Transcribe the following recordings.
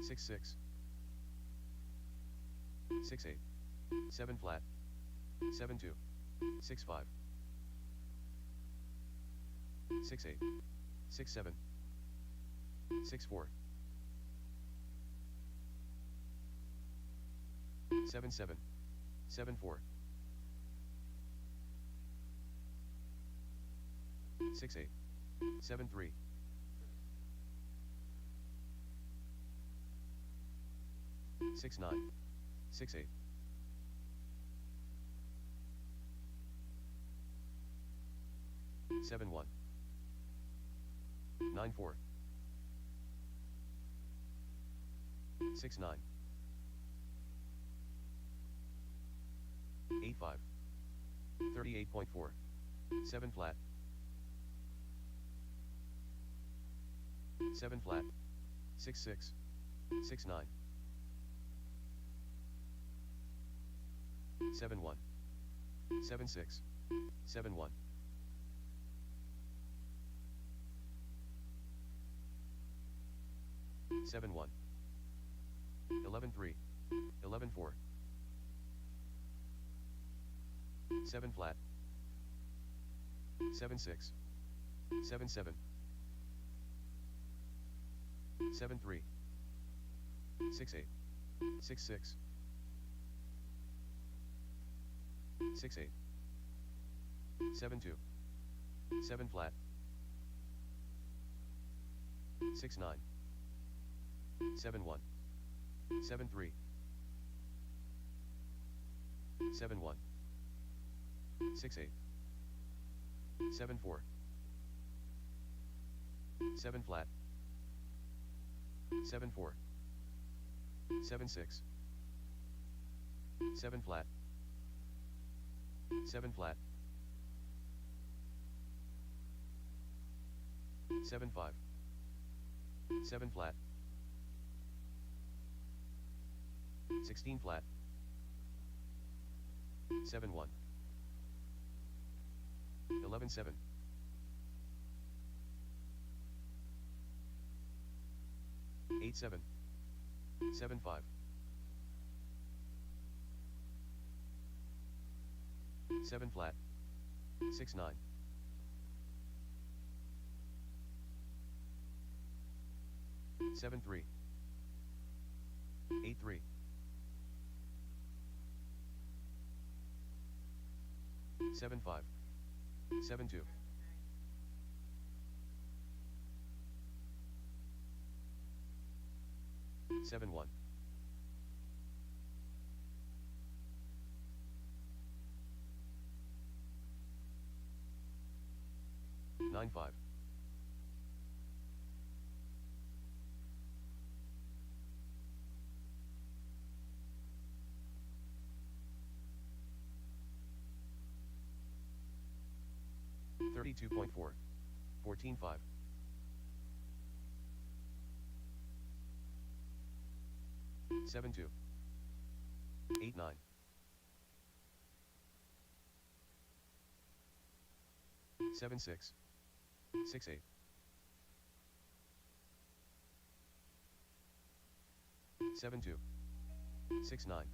6-6. 6-8. 7 flat. 7-2. 6-5. 6-8. 6-7. 6-4. 7-7. 7-4. 6-8. 7-3. 6-9. 6-8. 7-1. 9-4. 6-9. 8-5. 38.4. 7 flat. 7 flat. 6-6. 6-9. 7-1. 7-6. 7-1. 7-1. 11-3. 11-4. 7 flat. 7-6. 7-7. 7-3. 6-8. 6-6. 6-8. 7-2. 7 flat. 6-9. 7-1. 7-3. 7-1. 6-8. 7-4. 7 flat. 7-4. 7-6. 7 flat. 7 flat. 7-5. 7 flat. 16 flat. 7-1. 11-7. 8-7. 7-5. 7 flat. 6-9. 7-3. 8-3. 7-5. 7-2. 7-1. 9-5. 32.4. 14-5. 7-2. 8-9. 7-6. 6-8. 7-2. 6-9.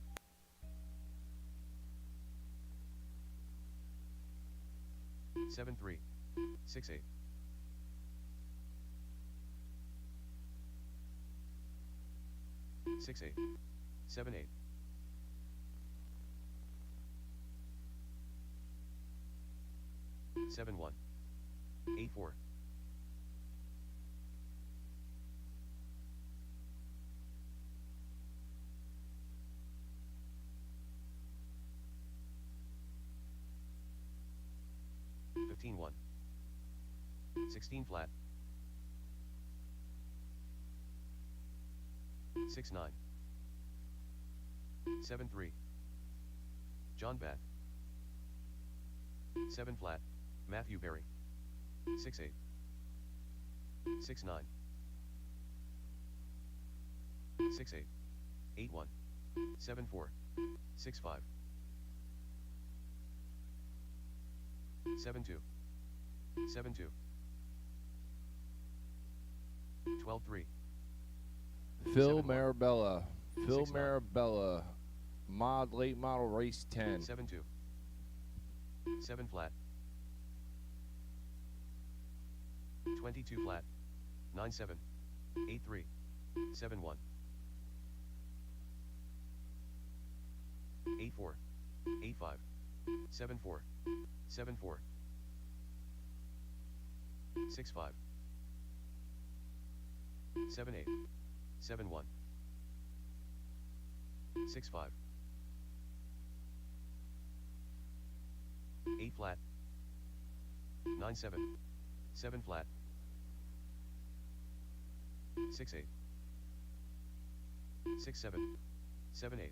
7-3. 6-8. 6-8. 7-8. 7-1. 8-4. 15-1. 16 flat. 6-9. 7-3. John Bath. 7 flat. Matthew Berry. 6-8. 6-9. 6-8. 8-1. 7-4. 6-5. 7-2. 7-2. 12-3. Phil 7-1. Marabella. Phil 6-9. Marabella. Late model race 10. 7-2. 7 flat. 22 flat. 9-7. 8-3. 7-1. 8-4. 8-5. 7-4. 7-4. 6-5. 7-8. 7-1. 6-5. 8 flat. 9-7. 7 flat. 6-8. 6-7. 7-8.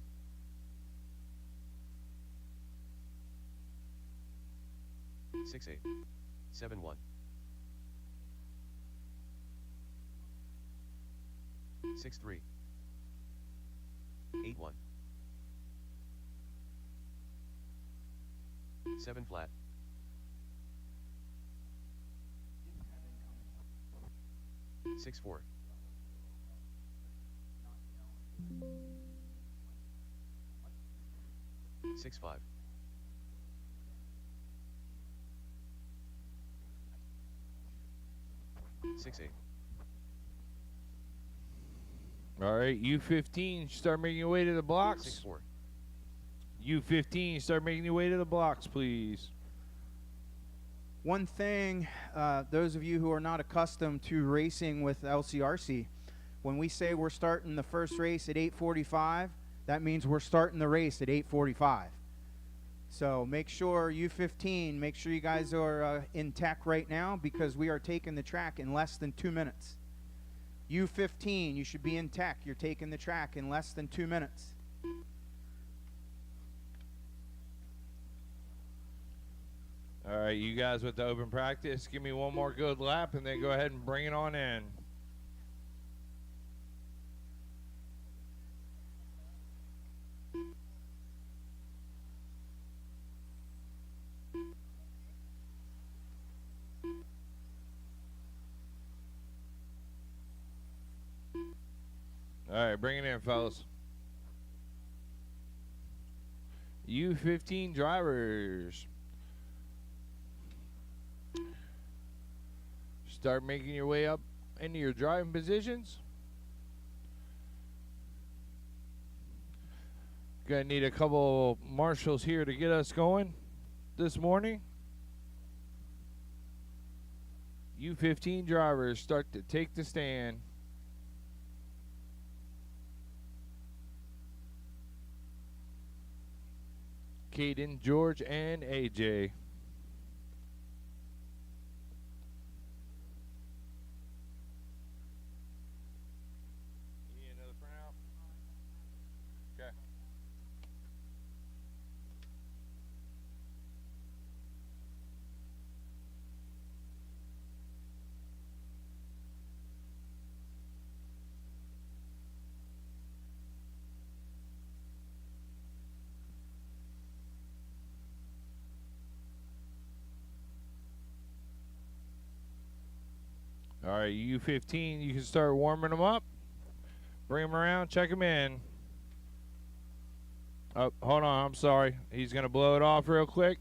6-8. 7-1. 6-3. 8-1. 7 flat. 6-4. 6-5. 6-8. All right, U15, start making your way to the blocks. 6-4. U15, start making your way to the blocks, please. One thing, those of you who are not accustomed to racing with LCRC, when we say we're starting the first race at 8:45, that means we're starting the race at 8:45. So make sure U15, make sure you guys are in tech right now, because we are taking the track in less than 2 minutes. U15, you should be in tech. You're taking the track in less than 2 minutes. All right, you guys with the open practice, give me one more good lap and then go ahead and bring it on in. All right, bring it in, fellas. U15 drivers. Start making your way up into your driving positions. Gonna need a couple marshals here to get us going this morning. U15 drivers start to take the stand. Caden, George, and AJ. All right, U15, you can start warming them up. Bring them around, check them in. Oh, hold on, I'm sorry. He's going to blow it off real quick.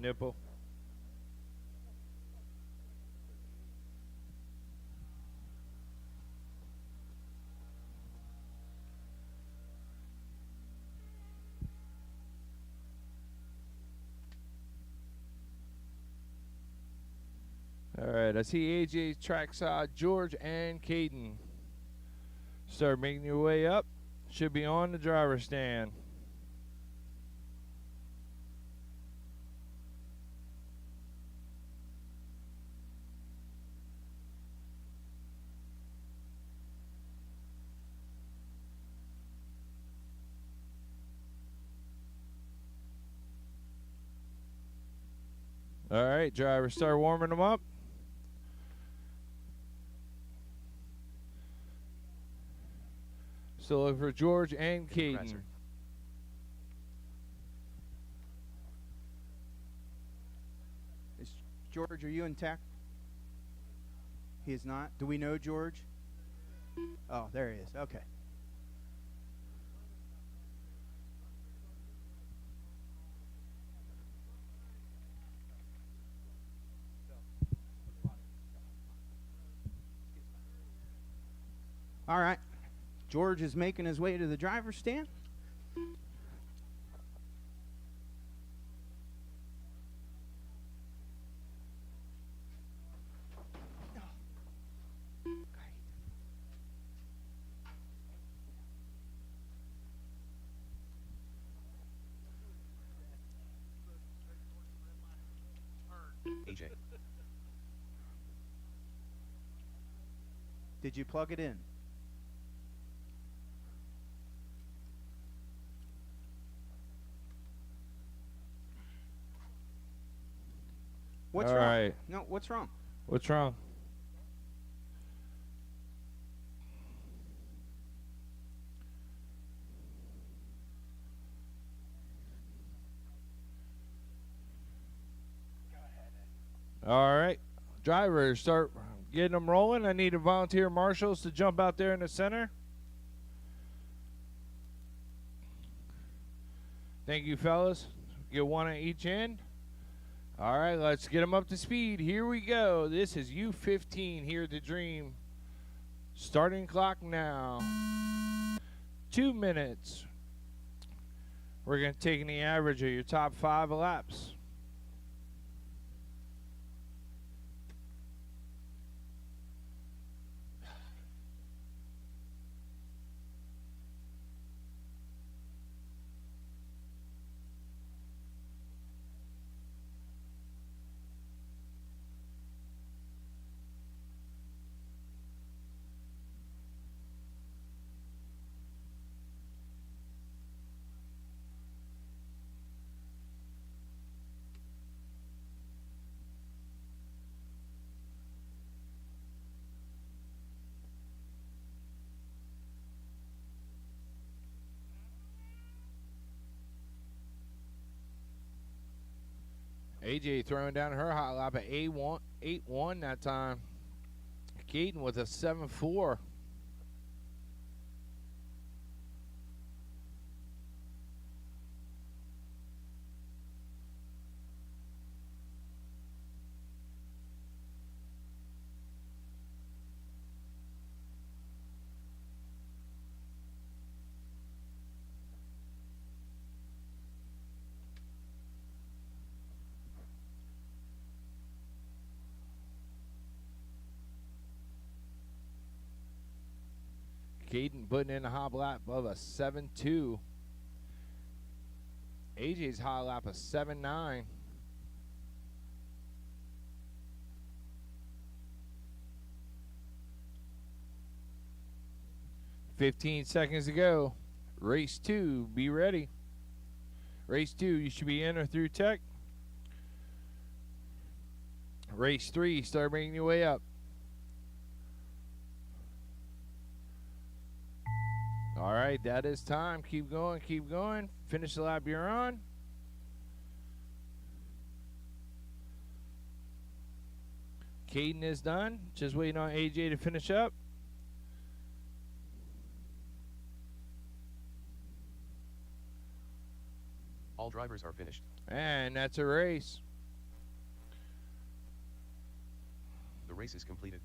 Nipple. All right, I see AJ's trackside, George and Caden. Start making your way up. Should be on the driver's stand. All right, drivers start warming them up. Still looking for George and Caden. Kratzer. Is George, are you in tech? He is not. Do we know George? Oh, there he is. Okay. All right. George is making his way to the driver's stand. AJ. Did you plug it in? What's All wrong? right. No, what's wrong? What's wrong? All right. Drivers, start getting them rolling. I need volunteer marshals to jump out there in the center. Thank you, fellas. Get one at each end. All right, let's get them up to speed. Here we go. This is U15 here at the Dream. Starting clock now. 2 minutes. We're going to take the average of your top 5 laps. AJ throwing down her hot lap at 8-1 that time. Caden with a 7-4. Caden putting in a hot lap of a 7-2. AJ's hot lap a 7-9. $15 seconds to go. Race 2, be ready. Race 2, you should be in or through tech. Race 3, start making your way up. All right, that is time. Keep going, keep going. Finish the lap you're on. Caden is done. Just waiting on AJ to finish up. All drivers are finished. And that's a race. The race is completed.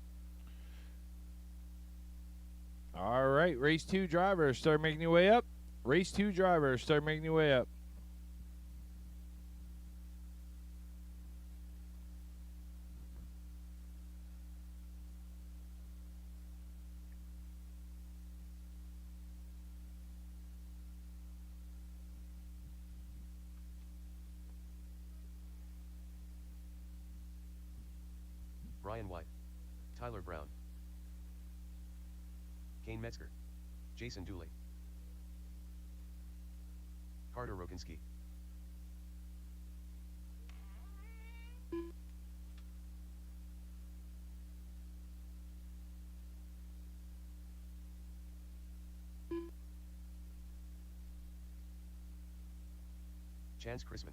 All right, race 2 drivers, start making your way up. Race 2 drivers, start making your way up. Brian White. Tyler Brown. Kane Metzger. Jason Dooley. Carter Rokinski. Chance Chrisman.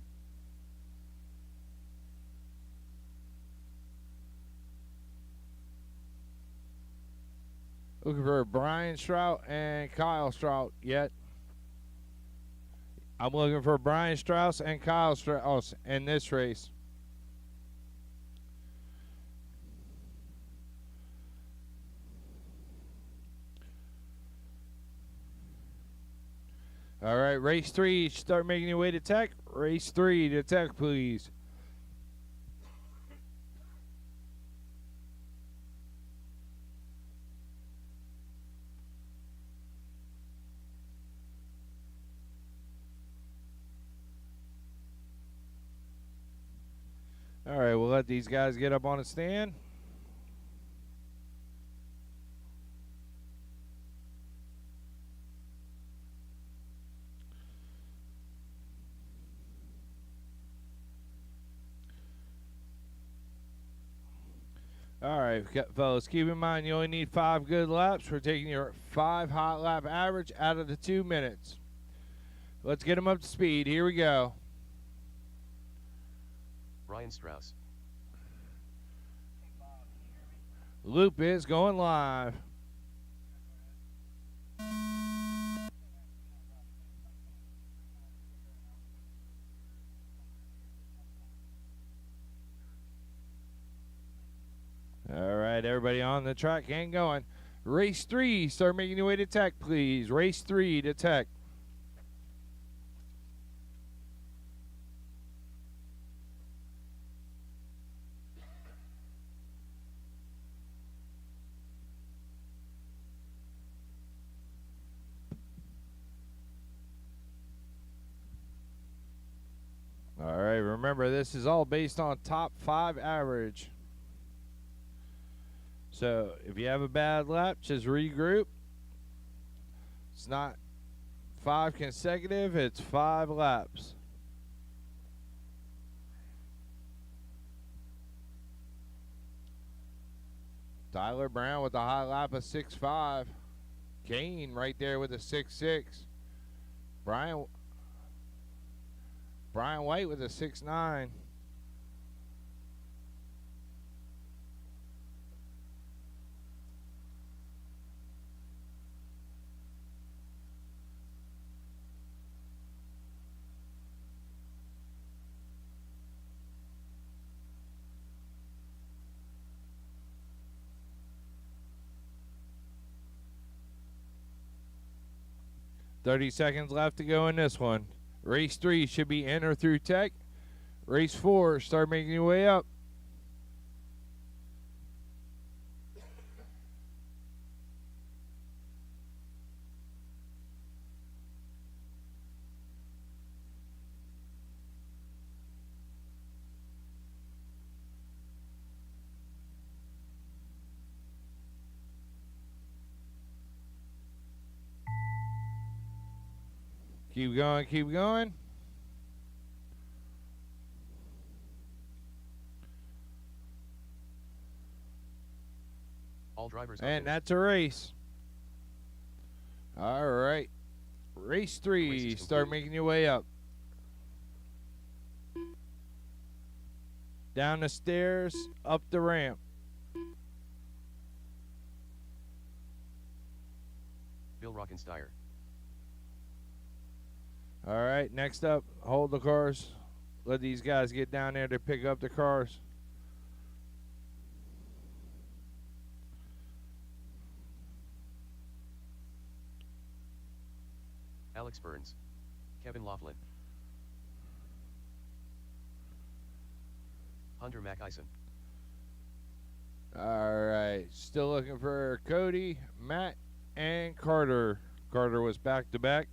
Looking for Brian Strout and Kyle Strout yet. I'm looking for Brian Strauss and Kyle Strauss in this race. All right, race 3. Start making your way to Tech. Race 3 to Tech, please. All right, we'll let these guys get up on a stand. All right, fellas, keep in mind you only need 5 good laps. We're taking your 5 hot lap average out of the 2 minutes. Let's get them up to speed. Here we go. Brian Strauss. Loop is going live. All right, everybody on the track and going. Race 3, start making your way to Tech, please. Race 3 to Tech. All right, remember this is all based on top 5 average. So if you have a bad lap, just regroup. It's not 5 consecutive, it's 5 laps. Tyler Brown with a high lap of 6.5. Kane right there with a 6.6. Brian White with a 6.9. $30 seconds left to go in this one. Race 3 should be enter through Tech. Race 4, start making your way up. Keep going, keep going. All drivers are And finished. that's a race. All right. Race 3, Race is start complete. making your way up. Down the stairs, up the ramp. Bill Rockensteyer. All right, next up, hold the cars. Let these guys get down there to pick up the cars. Alex Burns. Kevin Laughlin. Hunter McIson. All right, still looking for Cody, Matt, and Carter. Carter was back to back.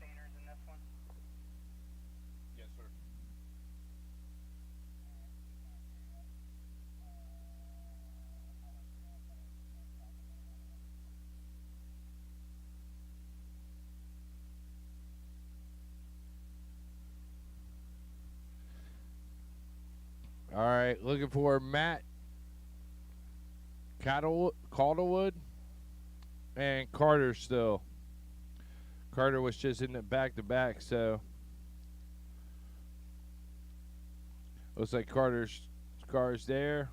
In this one. Yes, sir. All right, looking for Matt Calderwood and Carter still. Carter was just in the back-to-back, so looks like Carter's car's there.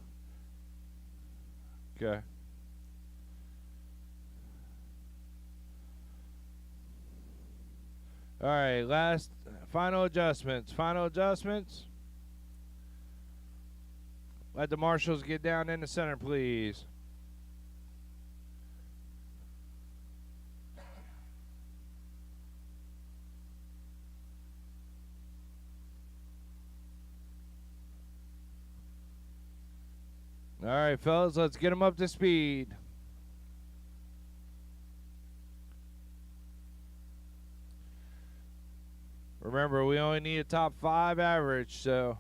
Okay. All right, final adjustments. Final adjustments. Let the marshals get down in the center, please. All right, fellas, let's get them up to speed. Remember, we only need a top 5 average, so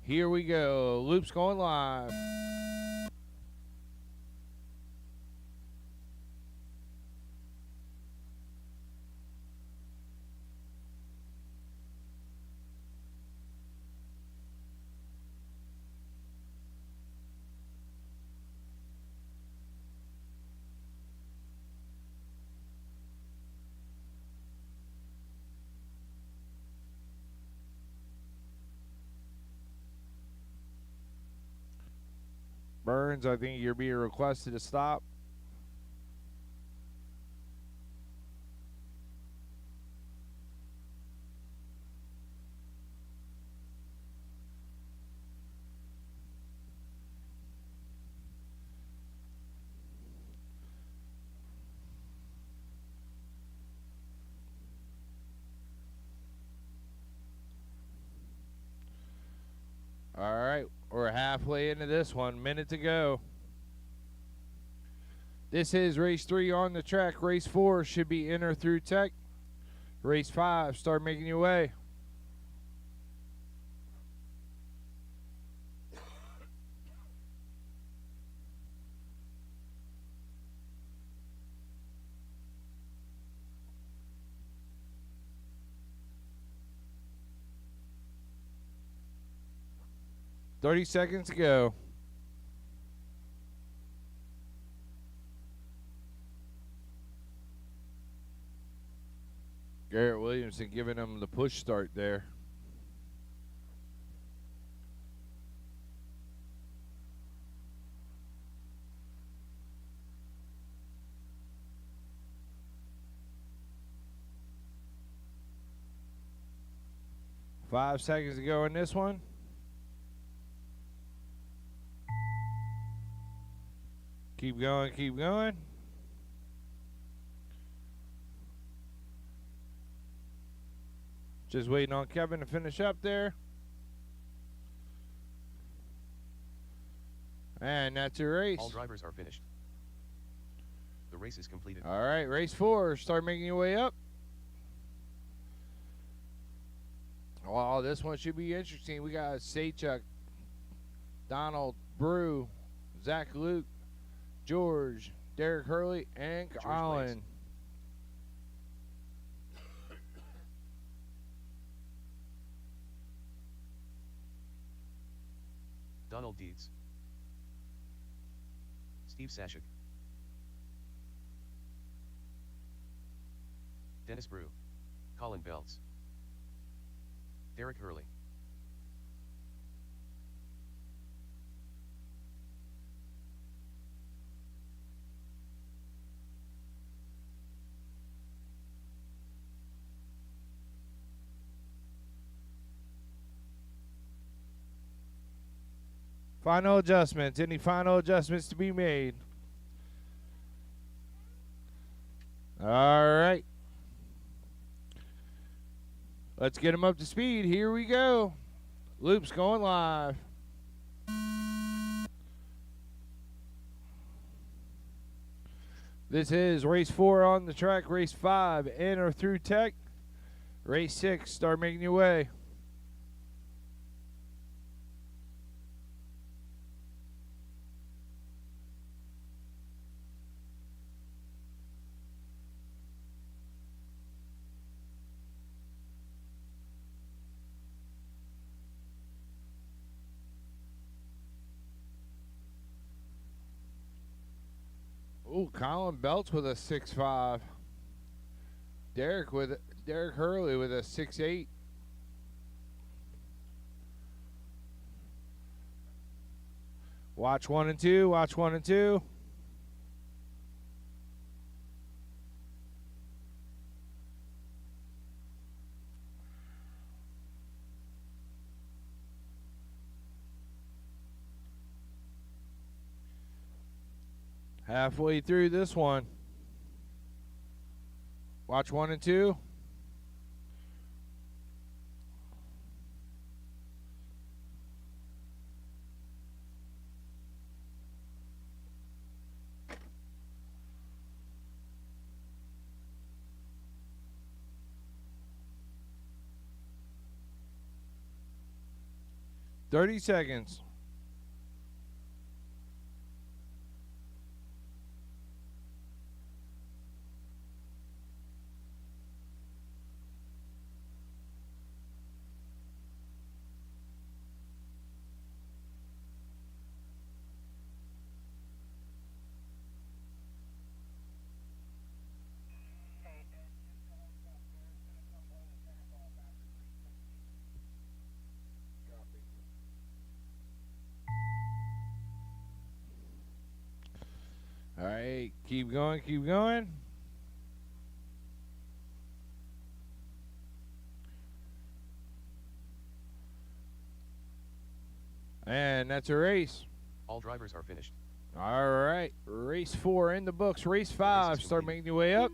here we go. Loop's going live. Burns, I think you're being requested to stop. All right, we're halfway into this one. Minute to go. This is race 3 on the track. Race 4 should be enter through tech. Race 5, start making your way. Thirty seconds to go. Garrett Williamson giving him the push start there. Five seconds to go in this one. Keep going, keep going. Just waiting on Kevin to finish up there. And that's your race. All drivers are finished. The race is completed. All right, race 4. Start making your way up. Wow, this one should be interesting. We got Saychuk, Donald, Brew, Zach Luke, George, Derek Hurley, and George Colin. Blaze. Donald Deeds. Steve Sashik. Dennis Brew. Colin Belts. Derek Hurley. Final adjustments. Any final adjustments to be made? All right. Let's get them up to speed. Here we go. Loop's going live. This is race 4 on the track. Race 5, enter through tech. Race 6, start making your way. Ooh, Colin Belts with a 6.5. Derek Hurley with a 6.8. Watch 1 and 2. Watch 1 and 2. Halfway through this one. Watch 1 and 2. Thirty seconds. All right, keep going, keep going. And that's a race. All drivers are finished. All right, race 4 in the books. Race 5, start making your way up.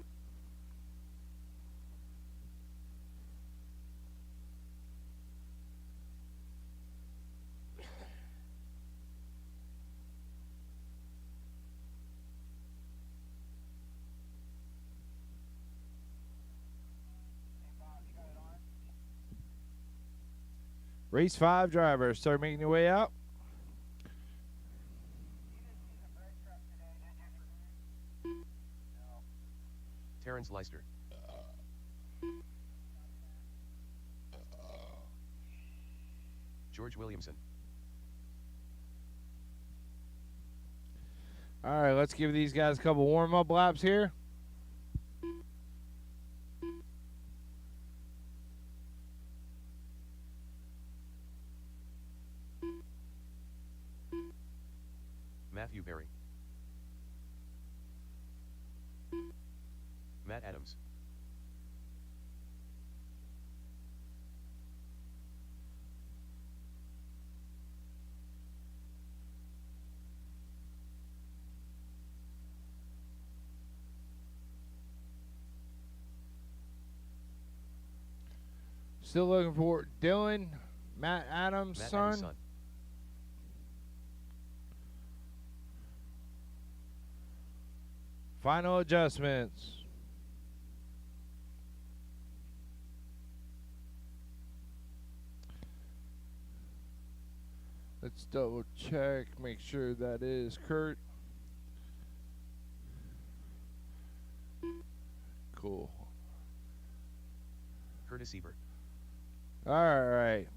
Race 5 drivers, start making your way out. Terrence Leister. George Williamson. All right, let's give these guys a couple warm-up laps here. Matthew Berry. Matt Adams. Still looking for Dylan, Matt Adams' Matt son. Adams' son. Final adjustments. Let's double check, make sure that is Kurt. Cool. Curtis Ebert. All right.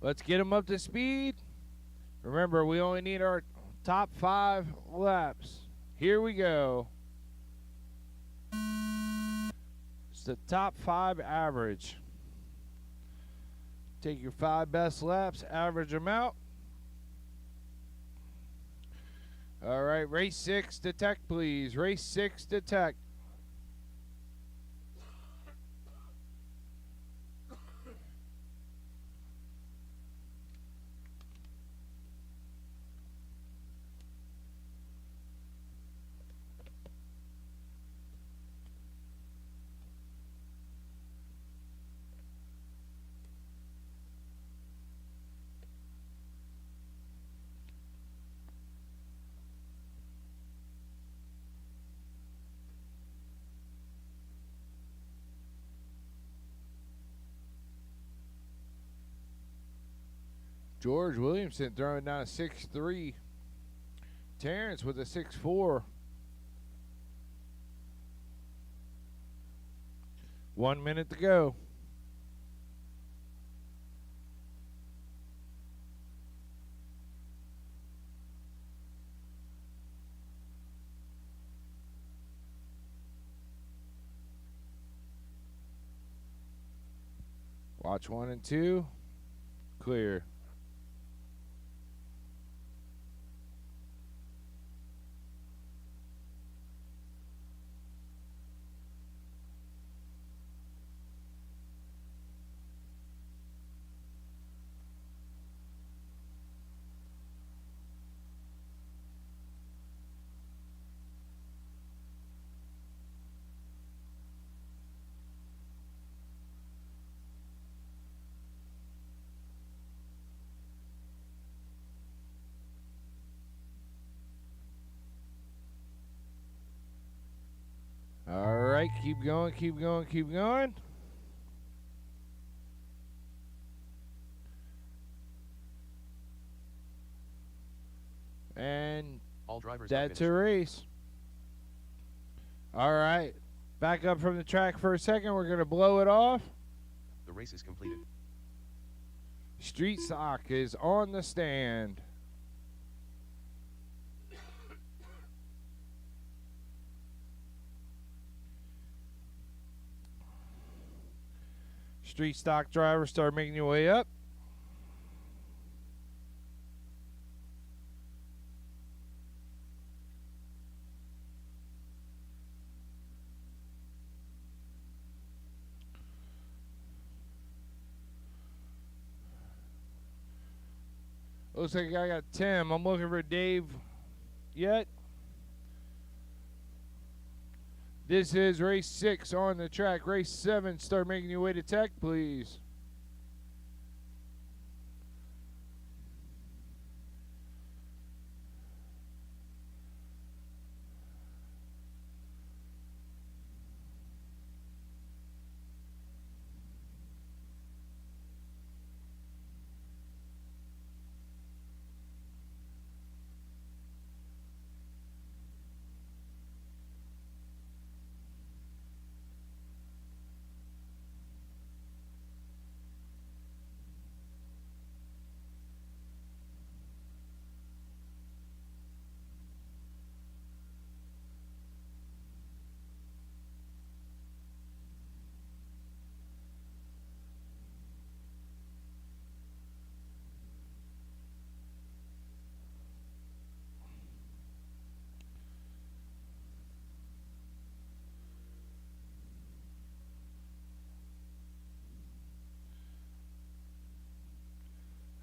Let's get them up to speed. Remember, we only need our top 5 laps. Here we go. It's the top 5 average. Take your 5 best laps, average them out. All right, race 6, detect, please. Race 6, detect. George Williamson throwing down a 6.3. Terrence with a 6.4. 1 minute to go. Watch 1 and 2. Clear. All right, keep going, keep going, keep going. And All drivers have that's a finished. race. All right, back up from the track for a second. We're going to blow it off. The race is completed. Street Stock is on the stand. Street Stock drivers, start making your way up. Looks like I got Tim. I'm looking for Dave yet. This is race 6 on the track. Race 7, start making your way to tech, please.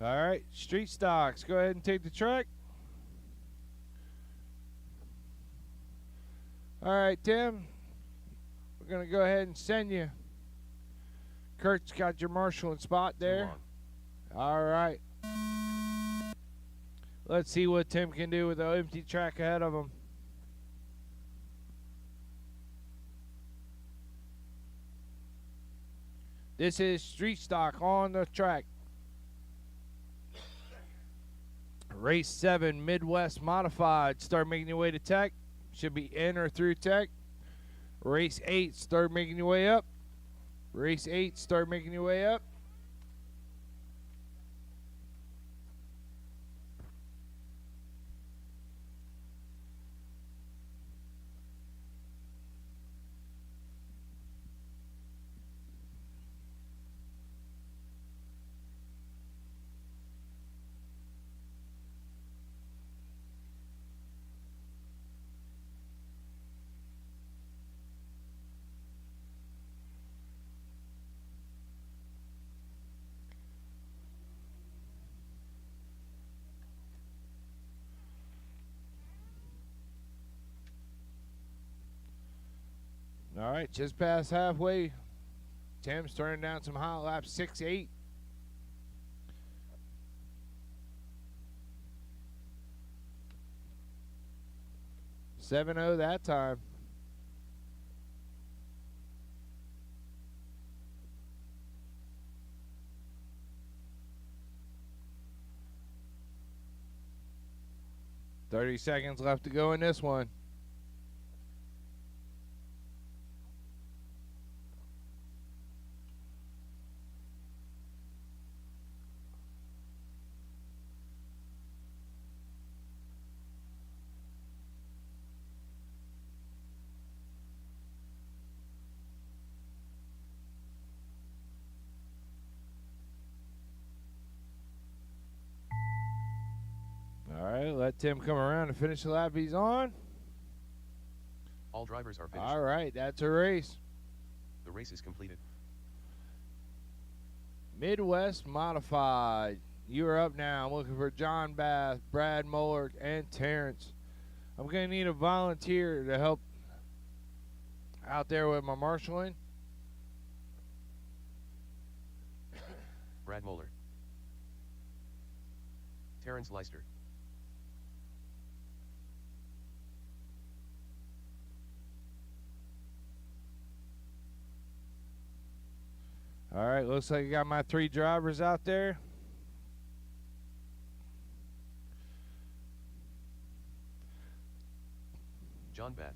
All right, Street Stocks, go ahead and take the track. All right, Tim, we're going to go ahead and send you. Kurt's got your marshalling spot there. All right. Let's see what Tim can do with the empty track ahead of him. This is Street Stock on the track. Race 7, Midwest Modified. Start making your way to tech. Should be in or through tech. Race 8, start making your way up. Race 8, start making your way up. All right, just past halfway. Tim's turning down some hot laps, 6-8. $7-0 that time. $30 seconds left to go in this one. let Tim come around and finish the lap he's on. All drivers are finished. All right, that's a race. The race is completed. Midwest Modified. You're up now. I'm looking for John Bath, Brad Muller, and Terrence. I'm going to need a volunteer to help out there with my marshalling. Brad Moeller. Terrence Leister. All right, looks like I got my 3 drivers out there. John Bath.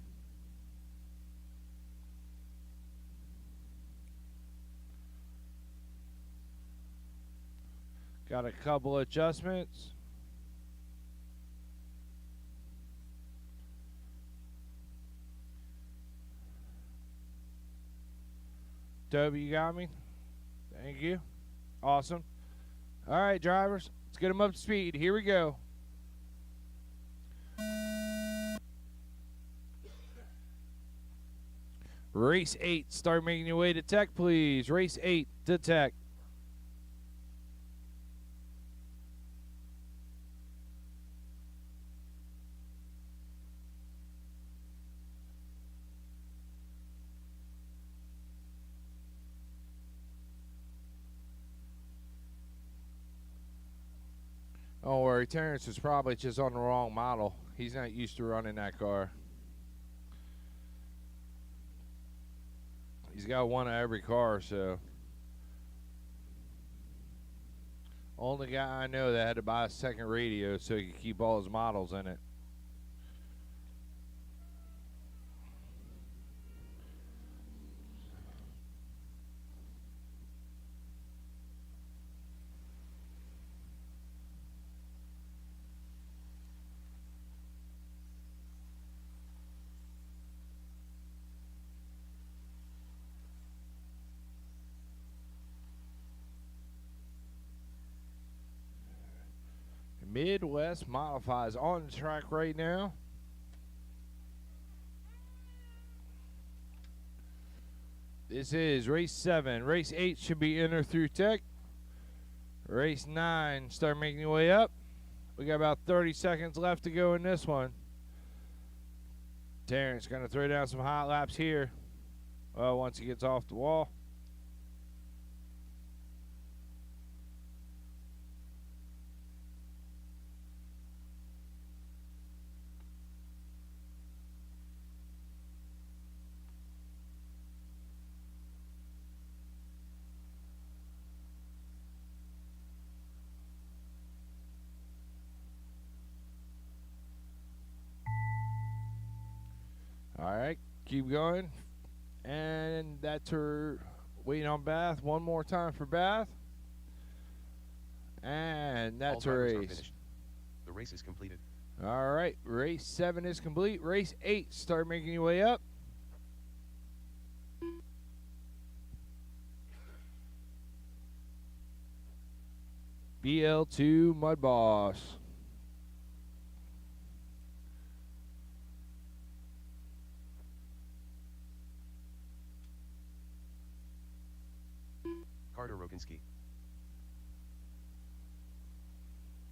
Got a couple adjustments. Toby, you got me? Thank you. Awesome. All right, drivers, let's get them up to speed. Here we go. Race 8. Start making your way to tech, please. Race 8 to tech. Don't worry, Terrence is probably just on the wrong model. He's not used to running that car. He's got one of every car, so. Only guy I know that had to buy a second radio so he could keep all his models in it. Midwest Modifies on the track right now. This is race 7. Race 8 should be enter through tech. Race 9, start making your way up. We got about 30 seconds left to go in this one. Terrence going to throw down some hot laps here. Once he gets off the wall. All right, keep going. And that's her waiting on Bath. One more time for Bath. And that's her race. The race is completed. All right, race 7 is complete. Race 8, start making your way up. BL2 Mud Boss. Carter Rokinski.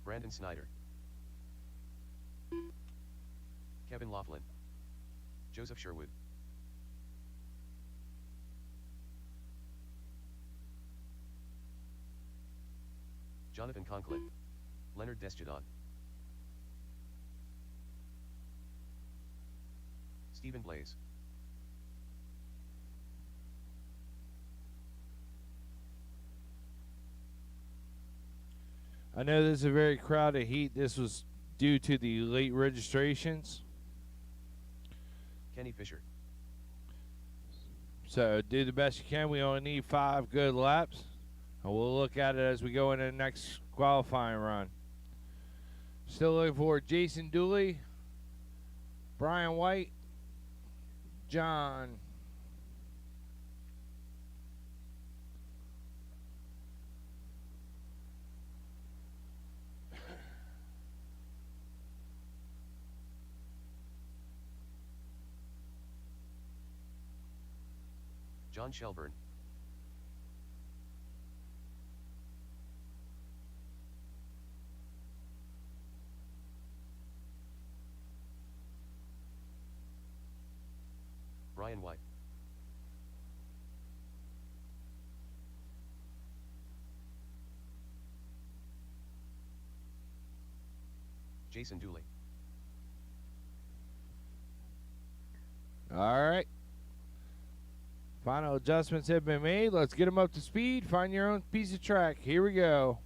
Brandon Snyder. Kevin Laughlin. Joseph Sherwood. Jonathan Conklin. Leonard Desjardins. Stephen Blaze. I know this is a very crowded heat. This was due to the late registrations. Kenny Fisher. So do the best you can. We only need 5 good laps. And we'll look at it as we go into the next qualifying run. Still looking for Jason Dooley, Brian White, John. John Shelburne. Brian White. Jason Dooley. All right. Final adjustments have been made. Let's get them up to speed. Find your own piece of track. Here we go.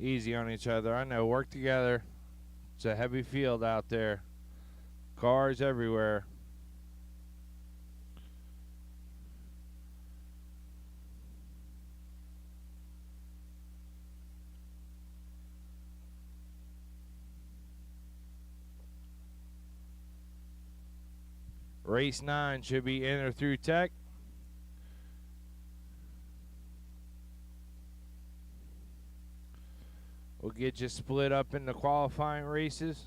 Easy on each other. I know. Work together. It's a heavy field out there. Cars everywhere. Race 9 should be in or through tech. We'll get you split up into qualifying races.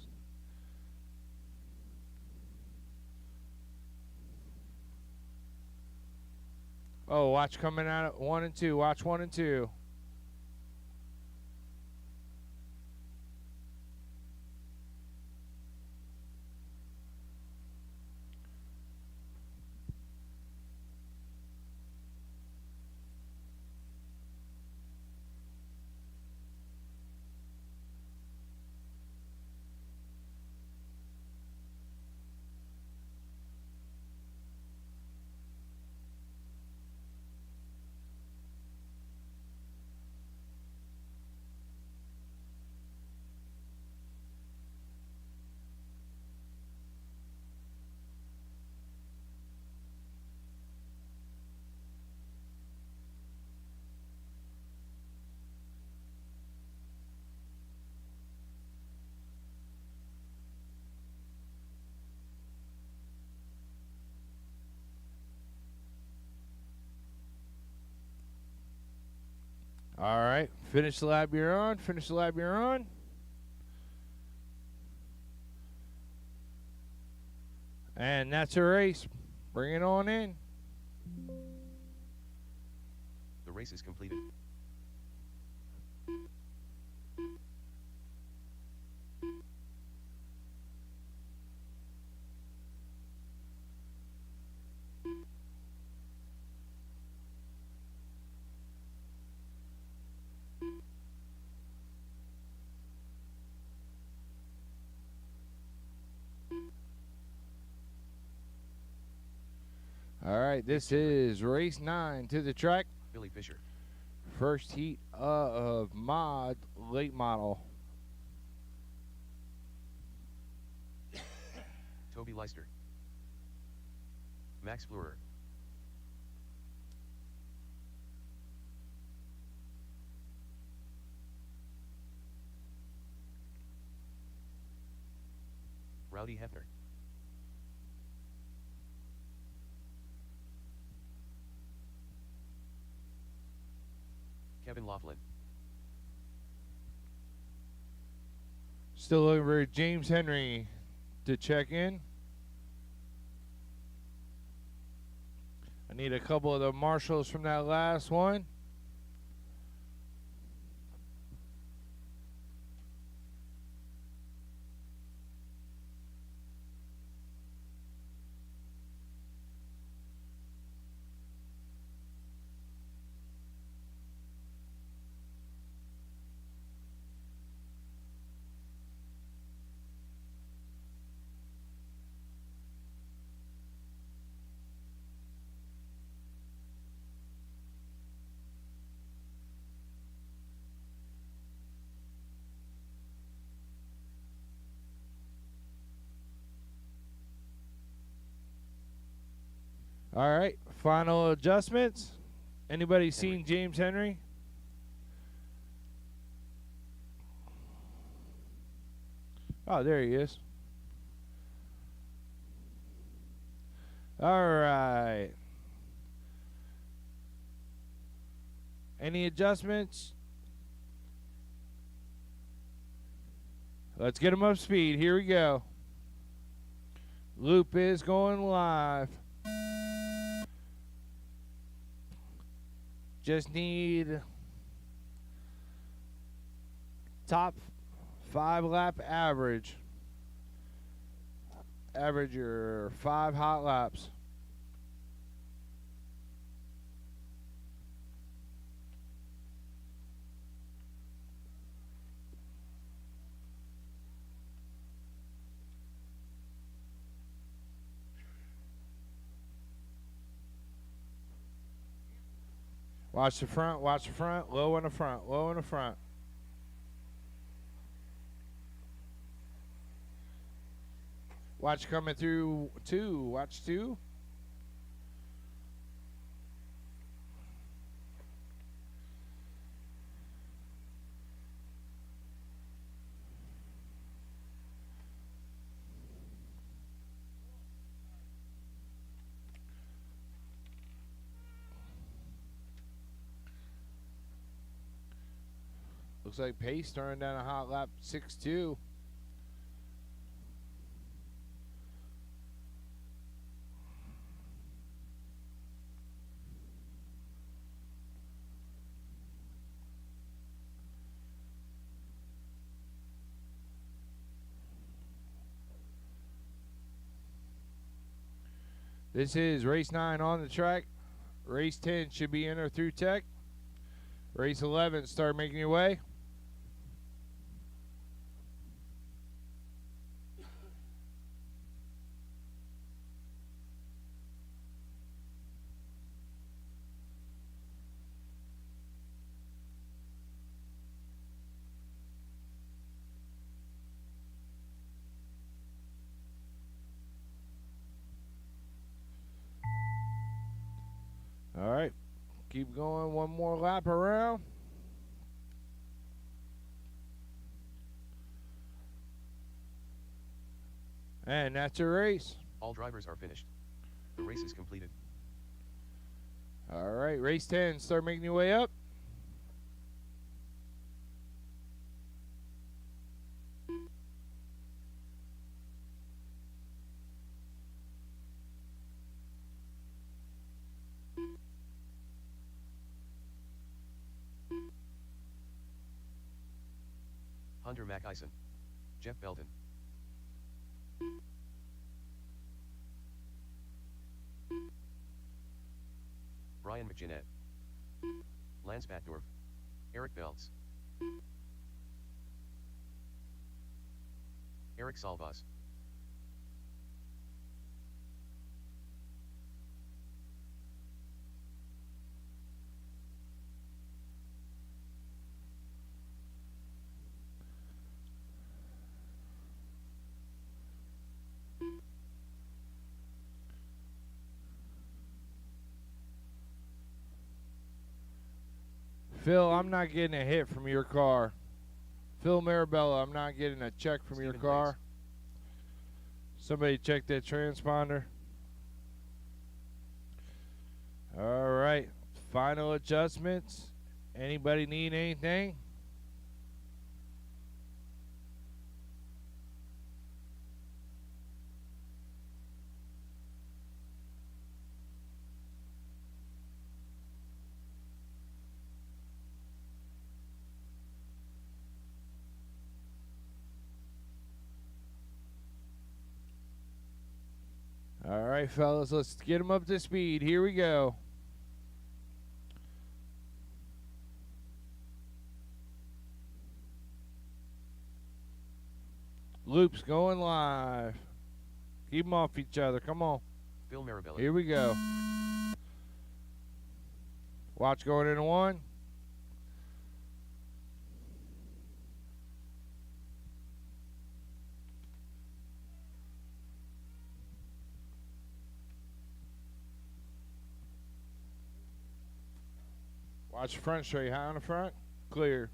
Oh, watch coming out at 1 and 2. Watch 1 and 2. All right, finish the lap you're on. Finish the lap you're on. And that's a race. Bring it on in. The race is completed. All right, this is race 9 to the track. Billy Fisher. First heat of mod late model. Toby Leister. Max Flurer. Rowdy Hefner. Kevin Laughlin. Still looking for James Henry to check in. I need a couple of the marshals from that last one. All right, final adjustments. Anybody seen James Henry? Oh, there he is. All right. Any adjustments? Let's get him up to speed. Here we go. Loop is going live. Just need top 5 lap average. Average your 5 hot laps. Watch the front, low in the front, low in the front. Watch coming through 2, watch 2. Looks like Pace turned down a hot lap 6-2. This is race 9 on the track. Race 10 should be in or through tech. Race 11, start making your way. All right, keep going, one more lap around. And that's a race. All drivers are finished. The race is completed. All right, race 10, start making your way up. Hunter McIson. Jeff Belton. Brian McGinnett. Lance Batdorf. Eric Belts. Eric Salvas. Phil, I'm not getting a hit from your car. Phil Marabella, I'm not getting a check from your Stephen car. Bates. Somebody check that transponder. All right, final adjustments. Anybody need anything? All right, fellas, let's get them up to speed. Here we go. Loops going live. Keep them off each other. Come on. Phil Marabella. Here we go. Watch going into 1. Watch the front straight. High on the front. Clear.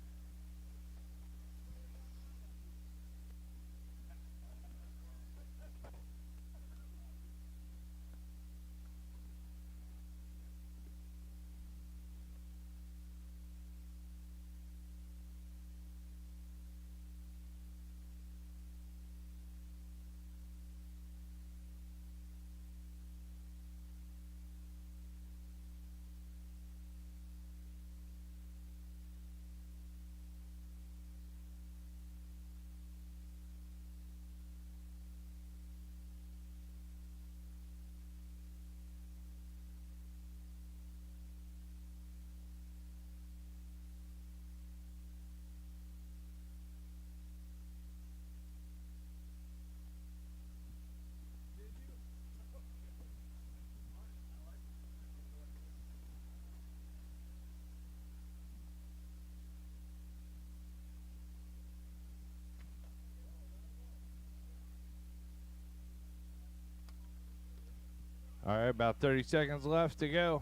All right, about 30 seconds left to go.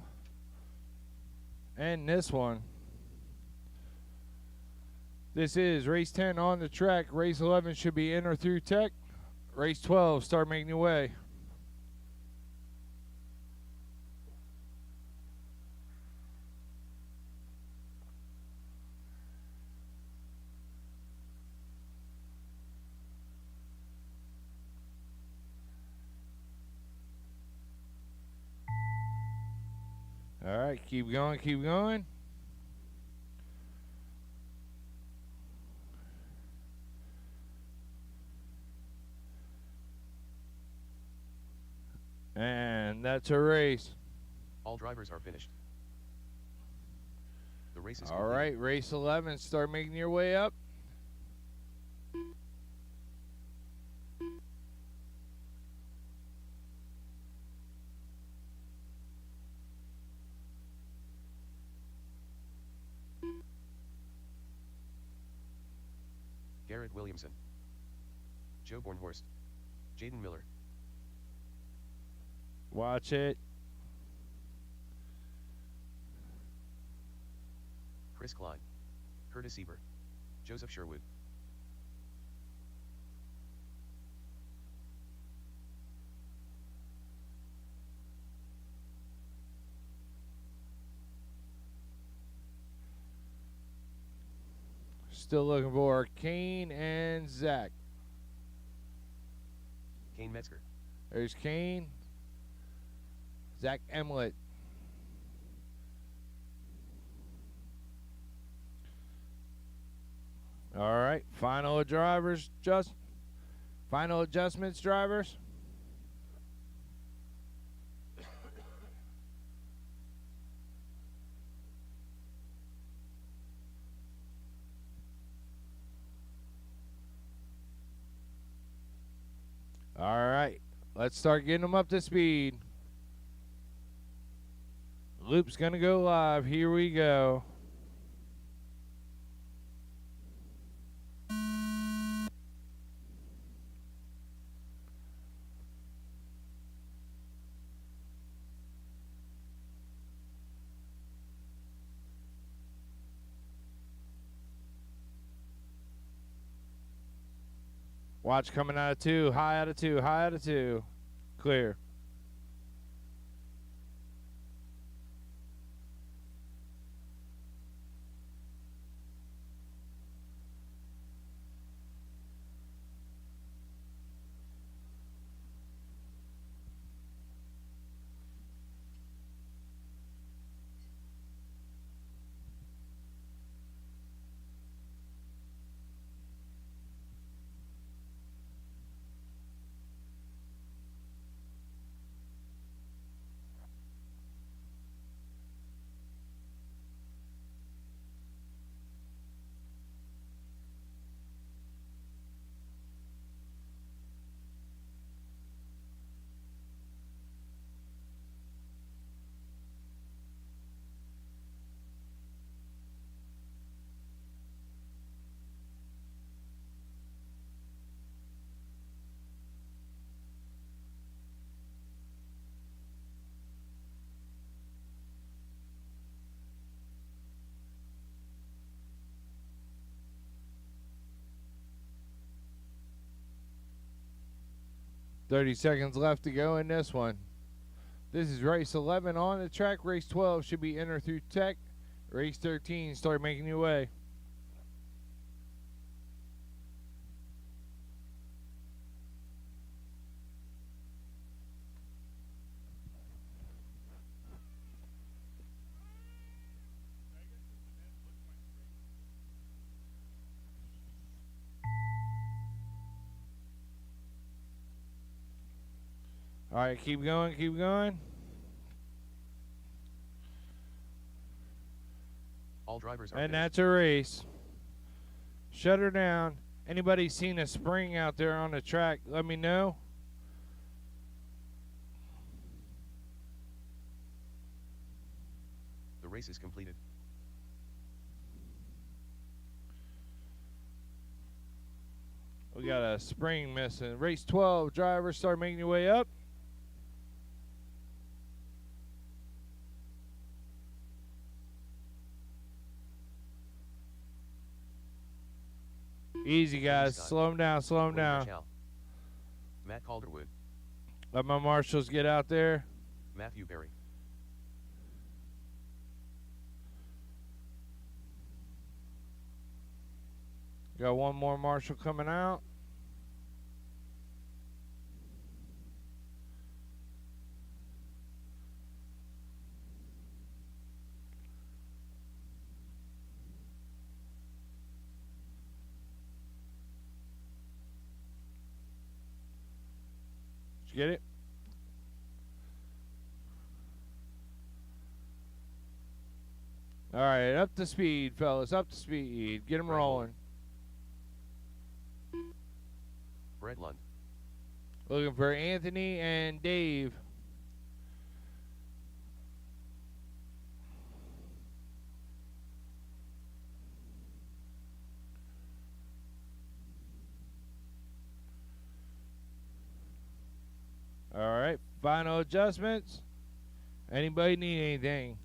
And this one. This is race 10 on the track. Race 11 should be in or through tech. Race 12, start making your way. All right, keep going, keep going. And that's a race. All drivers are finished. The race is All complete. right, race 11, start making your way up. Garrett Williamson, Joe Bornhorst, Jaden Miller, Watch it. Chris Klein, Curtis Ebert, Joseph Sherwood, Still looking for Kane and Zach. Kane Metzger, There's Kane. Zach Emlet. All right, final drivers, final adjustments, drivers. All right, let's start getting them up to speed. Loop's gonna go live. Here we go. Watch coming out of two, high out of two, high out of two. Clear. $30 seconds left to go in this one. This is race 11 on the track. Race 12 should be enter through tech. Race 13, start making your way. All right, keep going, keep going. all drivers are And finished. that's a race. Shut her down. Anybody seen a spring out there on the track, let me know. The race is completed. We got a spring missing. Race 12, drivers, start making your way up. Easy, guys. Scott. Slow them down. Slow them Wayne down. Marshall. Matt Calderwood. Let my marshals get out there. Matthew Berry. Got one more marshal coming out. Did you get it? All right, up to speed, fellas. Up to speed. Get them rolling. Brett Lund. Looking for Anthony and Dave. All right, final adjustments. Anybody need anything?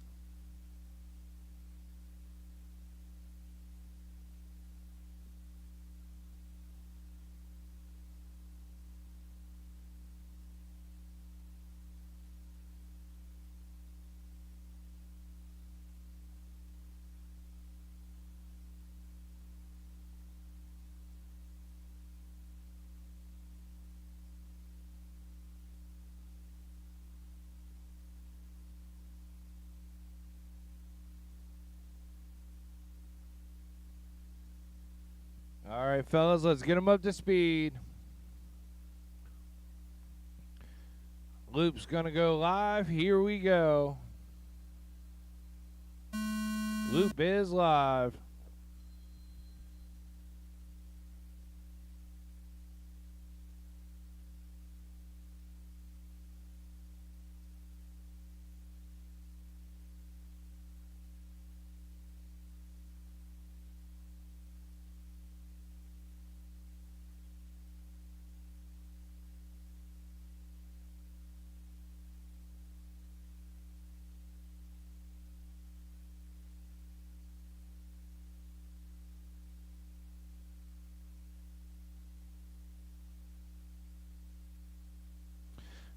All right, fellas, let's get them up to speed. Loop's going to go live. Here we go. Loop is live.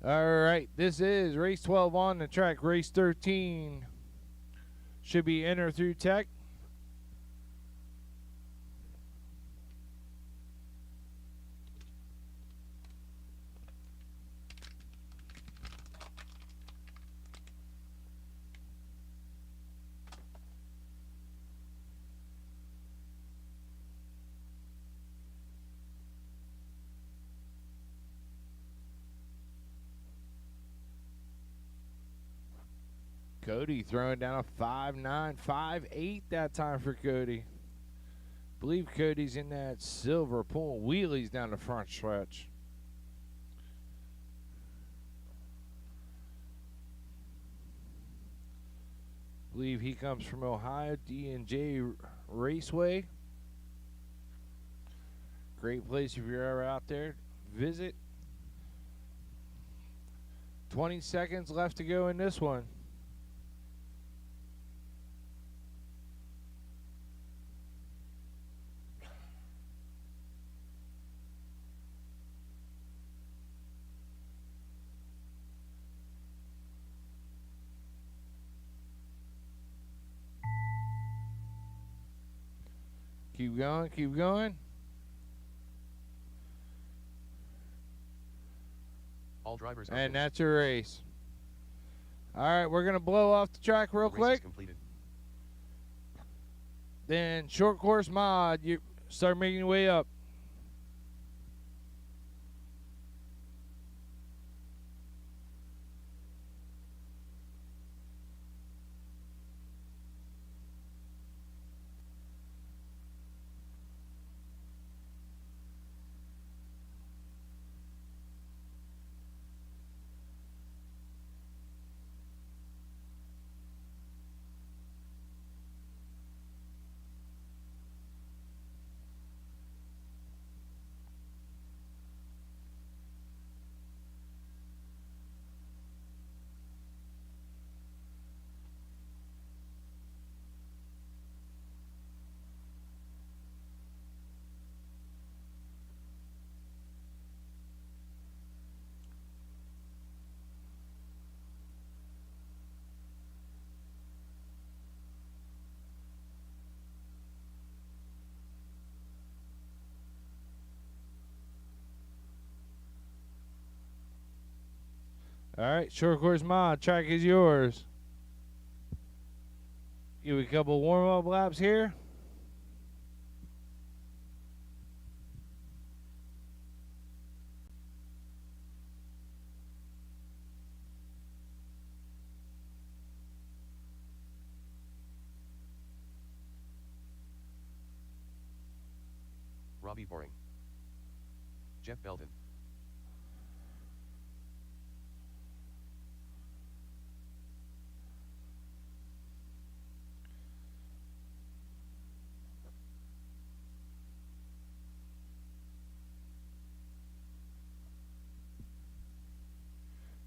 All right, this is race 12 on the track. Race 13 should be enter through tech. Cody throwing down a 5.9, 5.8 that time for Cody. Believe Cody's in that silver, pulling wheelies down the front stretch. Believe he comes from Ohio, D&J Raceway. Great place if you're ever out there. Visit. 20 seconds left to go in this one. Keep going, keep going. All drivers are And finished. that's your race. All right, we're going to blow off the track real Race is quick. completed. Then short course mod, you start making your way up. All right, short course mod, track is yours. Give it a couple warm-up laps here. Robbie Boring. Jeff Belton.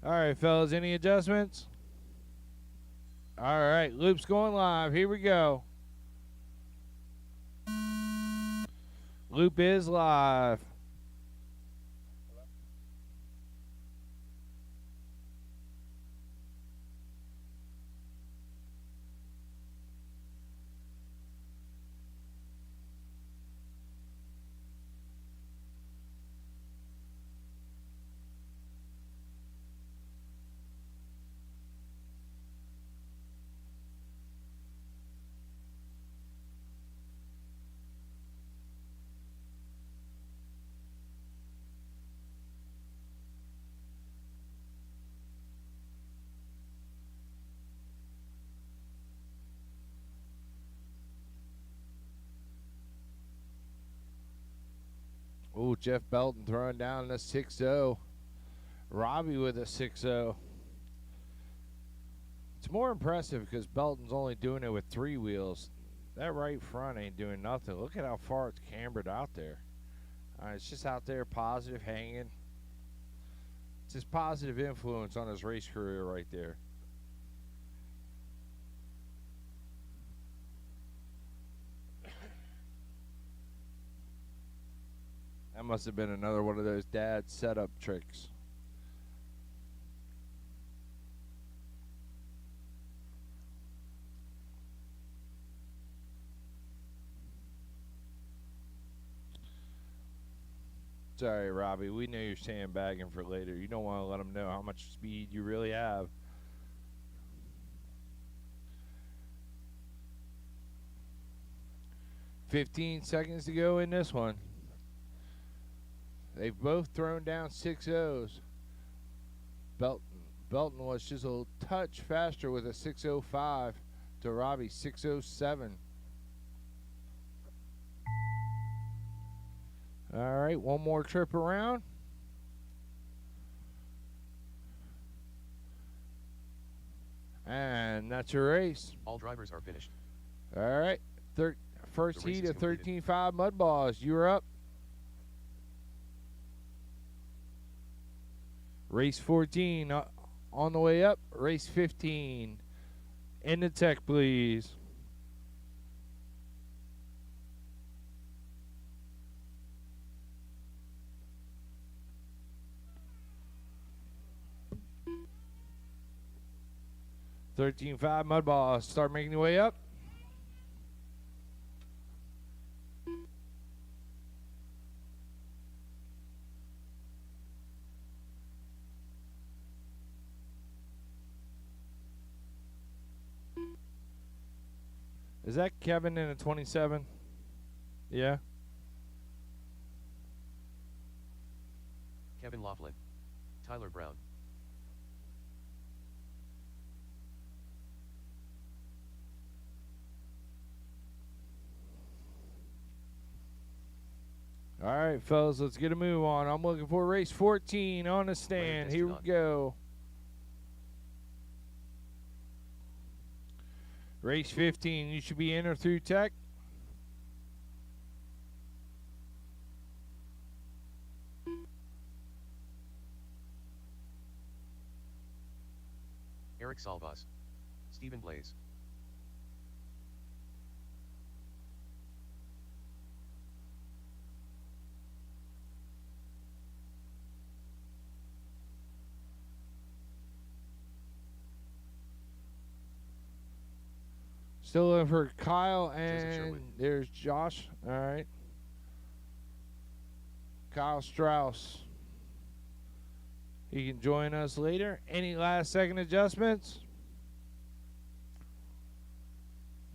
All right, fellas, any adjustments? All right, loop's going live. Here we go. Loop is live. Oh, Jeff Belton throwing down the 6-0. Robbie with a 6-0. It's more impressive because Belton's only doing it with 3 wheels. That right front ain't doing nothing. Look at how far it's cambered out there. It's just out there, positive, hanging. It's his positive influence on his race career right there. That must have been another one of those dad setup tricks. Sorry, Robbie. We know you're sandbagging for later. You don't want to let them know how much speed you really have. "15 seconds to go in this one. They've both thrown down 6-0s. Belton was just a little touch faster with a 6:05 to Robbie's 6:07. All right, one more trip around. And that's your race. All drivers are finished. All right, first The race heat is of completed. 13.5 Mud Balls. You're up. Race 14 on the way up. Race 15. In the tech, please. $13.5 Mud Balls. Start making your way up. Is that Kevin in a 27? Yeah. Kevin Laughlin. Tyler Brown. All right, fellas, let's get a move on. I'm looking for race 14 on the stand. Here we go. Race 15, you should be in or through tech. Eric Salvas. Stephen Blaze. Still looking for Kyle Joseph and Sherwood. there's Josh. All right. Kyle Strauss. He can join us later. Any last second adjustments?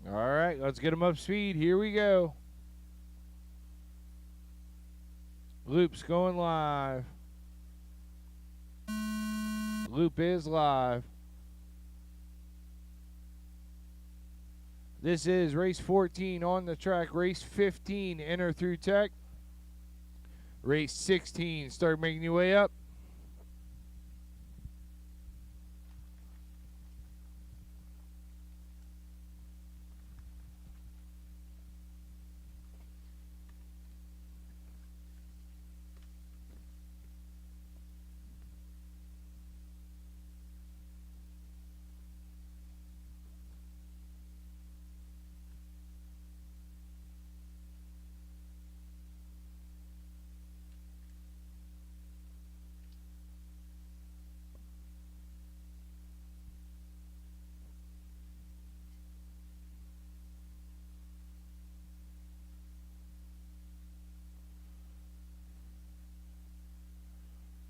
All right, let's get him up to speed. Here we go. Loop's going live. Loop is live. This is race 14 on the track. Race 15, enter through tech. Race 16, start making your way up.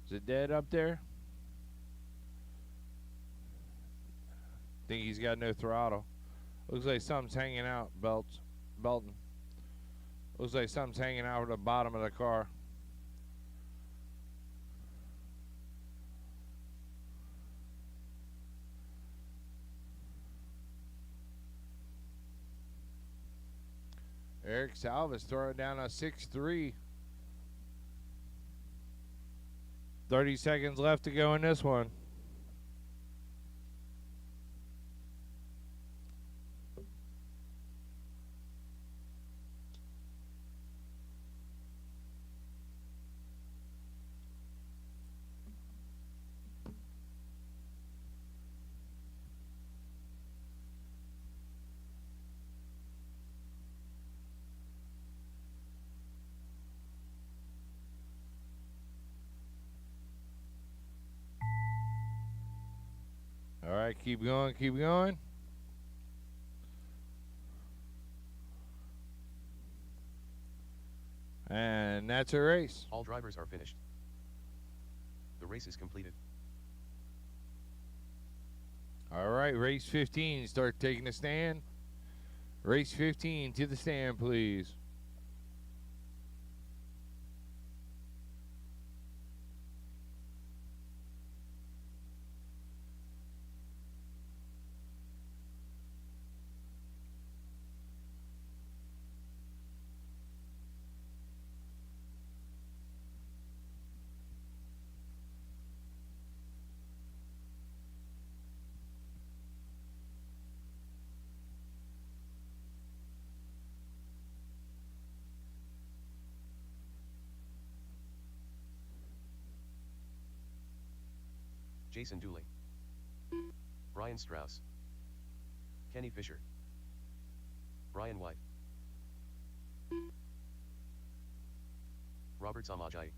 Is it dead up there? Think he's got no throttle. Looks like something's hanging out, belting. Looks like something's hanging out at the bottom of the car. Eric Salvis throwing down a 6-3. 30 seconds left to go in this one. All right, keep going, keep going. And that's a race. All drivers are finished. The race is completed. All right, race 15, start taking the stand. Race 15 to the stand, please. Jason Dooley, Brian Strauss, Kenny Fisher, Brian White, Robert Samajai,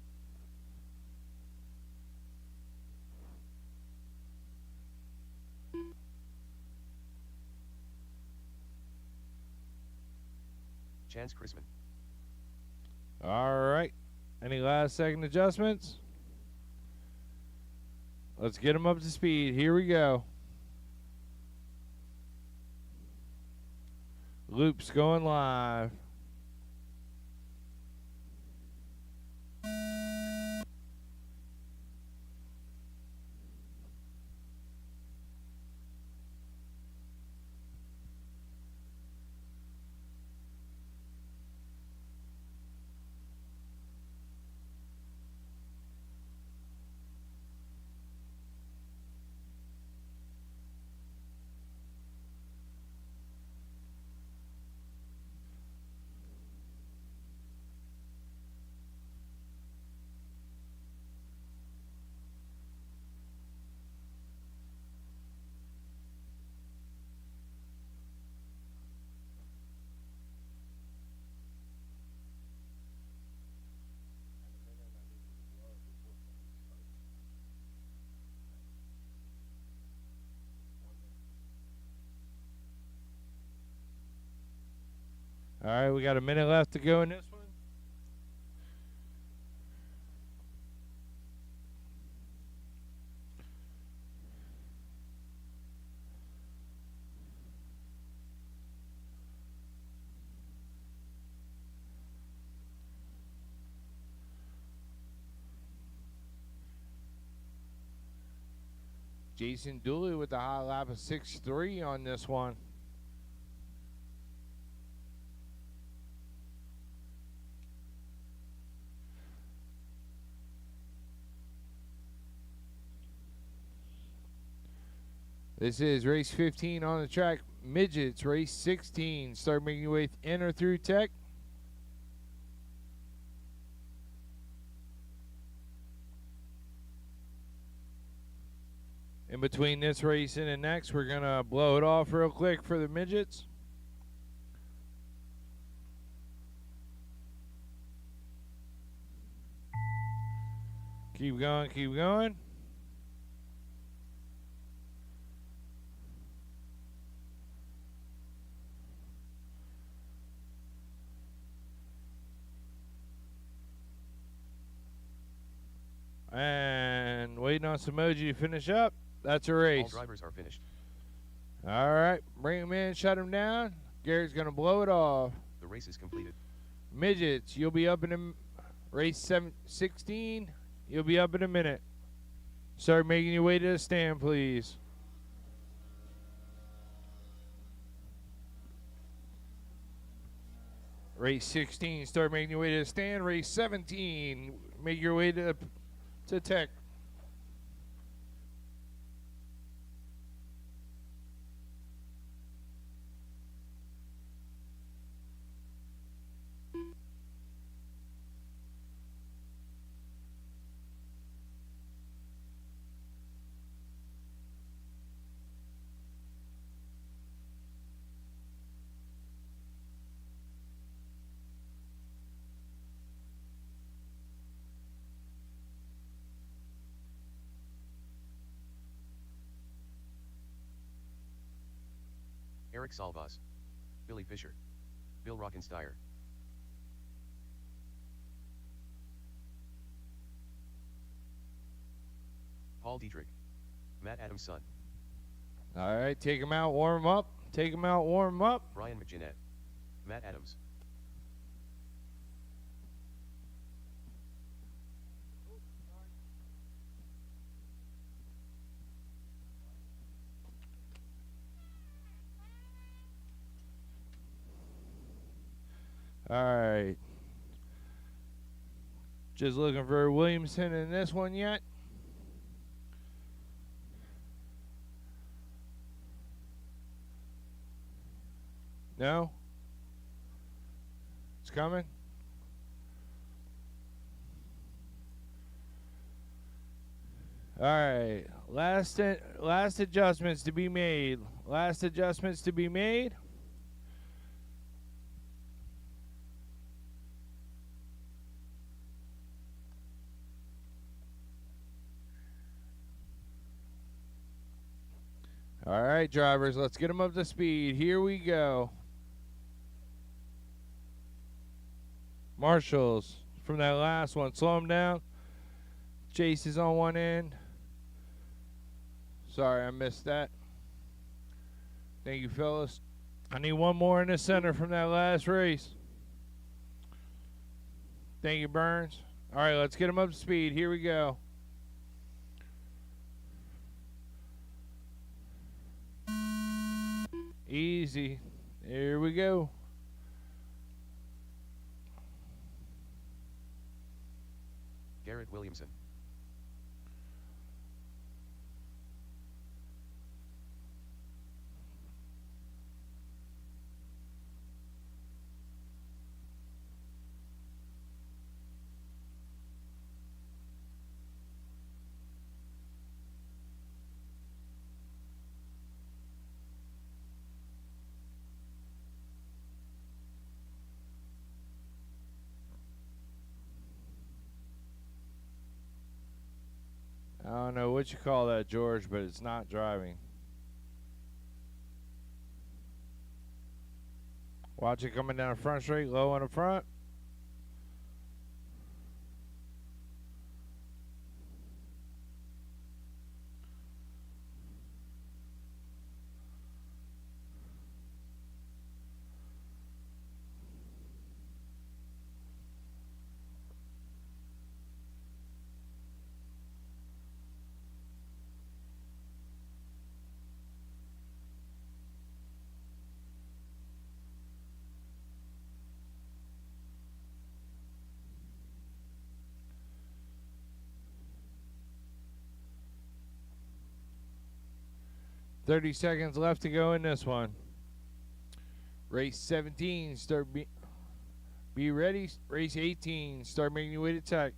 Chance Chrisman. All right. Any last second adjustments? Let's get them up to speed. Here we go. Loop's going live. All right, we got a minute left to go in this one. Jason Dooley with the high lap of 6.3 on this one. This is race 15 on the track. Midgets, race 16. Start making your way in or through tech. In between this race and the next, we're going to blow it off real quick for the midgets. Keep going, keep going. And waiting on Samoji to finish up. That's a race. All drivers are finished. All right, bring him in, shut him down. Garrett's going to blow it off. The race is completed. Midgets, you'll be up in a race 16. You'll be up in a minute. Start making your way to the stand, please. Race 16, start making your way to the stand. Race 17, make your way to tech. Eric Salvas. Billy Fisher. Bill Rockensteyer. Paul Dietrich. Matt Adams' son. All right, take him out, warm him up. Take him out, warm him up. Brian McGinnett. Matt Adams. All right. Just looking for Williamson in this one yet. No? It's coming? All right. Last adjustments to be made. Last adjustments to be made. All right, drivers, let's get them up to speed. Here we go. Marshals from that last one. Slow them down. Chase is on one end. Sorry, I missed that. Thank you, fellas. I need one more in the center from that last race. Thank you, Burns. All right, let's get them up to speed. Here we go. Easy. Here we go. Garrett Williamson. I don't know what you call that, George, but it's not driving. Watch it coming down the front straight, low on the front. 30 seconds left to go in this one. Race 17, be ready. Race 18, start making your way to tech.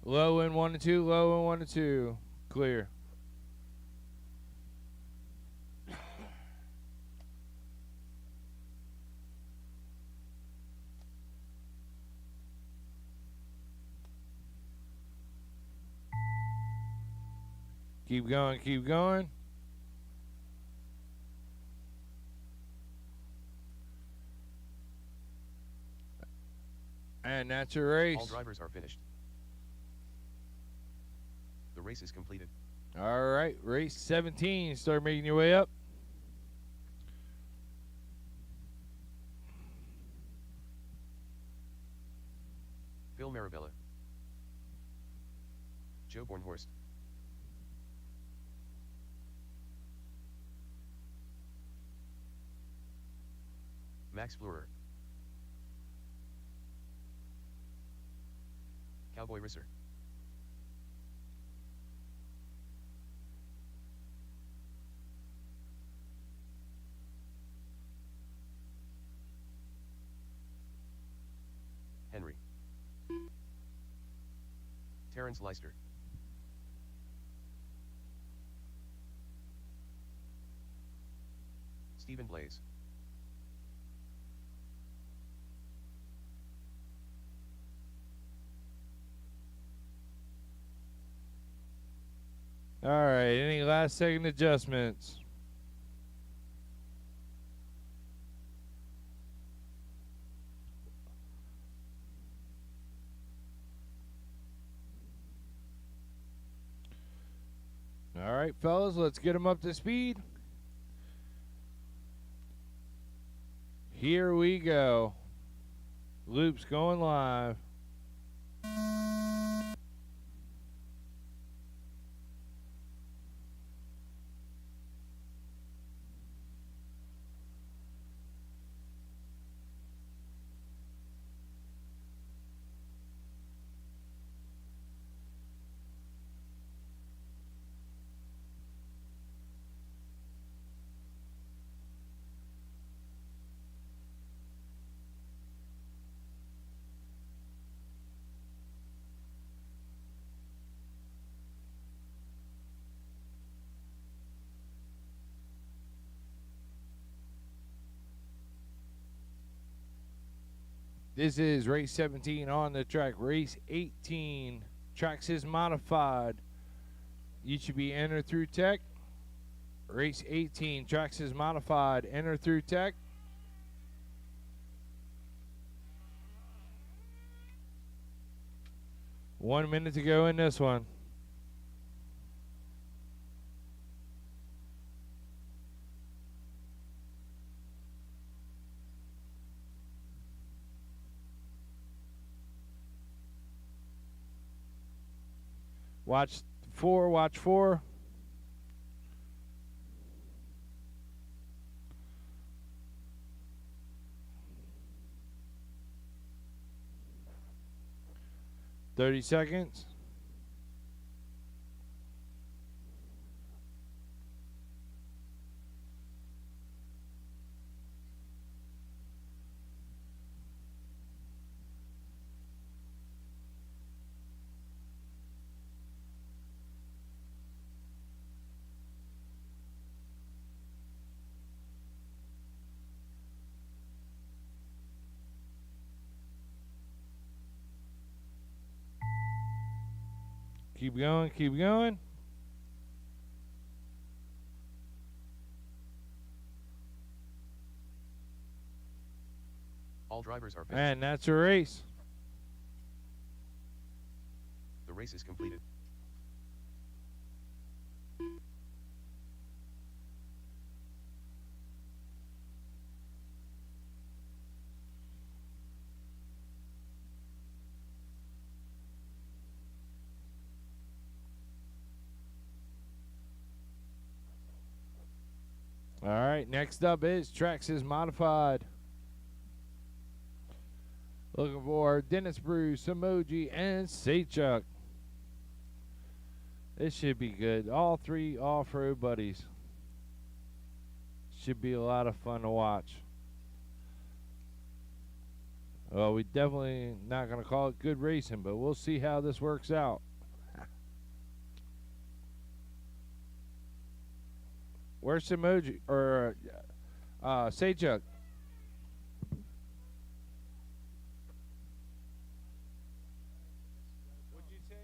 Low in 1 and 2, low in 1 and 2. Clear. Keep going, keep going. And that's your race. All drivers are finished. The race is completed. All right, race 17. Start making your way up. Phil Marabella. Joe Bornhorst. Max Flurer. Cowboy Risser. Henry. Terrence Leister. Stephen Blaze. All right, any last second adjustments? All right, fellas, let's get them up to speed. Here we go. Loops going live. This is race 17 on the track. Race 18, tracks is modified. You should be entered through tech. Race 18, tracks is modified. Enter through tech. One minute to go in this one. Watch 4, watch 4. Thirty seconds. Keep going, keep going. All drivers are finished. And that's a race. The race is completed. All right, next up is tracks is modified. Looking for Dennis Bruce, Emoji, and Saychuk. This should be good. All three off-road buddies. Should be a lot of fun to watch. Well, we definitely not going to call it good racing, but we'll see how this works out. Where's Emoji or Sejuk? What'd you say,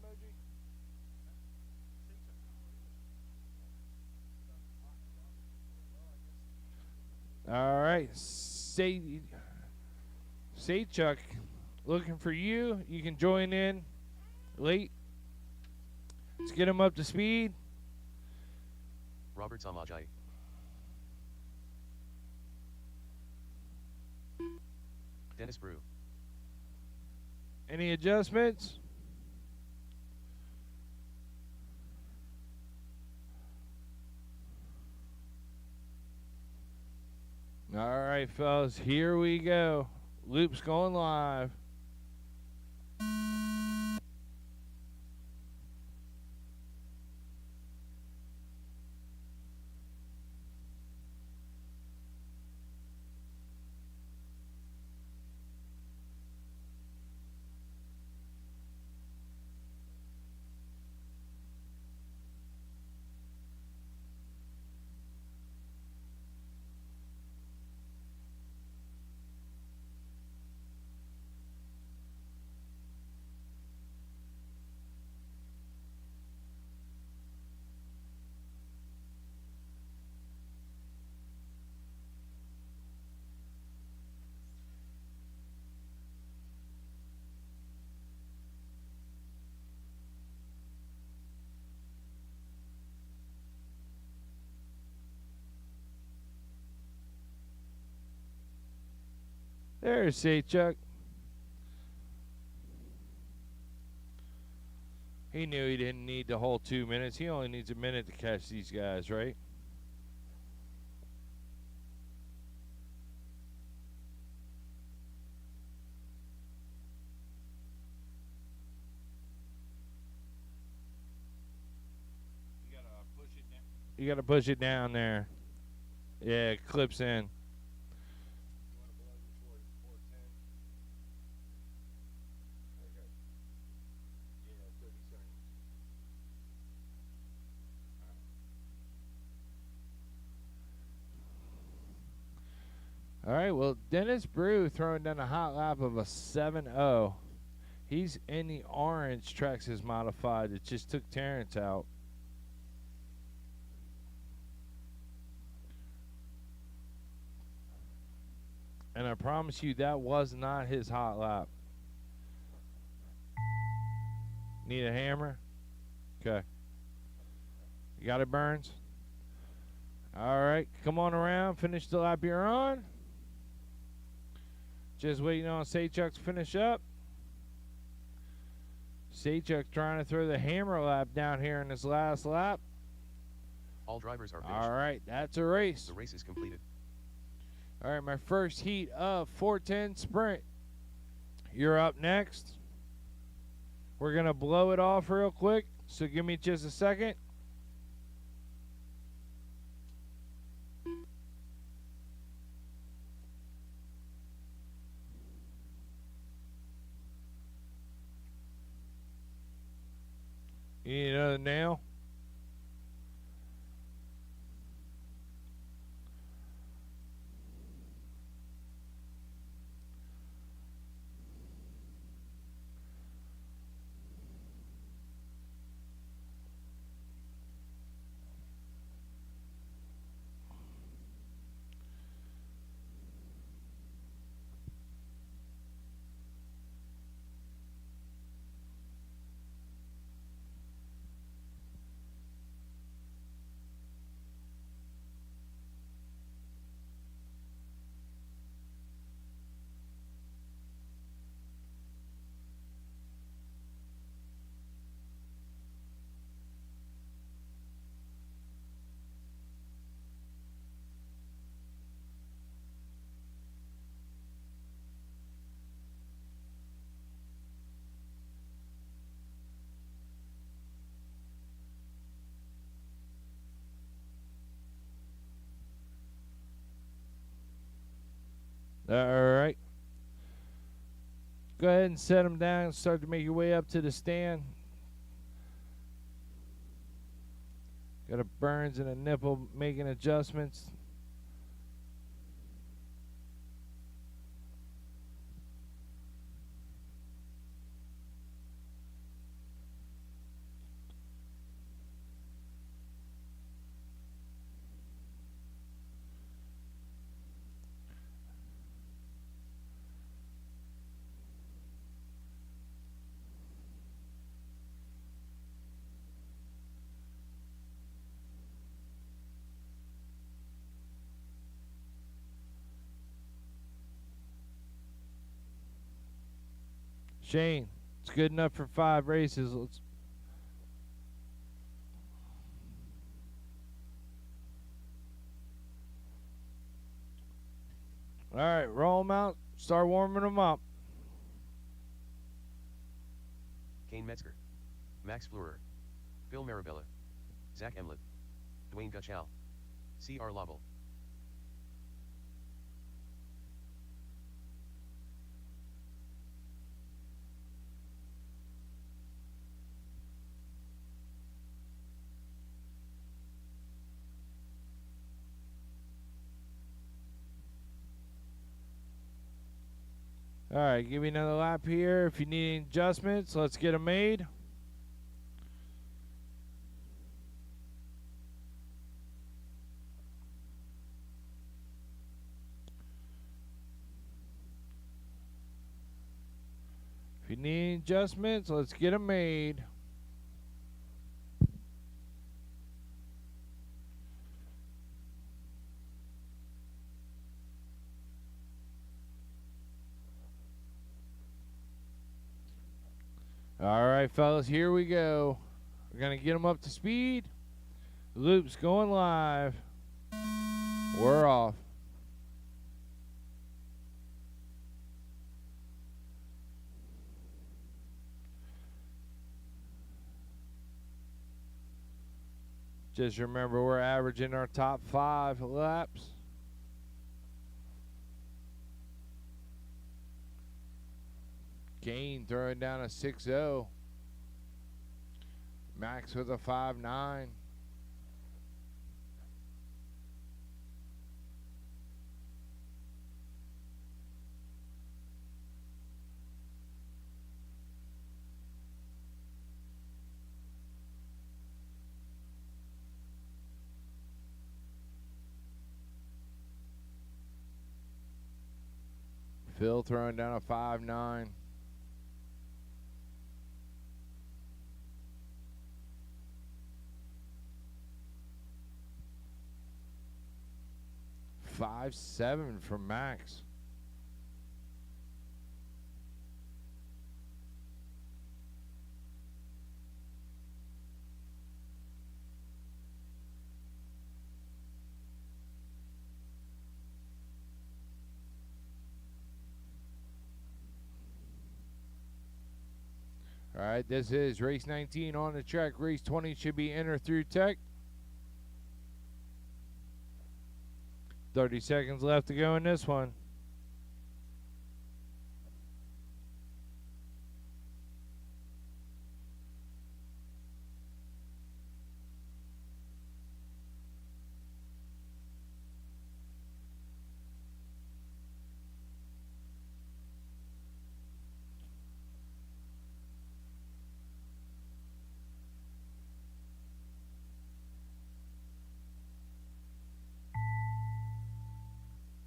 Emoji? All right, Sejuk, looking for you. You can join in late. Let's get him up to speed. Robert Samajai. Dennis Brew. Any adjustments? All right, fellas, here we go. Loop's going live. There's Sejuk. He knew he didn't need the whole 2 minutes. He only needs a minute to catch these guys, right? You gotta push it down there. Yeah, it clips in. All right, well, Dennis Brew throwing down a hot lap of a 7.0. He's in the orange Traxxas modified. It just took Terrence out. And I promise you, that was not his hot lap. Need a hammer? Okay. You got it, Burns? All right, come on around. Finish the lap you're on. Just waiting on Sejuk to finish up. Sejuk trying to throw the hammer lap down here in his last lap. All drivers are finished. All right, that's a race. The race is completed. All right, my first heat of 410 sprint. You're up next. We're going to blow it off real quick, so give me just a second. You need another nail? All right. Go ahead and set them down. Start to make your way up to the stand. Got a Burns and a Nipple making adjustments. Shane, it's good enough for 5 races. Let's. All right, roll them out. Start warming them up. Kane Metzger, Max Fleurer, Phil Marabella, Zach Emlet, Dwayne Gutschall, C.R. Lovell. All right, give me another lap here. If you need any adjustments, let's get them made. If you need any adjustments, let's get them made. All right, fellas, here we go. We're going to get them up to speed. Loop's going live. We're off. Just remember, we're averaging our top 5 laps. Kane throwing down a 6-0. Max with a 5-9. Phil throwing down a 5-9. $5.7 from Max. All right, this is race 19 on the track. Race 20 should be enter through tech. 30 seconds left to go in this one.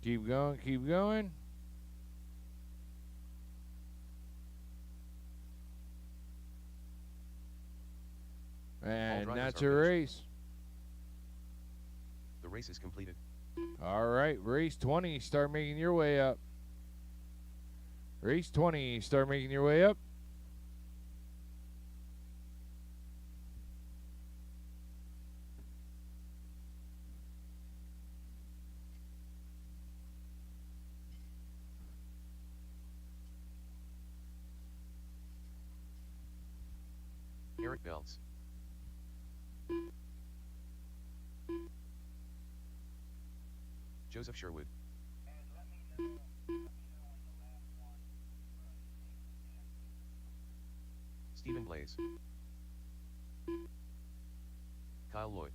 Keep going, keep going. And that's a race. The race is completed. All right, race 20, start making your way up. Race 20, start making your way up. Eric Bells. Joseph Sherwood. Hayes. Kyle Lloyd.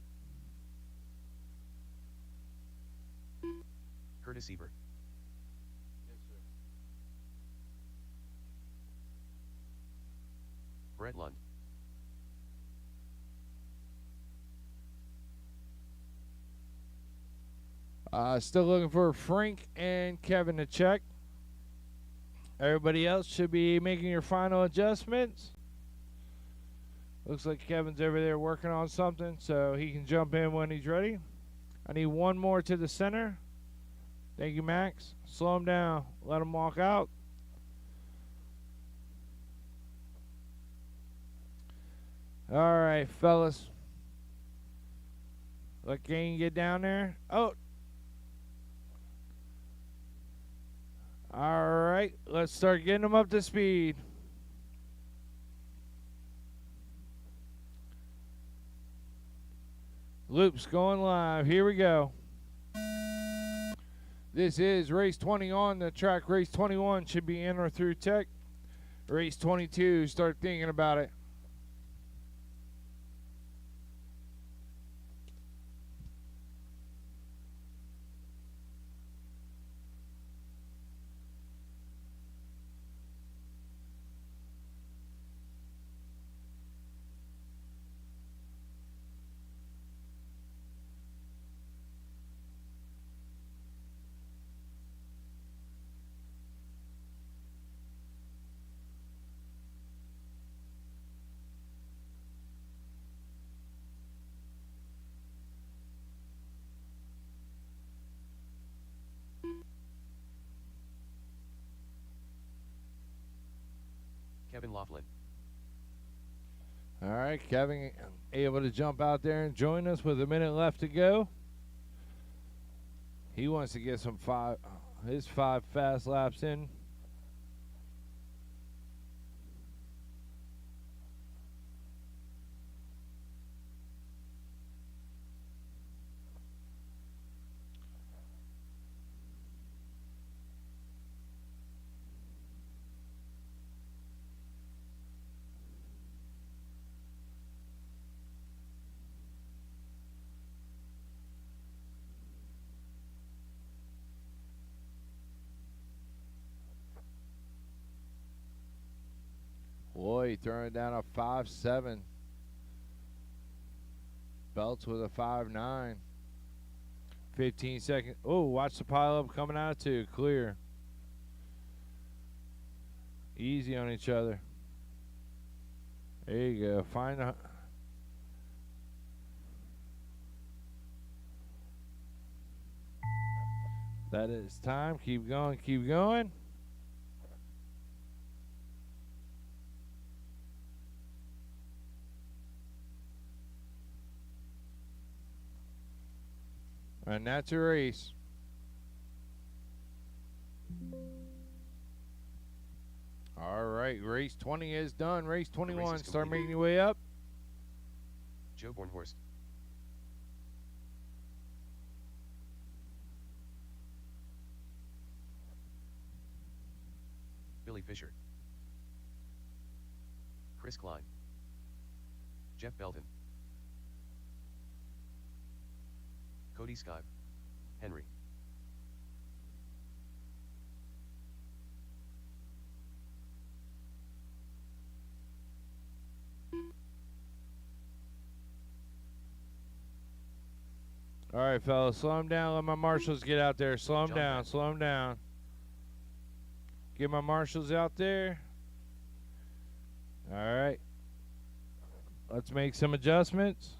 Curtis Ebert. Yes, sir. Brett Lund. Still looking for Frank and Kevin to check. Everybody else should be making your final adjustments. Looks like Kevin's over there working on something, so he can jump in when he's ready. I need one more to the center. Thank you, Max. Slow him down. Let him walk out. All right, fellas. Let Kane get down there. Oh. All right, let's start getting them up to speed. Loops going live. Here we go. This is race 20 on the track. Race 21 should be in or through tech. Race 22, start thinking about it. Kevin Laughlin. All right, Kevin able to jump out there and join us with a minute left to go. He wants to get his five fast laps in. Boy, throwing down a 5.7. Belts with a 5.9. 15 seconds. Oh, watch the pile up coming out too. Clear. Easy on each other. There you go. Find a. That is time. Keep going. Keep going. And that's a race. All right, race 20 is done. Race 21, start making your way up. Joe Bornhorst. Billy Fisher. Chris Klein. Jeff Belton. Cody Skive. Henry. All right, fellas, slow him down. Let my marshals get out there. Slow him down. Slow him down. Get my marshals out there. All right. Let's make some adjustments.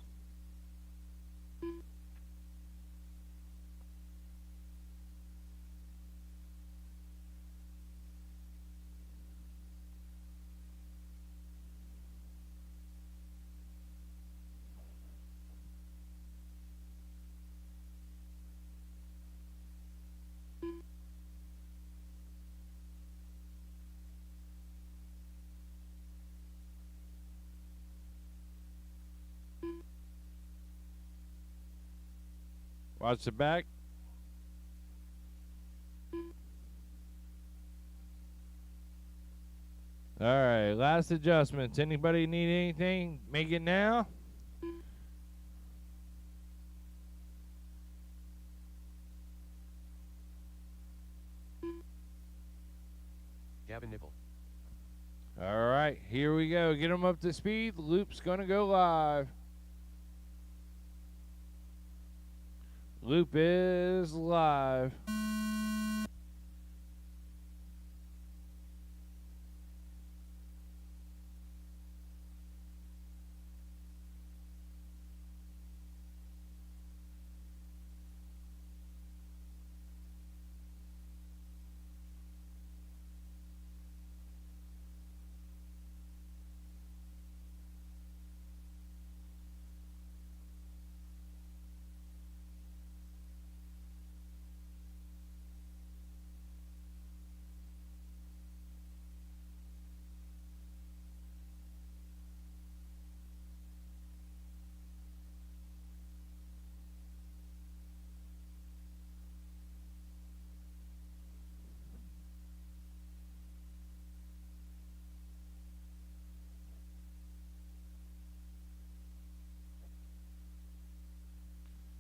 Watch the back. All right, last adjustments. Anybody need anything? Make it now. Gavin Nipple. All right, here we go. Get them up to speed. The loop's going to go live. Loop is live.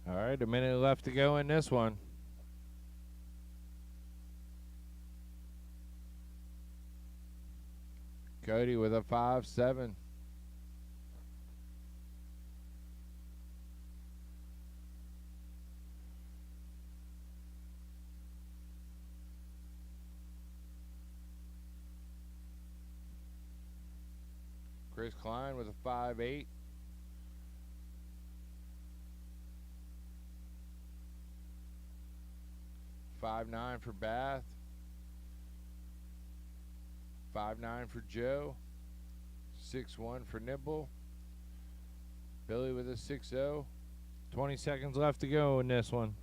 All right, a minute left to go in this one. Cody with a 5-7. Chris Klein with a 5-8. $5-9 for Bath. 5-9 for Joe. 6-1 for Nibble. Billy with a 6-0. 20 seconds left to go in this one.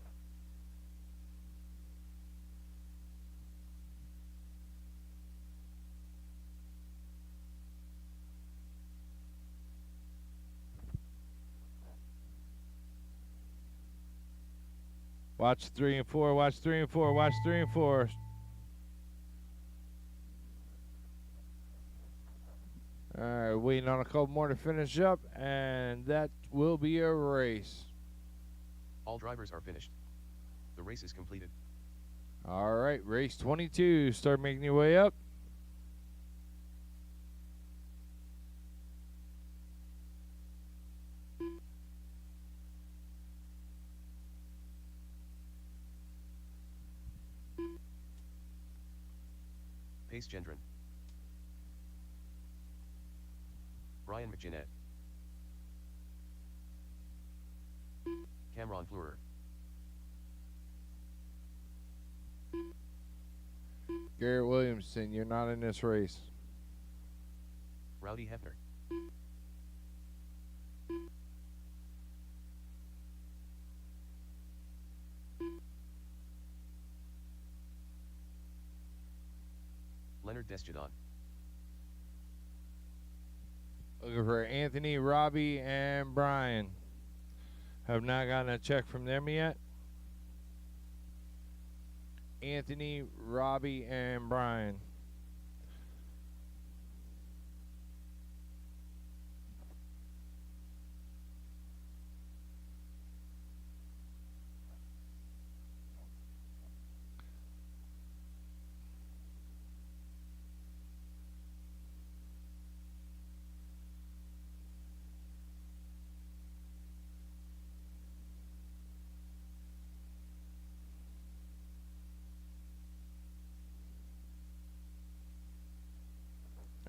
Watch 3 and 4, watch 3 and 4, watch 3 and 4. All right, waiting on a couple more to finish up, and that will be a race. All drivers are finished. The race is completed. All right, race 22. Start making your way up. Pace Gendron. Brian McGinnett. Cameron Fleurer. Garrett Williamson, you're not in this race. Rowdy Hefner. Leonard Desjardins. Looking for Anthony, Robbie, and Brian. Have not gotten a check from them yet. Anthony, Robbie, and Brian.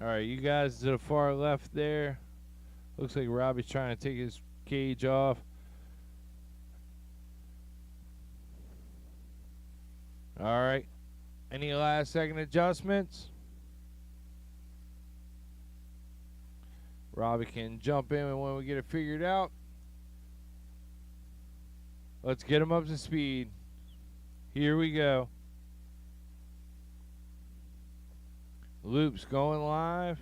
All right, you guys to the far left there. Looks like Robbie's trying to take his cage off. All right. Any last second adjustments? Robbie can jump in when we get it figured out. Let's get him up to speed. Here we go. Loop's going live.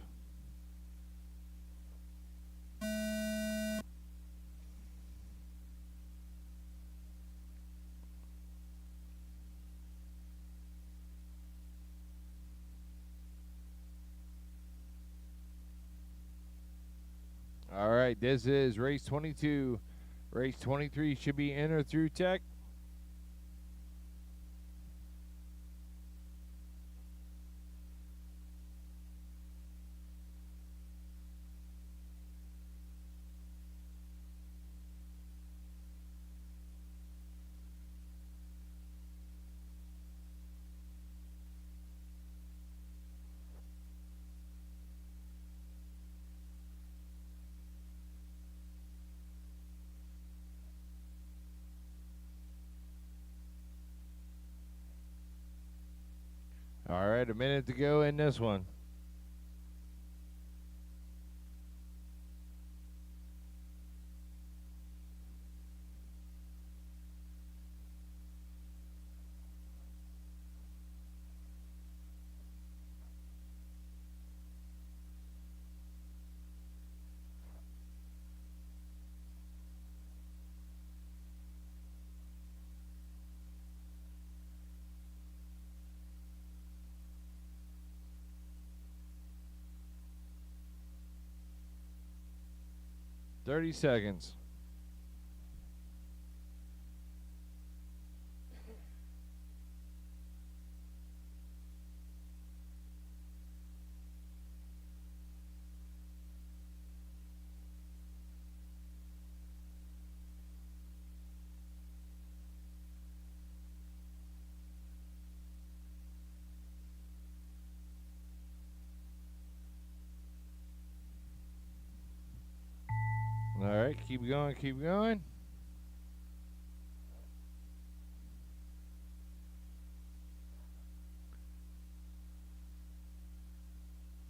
right, this is race 22. Race 23 should be in or through tech. All right, a minute to go in this one. Thirty seconds. All right, keep going, keep going.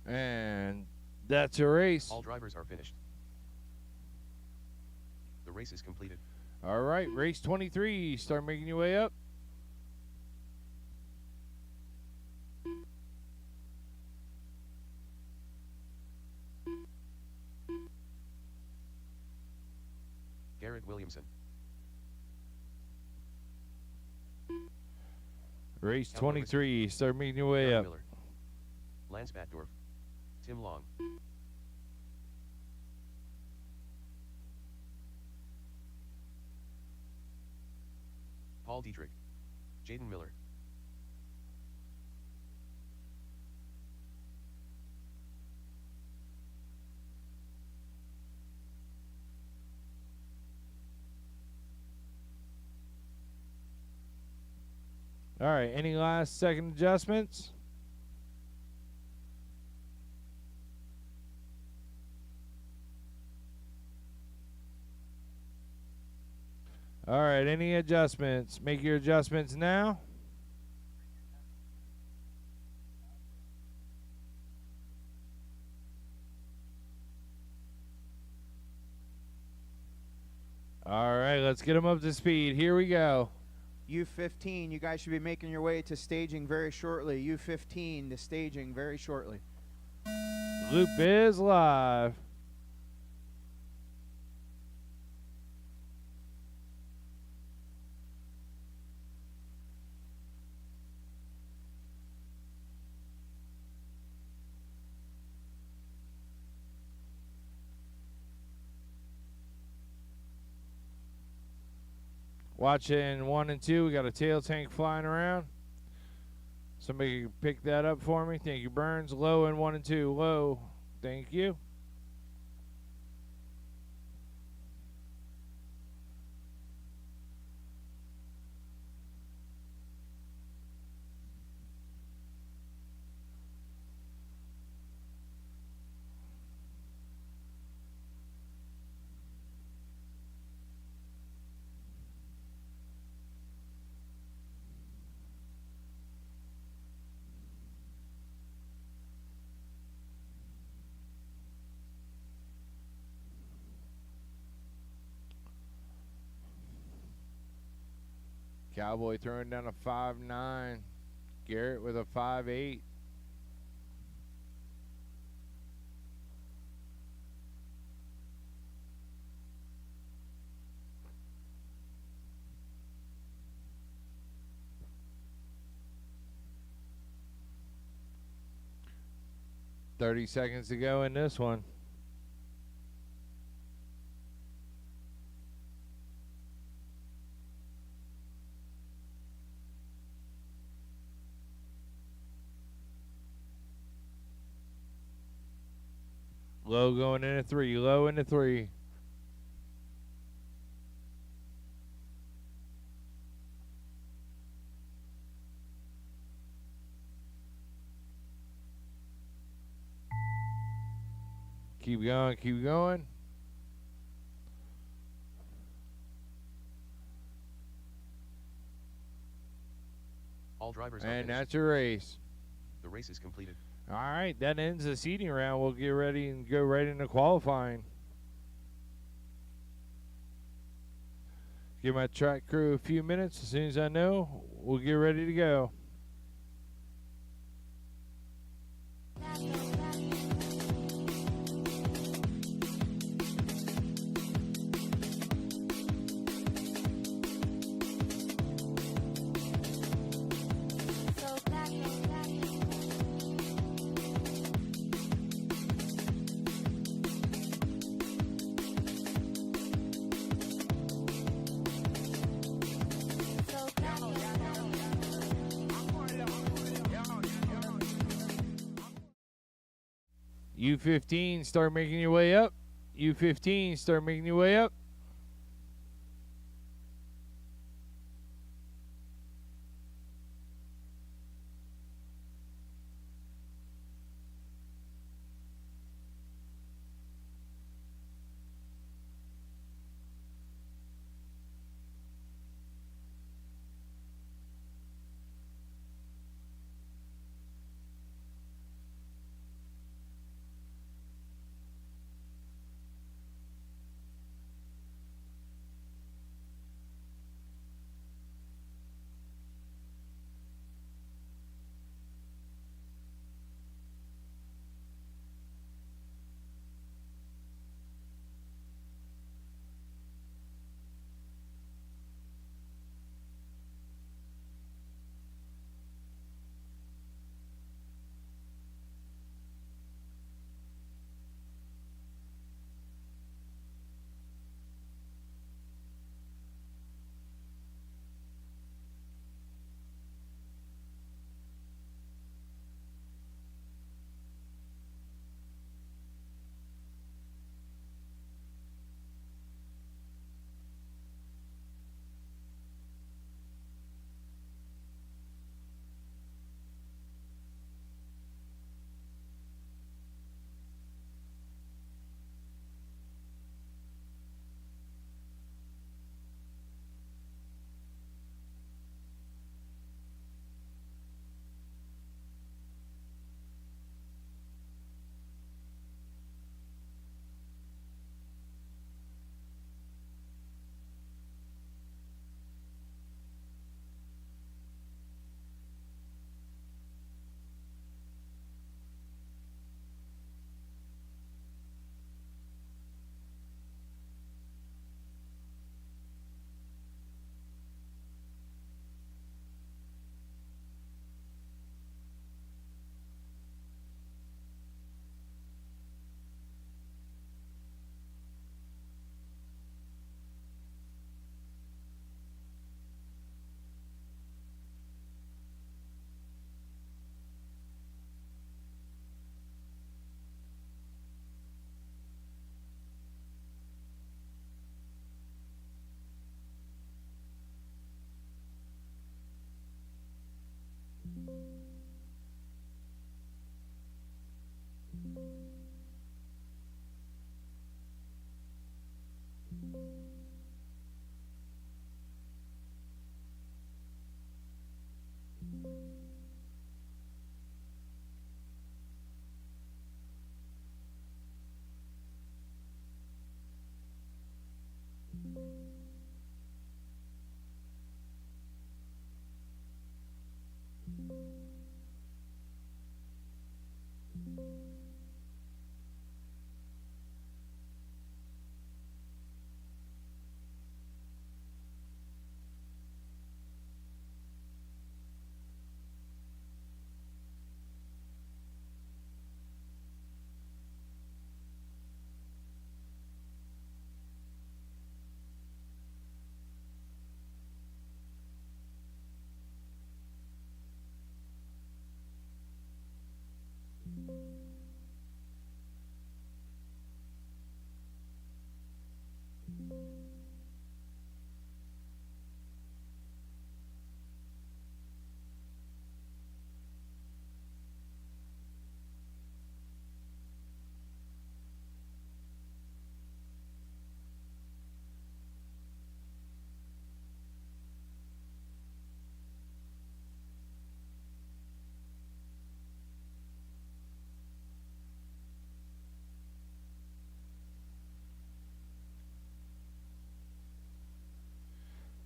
And that's a race. All drivers are finished. The race is completed. All right, race 23. Start making your way up. Garrett Williamson. Race 23. Start making your way up. Miller. Lance Batdorf. Tim Long. Paul Dietrich. Jaden Miller. All right, any last second adjustments? All right, any adjustments? Make your adjustments now. All right, let's get them up to speed. Here we go. U15, you guys should be making your way to staging very shortly. U15 to staging very shortly. Loop is live. Watching 1 and 2, we got a tail tank flying around. Somebody can pick that up for me. Thank you, Burns. Low in 1 and 2. Low. Thank you. Cowboy throwing down a 5.9. Garrett with a 5.8. $30 seconds to go in this one. Low going into 3. Low into 3. Keep going. Keep going. All drivers are And finished. that's your race. The race is completed. All right, that ends the seeding round. We'll get ready and go right into qualifying. Give my track crew a few minutes. As soon as I know, we'll get ready to go. U15, start making your way up. U15, start making your way up.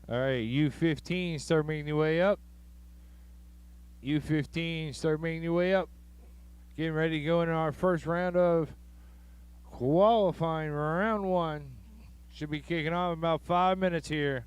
All right, U15, start making your way up. U15, start making your way up. Getting ready to go into our first round of qualifying, round 1. Should be kicking off in about 5 minutes here.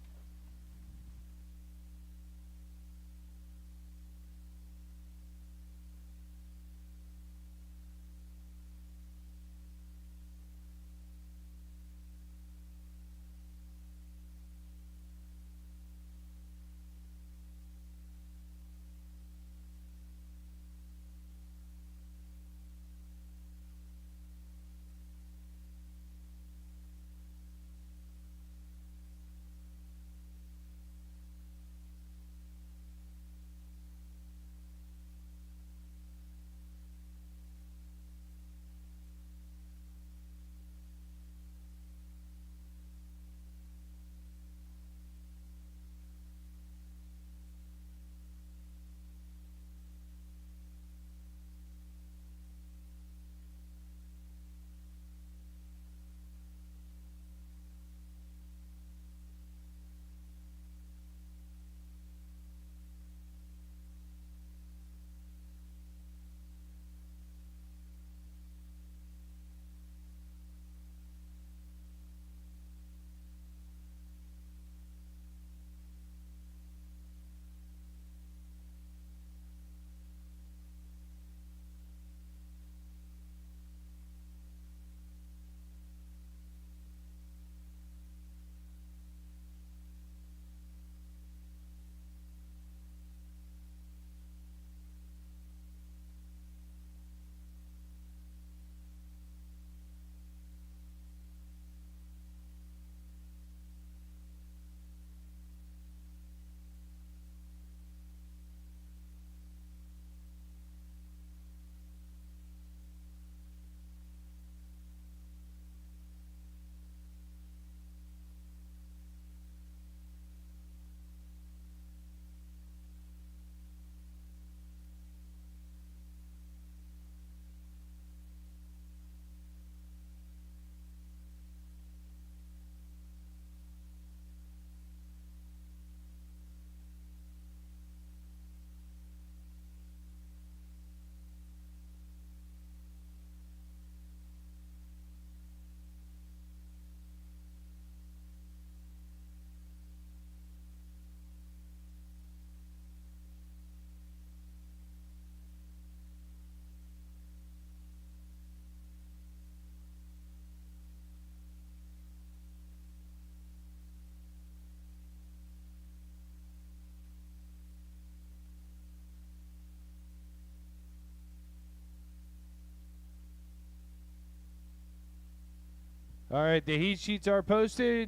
All right, the heat sheets are posted.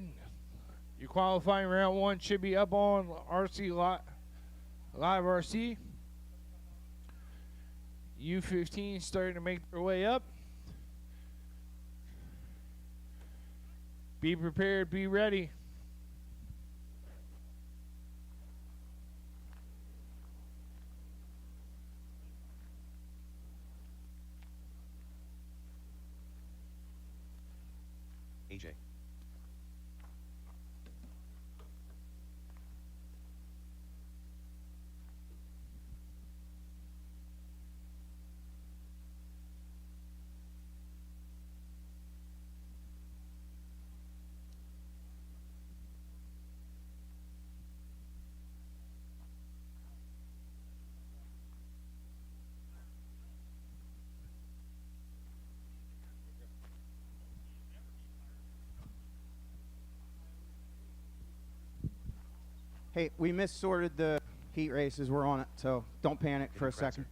Your qualifying round 1 should be up on RC Live RC. U15 starting to make their way up. Be prepared, be ready. AJ. Hey, we missorted the heat races. We're on it, so don't panic for a second.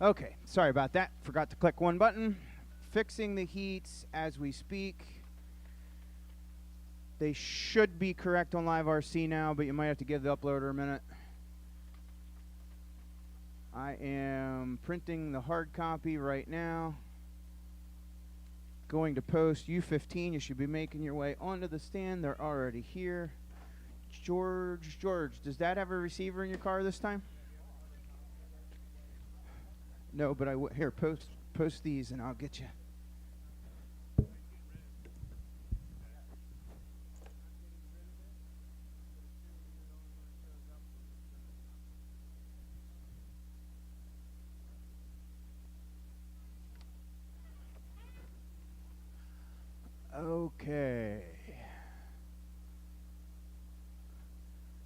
Okay, sorry about that. Forgot to click one button. Fixing the heats as we speak. They should be correct on Live RC now, but you might have to give the uploader a minute. I am printing the hard copy right now. Going to post U15. You should be making your way onto the stand. They're already here. George, does that have a receiver in your car this time? No, but here, post these and I'll get you. Okay.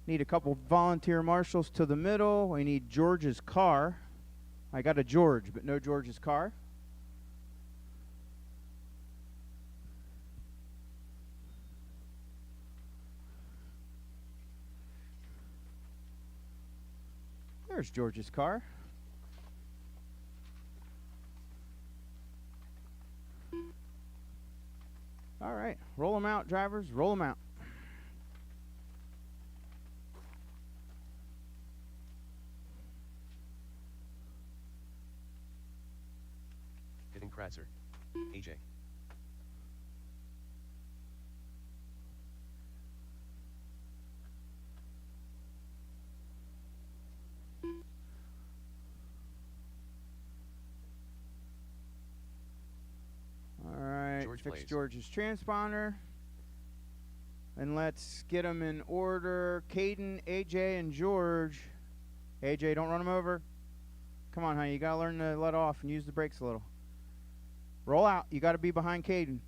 Need a couple volunteer marshals to the middle. We need George's car. I got a George, but no George's car. There's George's car. All right, roll them out, drivers, roll them out. Hitting Kratzer. AJ. All right, George fix plays. George's transponder. And let's get them in order. Caden, AJ, and George. AJ, don't run them over. Come on, honey, you got to learn to let off and use the brakes a little. Roll out. You got to be behind Caden.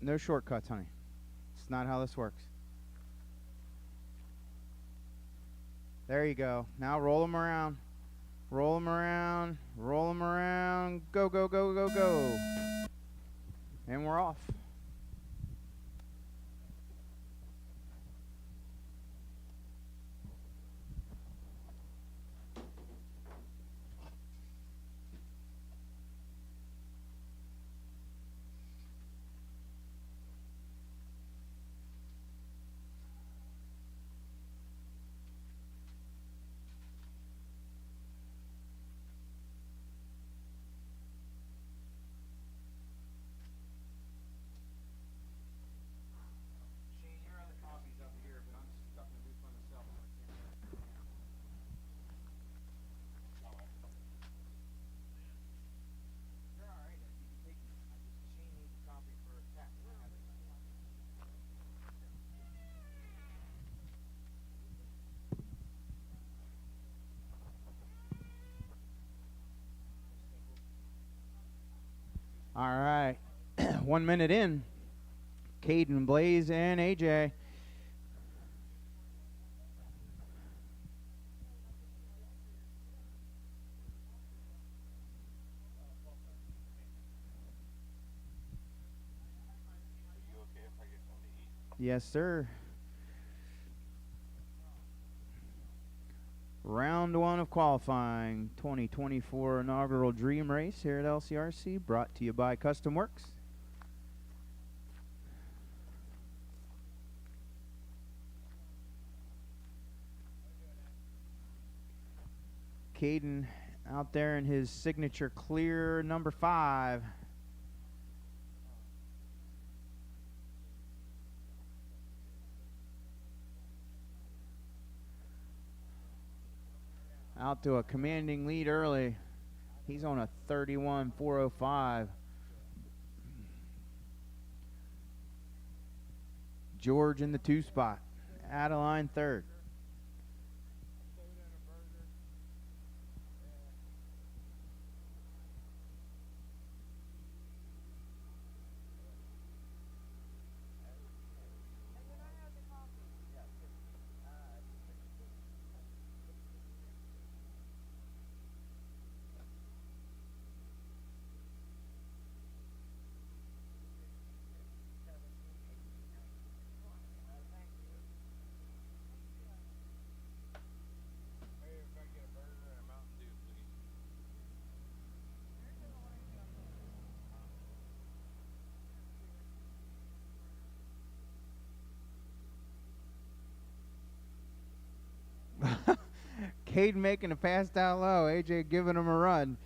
No shortcuts, honey. It's not how this works. There you go. Now roll them around. Roll them around. Roll them around. Go, go, go, go, go. And we're off. All right. 1 minute in. Caden, Blaze, and AJ. Yes, sir. Round one of qualifying, 2024 inaugural Dream Race here at LCRC, brought to you by Custom Works. Caden out there in his signature clear number 5. Out to a commanding lead early. He's on a 31.405. George in the 2 spot. Adeline third. Caden making a pass down low. AJ giving him a run.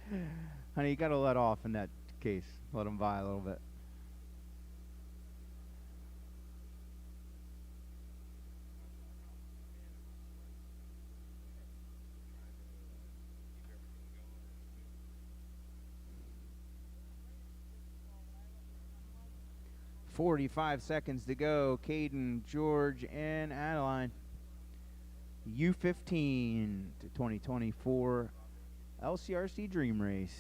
Honey, you got to let off in that case. Let him by a little bit. .45 seconds to go. Caden, George, and Adeline. U15 to 2024 LCRC Dream Race.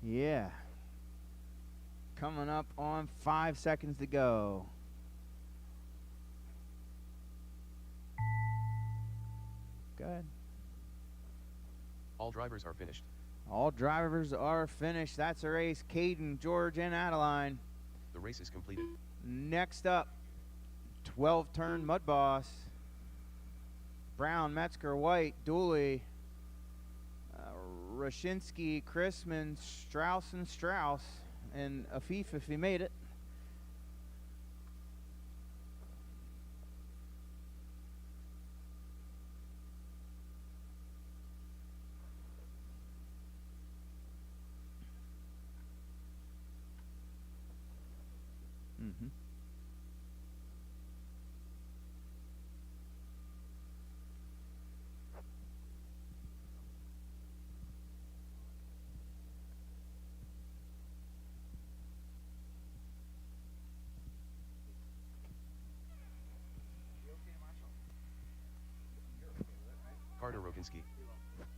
Yeah. Coming up on 5 seconds to go. Go ahead. All drivers are finished. All drivers are finished. That's a race. Caden, George, and Adeline. The race is completed. Next up, 12-turn Mud Boss. Brown, Metzger, White, Dooley, Rashinsky, Chrisman, Strauss, and Afif if he made it. Carter Roginski,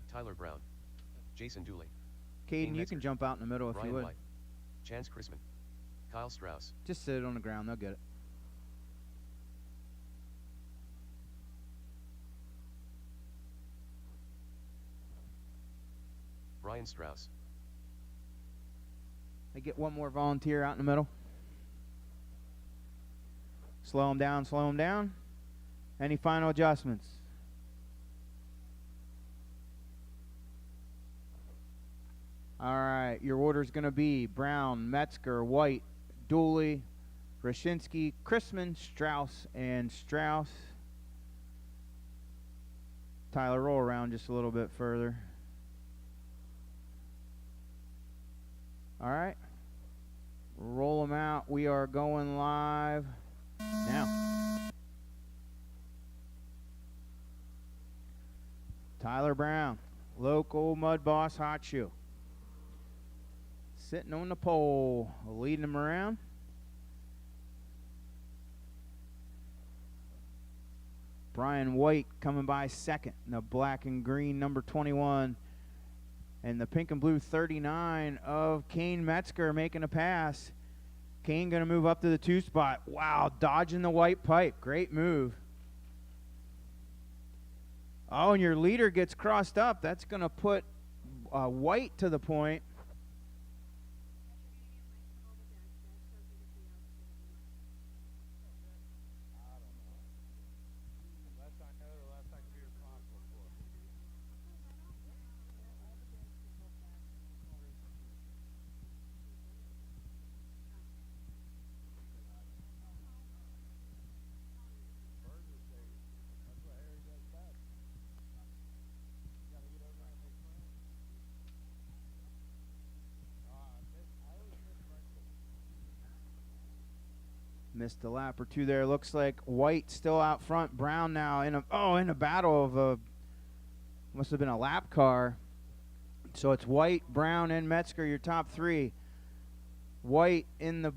Tyler Brown, Jason Dooley, Caden, you can jump out in the middle if Ryan you would. White, Chance Chrisman, Kyle Strauss, Just sit it on the ground. They'll get it. Brian Strauss, I get one more volunteer out in the middle. Slow him down, slow him down. Any final adjustments? All right, your order is going to be Brown, Metzger, White, Dooley, Rashinsky, Chrisman, Strauss, and Strauss. Tyler, roll around just a little bit further. All right. Roll them out. We are going live now. Tyler Brown, local Mud Boss Hot Shoe. Sitting on the pole, leading them around. Brian White coming by second in the black and green number 21. And the pink and blue 39 of Kane Metzger making a pass. Kane going to move up to the 2 spot. Wow, dodging the white pipe. Great move. Oh, and your leader gets crossed up. That's going to put White to the point. Missed a lap or two there. Looks like White still out front. Brown now in a battle of a must have been a lap car. So it's White, Brown, and Metzger, your top three. White in the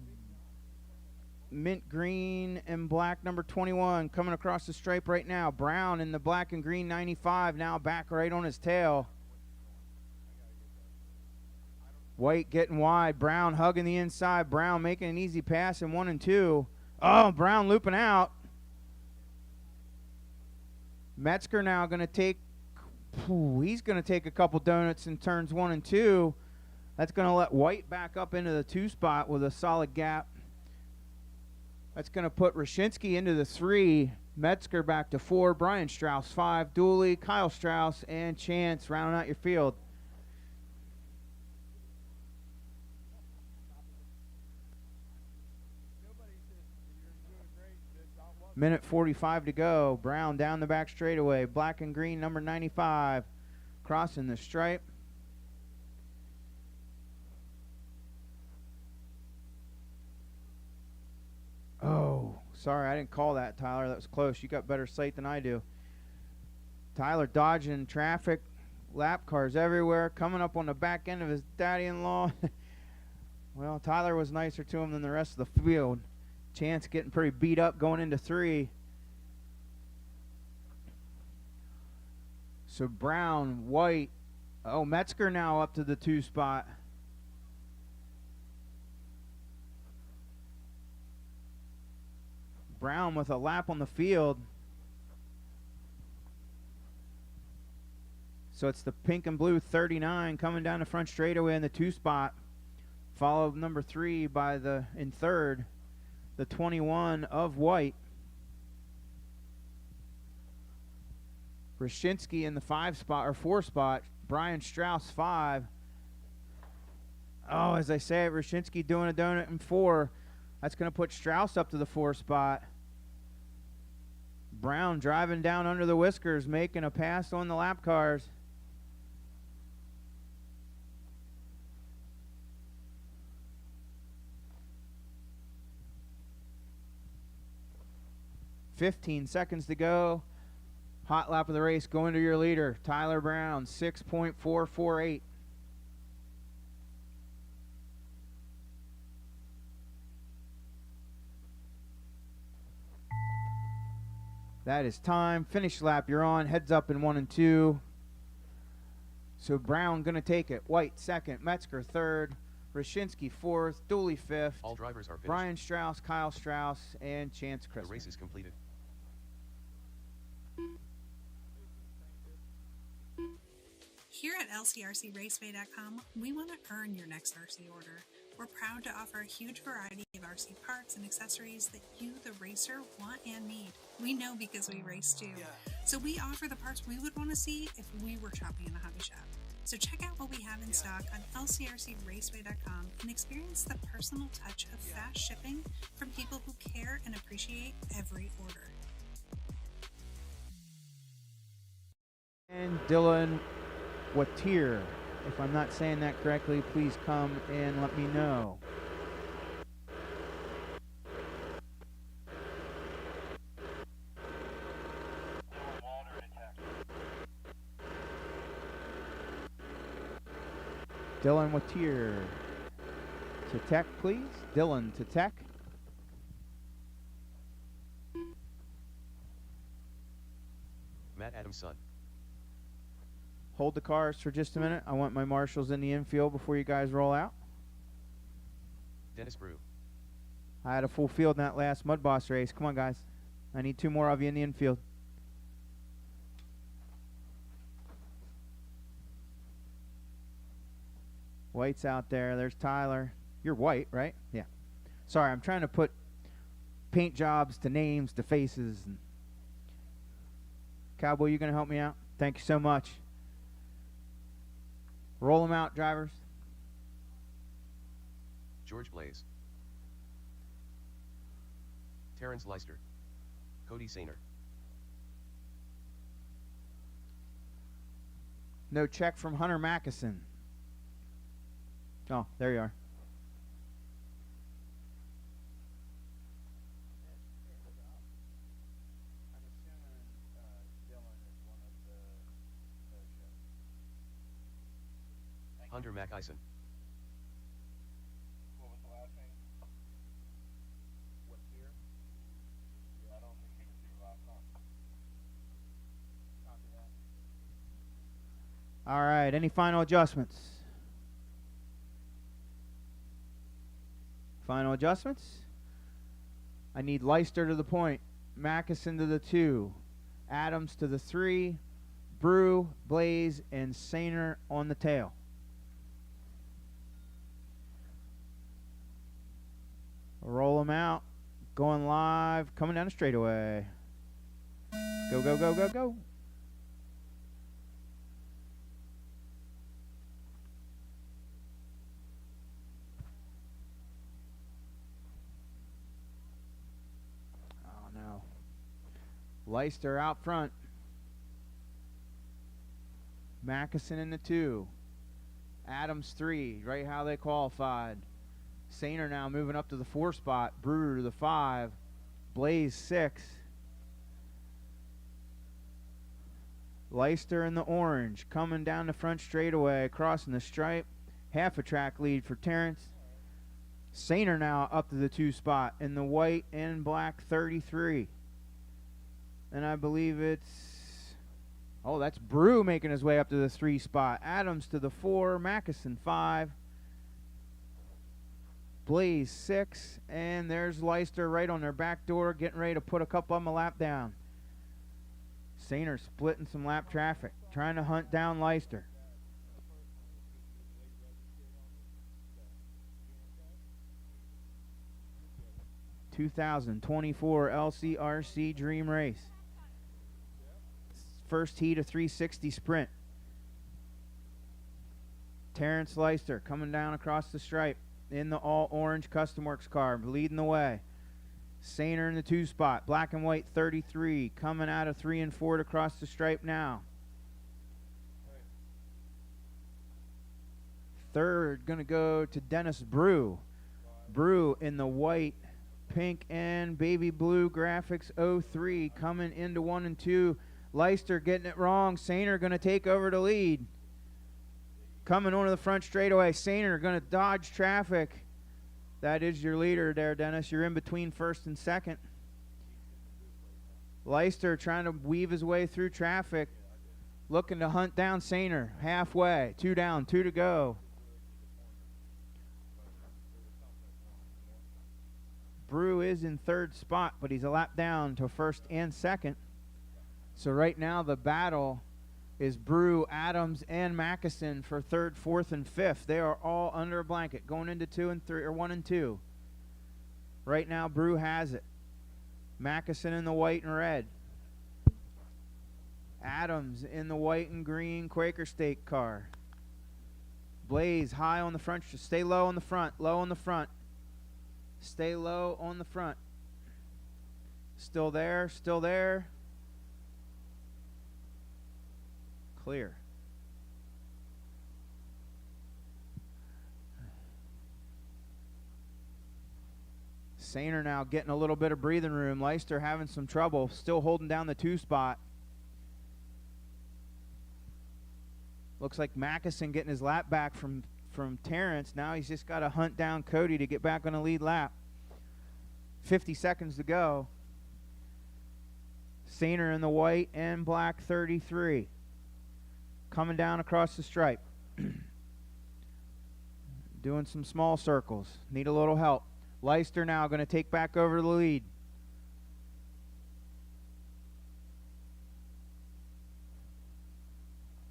mint green and black number 21 coming across the stripe right now. Brown in the black and green 95 now back right on his tail. White getting wide. Brown hugging the inside. Brown making an easy pass in 1 and 2. Oh, Brown looping out. Metzger now going to take, he's going to take a couple donuts in turns 1 and 2. That's going to let White back up into the 2 spot with a solid gap. That's going to put Rashinsky into the 3. Metzger back to 4. Brian Strauss 5. Dooley, Kyle Strauss, and Chance rounding out your field. Minute 45 to go. Brown down the back straightaway. Black and green, number 95. Crossing the stripe. Oh, sorry, I didn't call that, Tyler. That was close. You got better sight than I do. Tyler dodging traffic. Lap cars everywhere. Coming up on the back end of his daddy-in-law. Well, Tyler was nicer to him than the rest of the field. Chance getting pretty beat up going into 3. So Brown, White. Oh, Metzger now up to the 2 spot. Brown with a lap on the field. So it's the pink and blue 39 coming down the front straightaway in the 2 spot. Followed number 3 by in 3rd, the 21 of White. Rashinsky in the 5 spot or 4 spot. Brian Strauss 5. Oh, as I say, Rashinsky doing a donut in 4. That's going to put Strauss up to the 4 spot. Brown driving down under the whiskers, making a pass on the lap cars. $15 seconds to go. Hot lap of the race going to your leader, Tyler Brown, 6.448. That is time. Finish lap, you're on. Heads up in 1 and 2. So Brown going to take it. White 2nd, Metzger 3rd, Rashinsky 4th, Dooley 5th. All drivers are finished. Brian Strauss, Kyle Strauss, and Chance Christmas. The race is completed. Here at LCRCRaceway.com, we want to earn your next RC order. We're proud to offer a huge variety of RC parts and accessories that you, the racer, want and need. We know because we race too. So we offer the parts we would want to see if we were shopping in a hobby shop. So check out what we have in stock on LCRCRaceway.com and experience the personal touch of fast shipping from people who care and appreciate every order. And Dylan Watier. If I'm not saying that correctly, please come and let me know. Dylan Watier to tech, please. Dylan to tech. Matt Adams' son. Hold the cars for just a minute. I want my marshals in the infield before you guys roll out. Dennis Brew. I had a full field in that last Mud Boss race. Come on, guys. I need 2 more of you in the infield. White's out there. There's Tyler. You're White, right? Yeah. Sorry, I'm trying to put paint jobs to names to faces. And Cowboy, you going to help me out? Thank you so much. Roll them out, drivers. George Blaze. Terrence Leister. Cody Sainer. No check from Hunter Mackison. Oh, there you are. Hunter Mackison. What was the last name? What's here? Yeah, I don't think he was here last time. Copy that. All right, any final adjustments? Final adjustments? I need Leister to the point, Mackison to the 2, Adams to the 3, Brew, Blaze, and Sainer on the tail. Roll them out. Going live. Coming down the straightaway. Go, go, go, go, go. Oh, no. Leicester out front. Mackeson in the 2. Adams 3, right how they qualified. Sainer now moving up to the 4 spot. Brewer to the 5. Blaze 6. Leicester in the orange, coming down the front straightaway, crossing the stripe. Half a track lead for Terrence. Sainer now up to the 2 spot in the white and black 33. And I believe it's, oh, that's Brew making his way up to the 3 spot. Adams to the 4, Mackeson 5. Blaze 6, and there's Leicester right on their back door, getting ready to put a couple of them a lap down. Sainer splitting some lap traffic, trying to hunt down Leicester. ...2024 LCRC Dream Race. First heat of 360 sprint. Terrence Leicester coming down across the stripe in the all-orange Custom Works car, leading the way. Sainer in the 2 spot, black and white 33, coming out of 3 and 4 across the stripe now. Third going to go to Dennis Brew. Brew in the white, pink, and baby blue graphics 03, coming into 1 and 2. Leicester getting it wrong. Sainer going to take over the lead. Coming onto the front straightaway. Sainer going to dodge traffic. That is your leader there, Dennis. You're in between first and second. Leicester trying to weave his way through traffic. Looking to hunt down Sainer. Halfway. 2 down, 2 to go. Brew is in 3rd spot, but he's a lap down to 1st and 2nd. So right now the battle is Brew, Adams, and Mackeson for 3rd, 4th, and 5th. They are all under a blanket, going into 2 and 3, or 1 and 2. Right now, Brew has it. Mackeson in the white and red. Adams in the white and green Quaker State car. Blaze high on the front. Stay low on the front. Low on the front. Stay low on the front. Still there. Still there. Clear. Sainer now getting a little bit of breathing room. Leicester having some trouble, still holding down the 2 spot. Looks like Mackeson getting his lap back from Terrence. Now he's just got to hunt down Cody to get back on the lead lap. 50 seconds to go. Sainer in the white and black 33. Coming down across the stripe. Doing some small circles. Need a little help. Leicester now going to take back over the lead.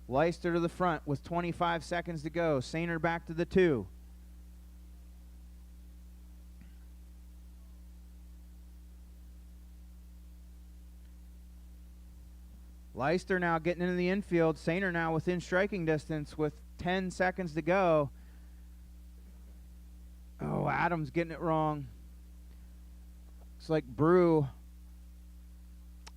Leicester to the front with 25 seconds to go. Sainer back to the 2. Leicester now getting into the infield. Sainer now within striking distance with 10 seconds to go. Oh, Adams getting it wrong. Looks like Brew.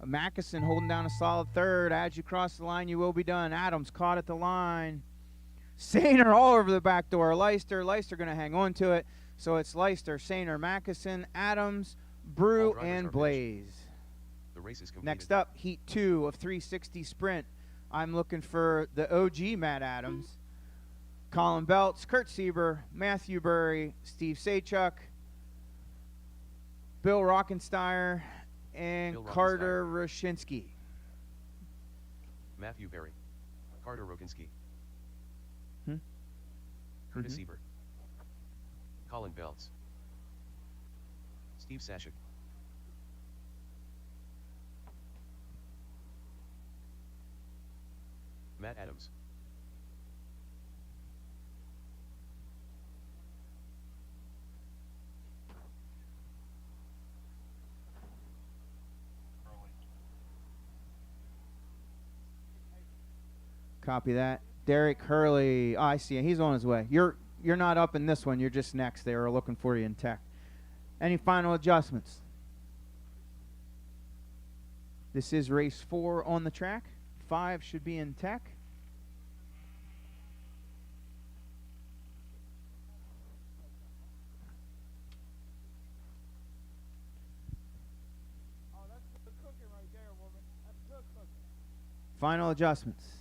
Mackeson holding down a solid 3rd. As you cross the line, you will be done. Adams caught at the line. Sainer all over the back door. Leicester going to hang on to it. So it's Leicester, Sainer, Mackeson, Adams, Brew, and Blaze. The race is completed. Next up, Heat 2 of 360 Sprint. I'm looking for the OG Matt Adams, Colin Belts, Kurt Sieber, Matthew Burry, Steve Saychuk, Bill Rockensteyer, and Carter Roshinsky. Matthew Berry, Carter Rokinski, Hmm? Curtis Sieber, Colin Belts, Steve Sashik, Matt Adams, Copy that. Derek Hurley. Oh, I see. He's on his way. You're not up in this one. You're just next. They were looking for you in tech. Any final adjustments? This is race 4 on the track. 5 should be in tech. Final adjustments.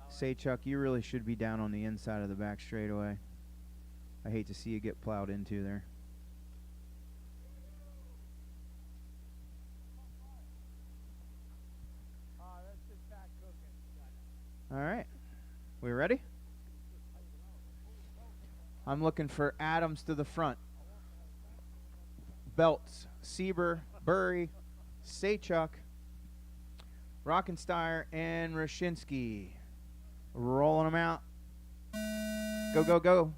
Say, Chuck, you really should be down on the inside of the back straightaway. I hate to see you get plowed into there. All right. We ready? I'm looking for Adams to the front. Belts, Sieber, Burry, Saychuk, Rockensteyer, and Rashinsky. Rolling them out. Go, go, go.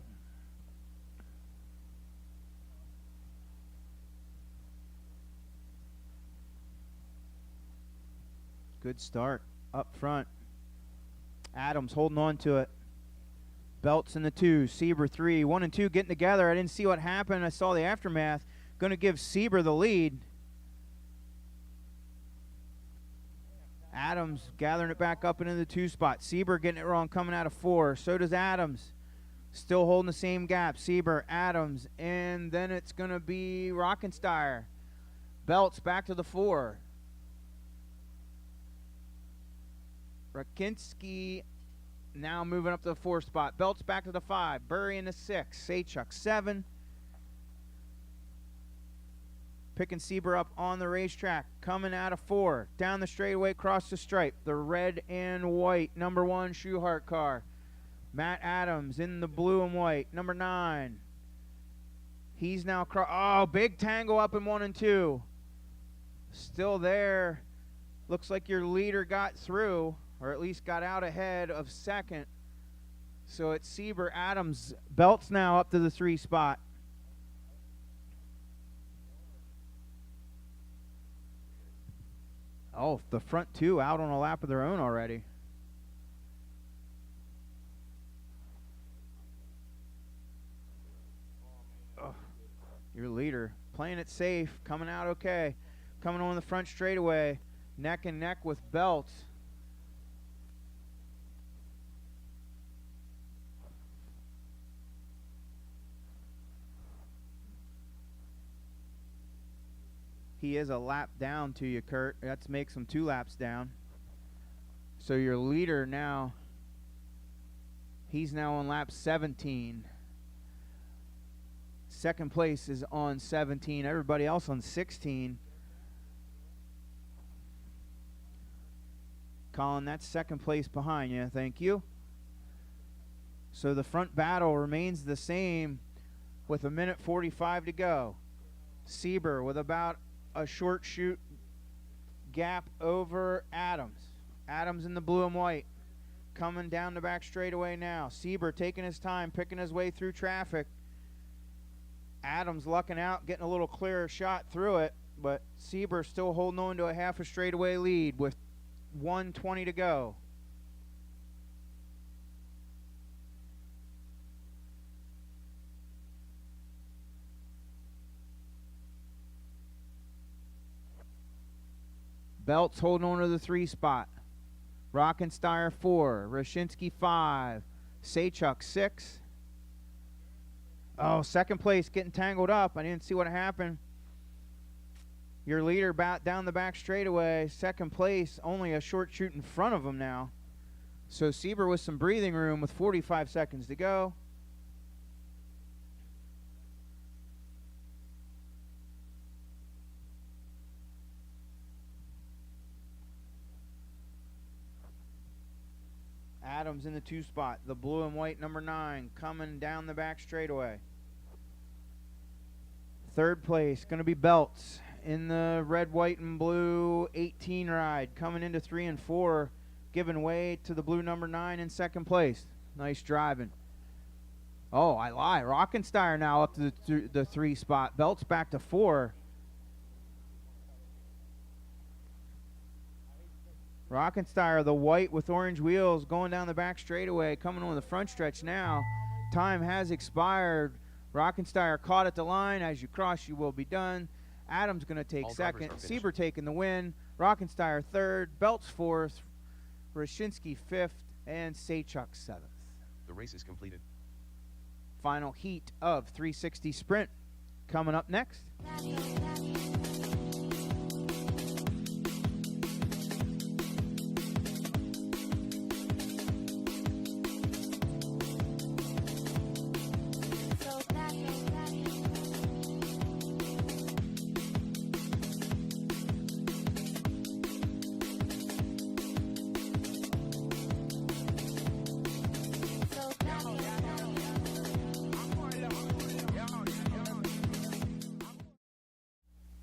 Good start up front. Adams holding on to it. Belts in the 2. Sieber 3. 1 and 2 getting together. I didn't see what happened. I saw the aftermath. Going to give Sieber the lead. Adams gathering it back up into the 2 spot. Sieber getting it wrong, coming out of 4. So does Adams. Still holding the same gap. Sieber, Adams, and then it's going to be Rockensteyer. Belts back to the 4. Rakinski now moving up to the 4 spot. Belts back to the 5. Burry in the 6. Saychuk 7. Picking Sieber up on the racetrack. Coming out of 4. Down the straightaway, across the stripe. The red and white number 1 Schuhart car. Matt Adams in the blue and white. Number 9. He's now oh, big tangle up in 1 and 2. Still there. Looks like your leader got through, or at least got out ahead of 2nd. So it's Sieber, Adams. Belts now up to the 3 spot. Oh, the front 2 out on a lap of their own already. Oh, your leader playing it safe, coming out okay. Coming on the front straightaway, neck and neck with Belts. He is a lap down to you, Kurt. That makes him 2 laps down. So your leader now, he's now on lap 17. 2nd place is on 17. Everybody else on 16. Colin, that's 2nd place behind you. Thank you. So the front battle remains the same with 1:45 to go. Sieber with about a short shoot gap over Adams. Adams in the blue and white. Coming down the back straightaway now. Sieber taking his time, picking his way through traffic. Adams lucking out, getting a little clearer shot through it, but Sieber still holding on to a half a straightaway lead with 1:20 to go. Belts holding on to the 3 spot. Rockensteyer 4. Rashinsky 5. Saychuk 6. Oh, 2nd place getting tangled up. I didn't see what happened. Your leader down the back straightaway. 2nd place, only a short shoot in front of him now. So Sieber with some breathing room with 45 seconds to go. Adams in the 2 spot. The blue and white number 9 coming down the back straightaway. 3rd place going to be Belts in the red, white, and blue 18 ride, coming into 3 and 4, giving way to the blue number 9 in second place. Nice driving. Oh, I lie. Rockensteyer now up to the 3 spot. Belt's back to 4. Rockensteyer, the white with orange wheels, going down the back straightaway, coming on the front stretch now. Time has expired. Rockensteyer caught at the line. As you cross, you will be done. Adams going to take All second. drivers are Sieber finished. taking the win. Rockensteyer third. Belts fourth. Rashinsky fifth. And Saychuk seventh. The race is completed. Final heat of 360 sprint coming up next.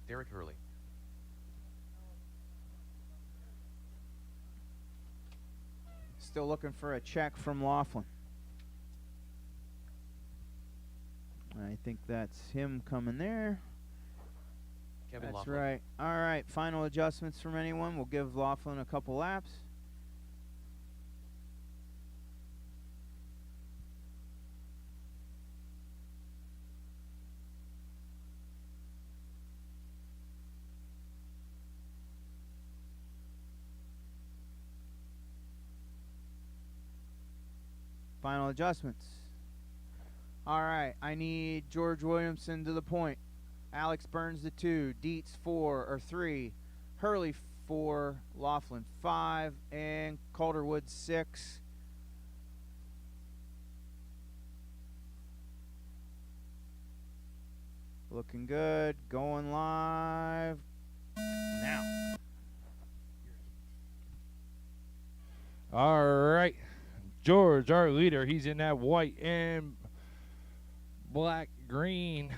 Derek Hurley. Still looking for a check from Laughlin. I think that's him coming there. Kevin That's Laughlin. right. All right, final adjustments from anyone. We'll give Laughlin a couple laps. Final adjustments. All right, I need George Williamson to the point. Alex Burns to 2, Dietz 4 or 3, Hurley 4, Laughlin 5, and Calderwood 6. Looking good. Going live now. All right. George, our leader, he's in that white and black green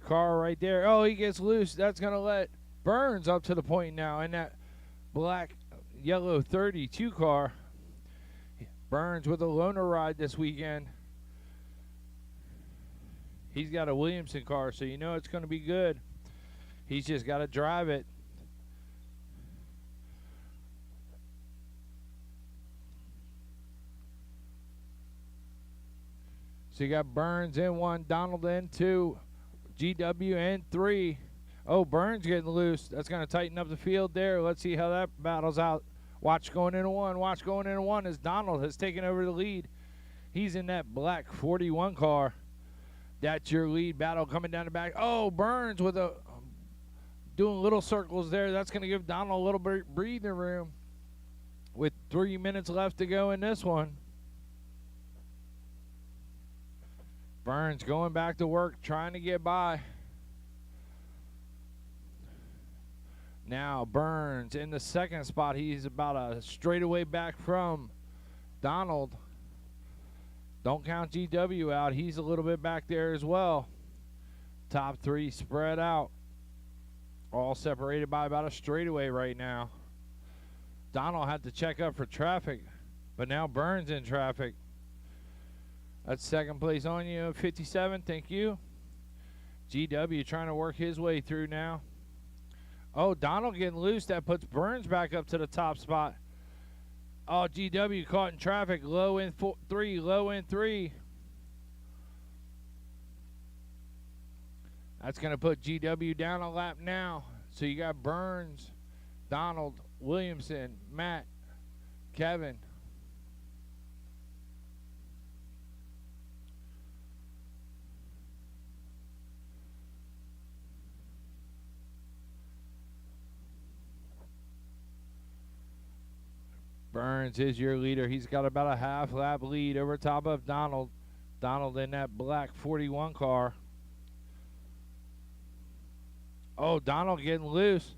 car right there. Oh, he gets loose. That's going to let Burns up to the point now in that black yellow 32 car. Burns with a loaner ride this weekend. He's got a Williamson car, so you know it's going to be good. He's just got to drive it. So you got Burns in 1, Donald in 2, GW in 3. Oh, Burns getting loose. That's going to tighten up the field there. Let's see how that battles out. Watch going into 1. Watch going into 1 as Donald has taken over the lead. He's in that black 41 car. That's your lead battle coming down the back. Oh, Burns with a doing little circles there. That's going to give Donald a little bit breathing room with 3 minutes left to go in this one. Burns going back to work, trying to get by. Now Burns in the second spot. He's about a straightaway back from Donald. Don't count GW out. He's a little bit back there as well. Top 3 spread out. All separated by about a straightaway right now. Donald had to check up for traffic, but now Burns in traffic. That's second place on you, 57. Thank you. GW trying to work his way through now. Oh, Donald getting loose. That puts Burns back up to the top spot. Oh, GW caught in traffic. Low in 3. Low in 3. That's going to put GW down a lap now. So you got Burns, Donald, Williamson, Matt, Kevin. Burns is your leader. He's got about a half lap lead over top of Donald. Donald in that black 41 car. Oh, Donald getting loose.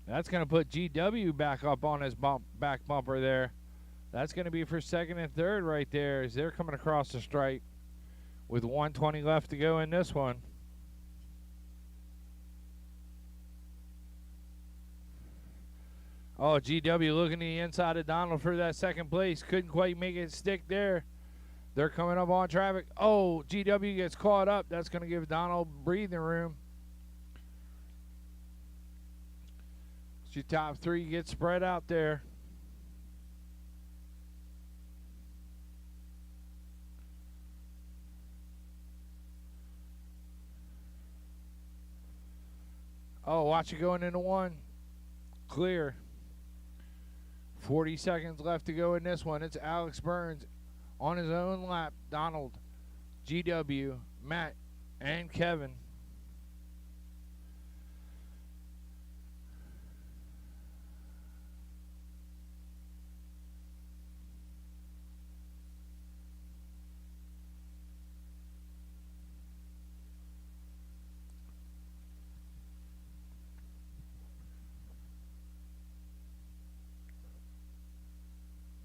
That's going to put GW back up on his back bumper there. That's going to be for second and third right there as they're coming across the stripe with 1:20 left to go in this one. Oh, GW looking to the inside of Donald for that second place. Couldn't quite make it stick there. They're coming up on traffic. Oh, GW gets caught up. That's going to give Donald breathing room. Your top three get spread out there. Oh, watch it going into one. Clear. 40 seconds left to go in this one. It's Alex Burns on his own lap. Donald, GW, Matt, and Kevin.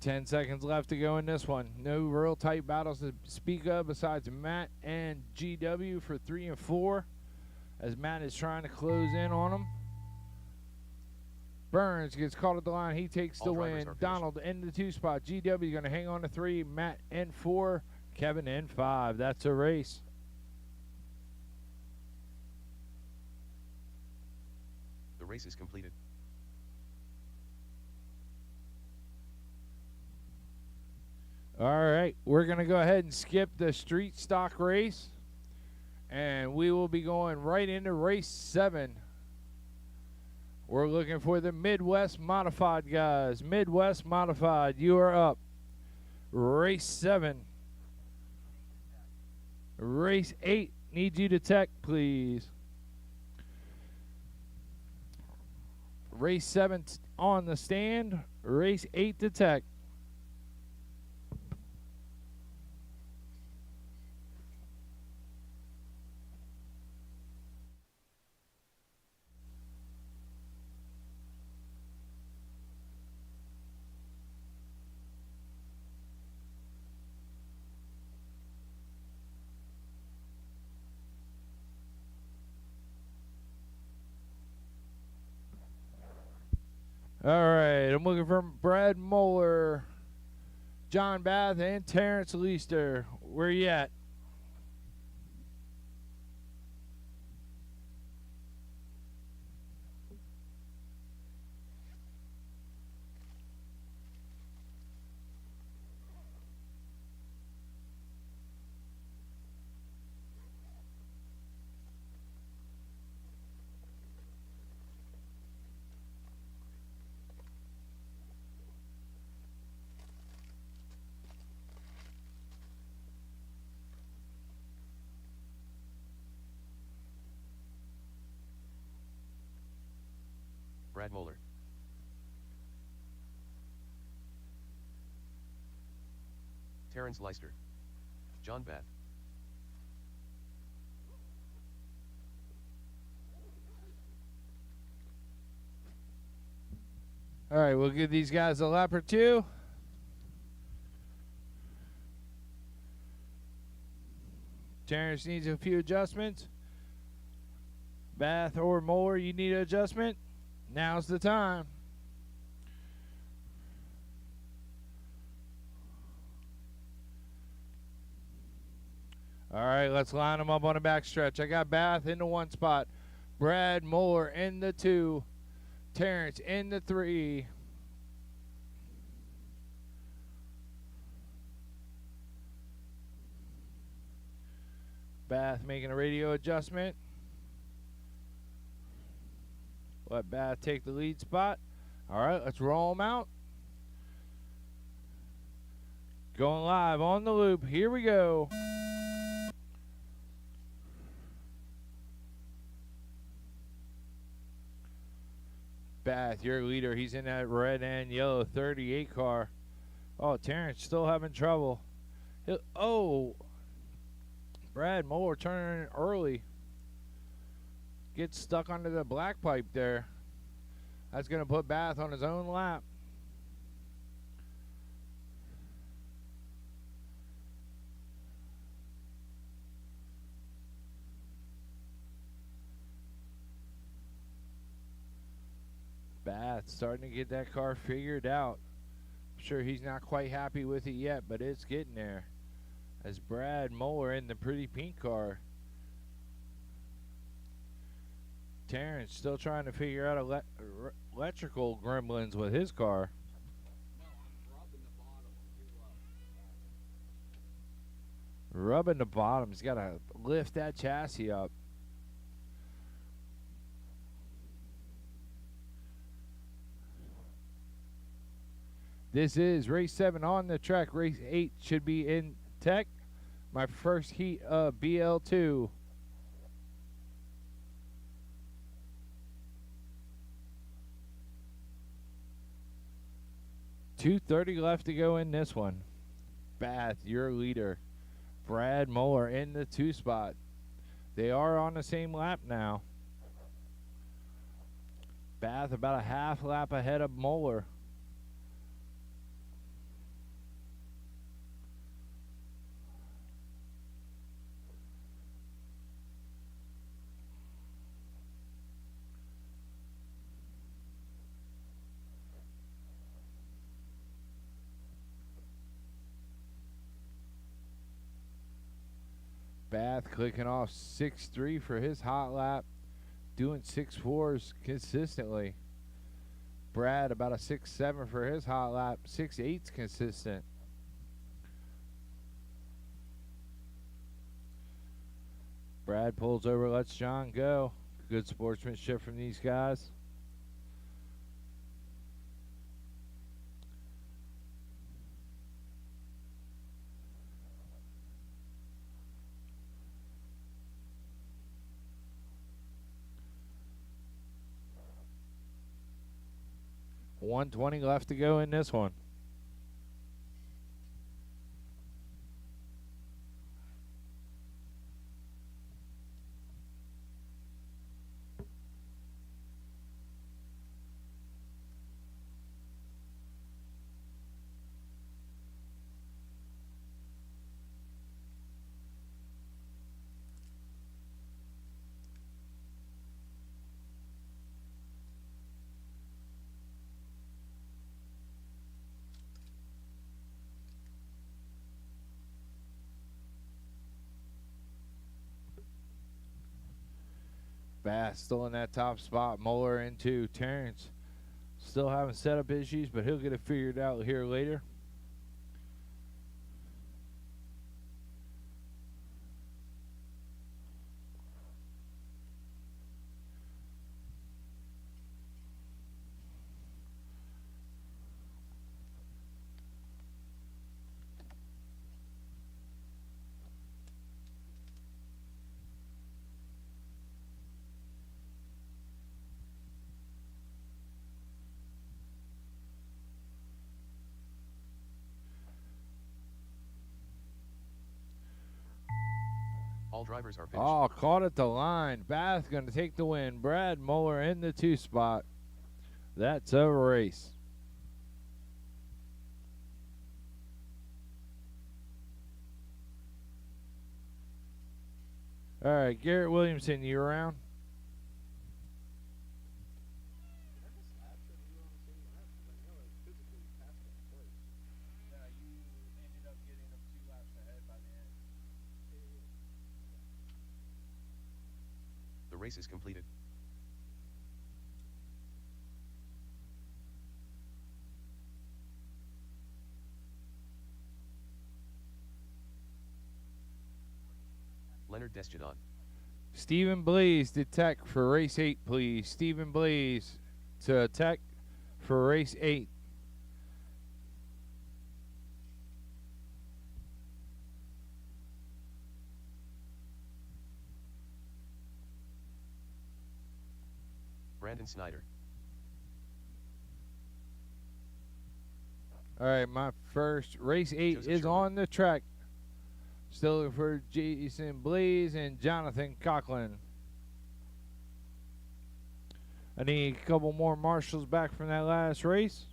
Ten seconds left to go in this one. No real tight battles to speak of besides Matt and GW for 3 and 4 as Matt is trying to close in on them. Burns gets caught at the line. He takes the win. Donald in the 2 spot. GW going to hang on to 3. Matt in 4. Kevin in 5. That's a race. The race is completed. All right, we're going to go ahead and skip the street stock race, and we will be going right into race 7. We're looking for the Midwest Modified guys. Midwest Modified, you are up. Race 7. Race 8, need you to tech, please. Race 7 on the stand. Race 8 to tech. All right, I'm looking for Brad Moeller, John Bath, and Terrence Leister. Where you at? Brad Moeller. Terrence Leister. John Bath. All right, we'll give these guys a lap or two. Terrence needs a few adjustments. Bath or Moeller, you need an adjustment. Now's the time. All right, let's line them up on the back stretch. I got Bath in the 1 spot. Brad Moeller in the 2. Terrence in the 3. Bath making a radio adjustment. Let Bath take the lead spot. All right, let's roll them out. Going live on the loop. Here we go. Bath, your leader. He's in that red and yellow 38 car. Oh, Terrence still having trouble. Brad Moeller turning early. Gets stuck under the black pipe there. That's going to put Bath on his own lap. Bath starting to get that car figured out. I'm sure he's not quite happy with it yet, but it's getting there. As Brad Moeller in the pretty pink car. Terrence still trying to figure out electrical gremlins with his car. Rubbing the bottom. He's got to lift that chassis up. This is race 7 on the track. Race 8 should be in tech. My first heat of BL2. .230 left to go in this one. Bath, your leader. Brad Moeller in the 2 spot. They are on the same lap now. Bath about a half lap ahead of Moeller. Bath clicking off 6.3 for his hot lap, doing 6.4s consistently. Brad about a 6.7 for his hot lap, 6.8s consistent. Brad pulls over, lets John go. Good sportsmanship from these guys. .120 left to go in this one. Bass still in that top spot. Moeller into Terrence. Still having setup issues, but he'll get it figured out here later. All drivers are finished. Oh, caught at the line. Bath going to take the win. Brad Moeller in the 2 spot. That's a race. All right, Garrett Williamson, you around? The race is completed. Leonard Desjardins. Stephen Blaze to tech for race 8, please. Stephen Blaze to tech for race 8. Brandon Snyder. All right, my first race 8 Joseph is Sherman. on the track. Still looking for Jason Blaze and Jonathan Coughlin. I need a couple more marshals back from that last race.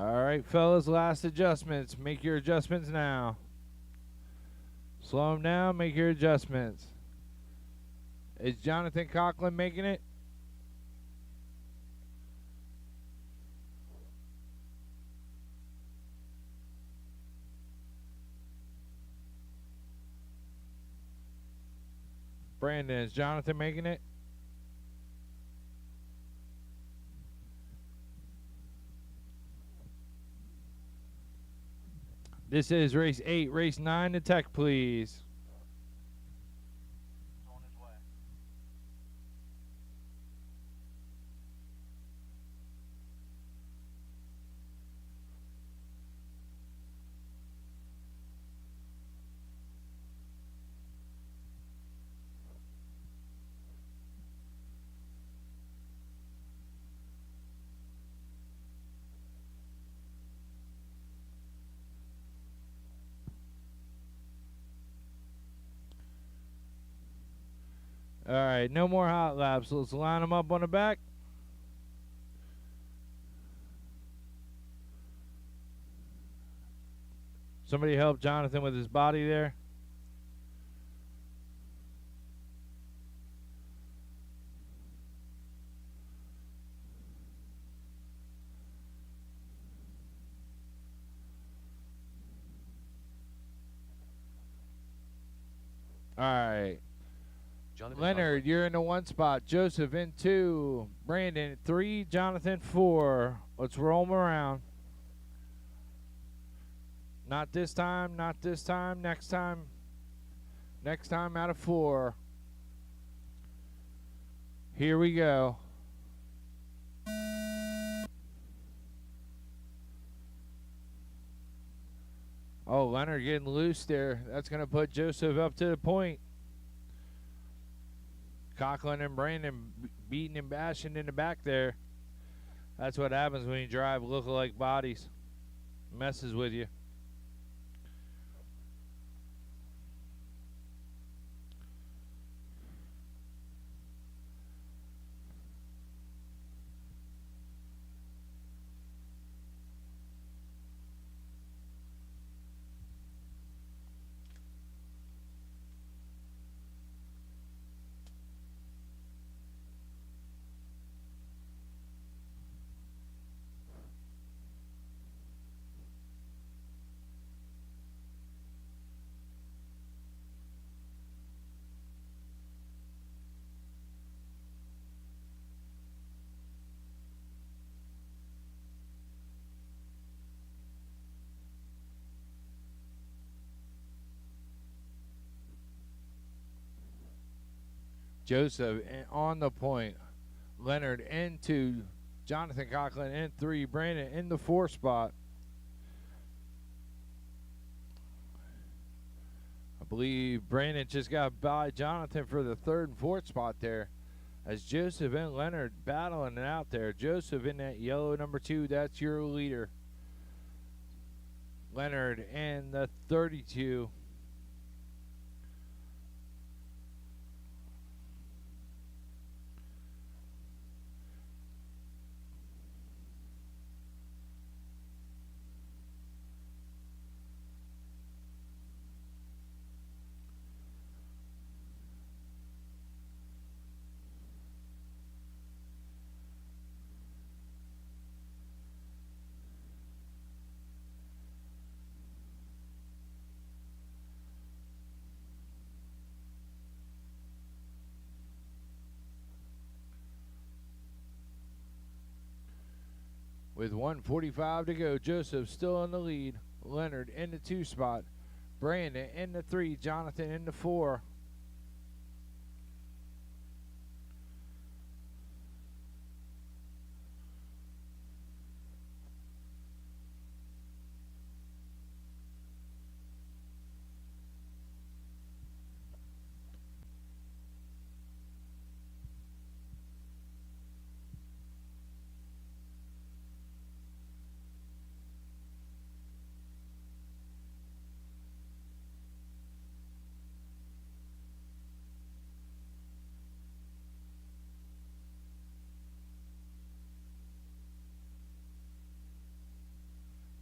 All right, fellas, last adjustments. Make your adjustments now. Slow them down, make your adjustments. Is Jonathan Coughlin making it? Brandon, is Jonathan making it? This is race 8. Race 9 to tech, please. On his way. All right, no more hot laps. Let's line them up on the back. Somebody help Jonathan with his body there. All right. Jonathan Leonard, you're in the 1 spot. Joseph in 2. Brandon 3. Jonathan 4. Let's roll them around. Not this time. Not this time. Next time. Next time out of 4. Here we go. Oh, Leonard getting loose there. That's going to put Joseph up to the point. Coughlin and Brandon beating and bashing in the back there. That's what happens when you drive look-alike bodies. Messes with you. Joseph on the point. Leonard into Jonathan Coughlin in 3. Brandon in the 4 spot. I believe Brandon just got by Jonathan for the 3rd and 4th spot there. As Joseph and Leonard battling it out there. Joseph in that yellow number 2. That's your leader. Leonard in the 32. With 1:45 to go, Joseph still in the lead. Leonard in the 2 spot. Brandon in the 3. Jonathan in the 4.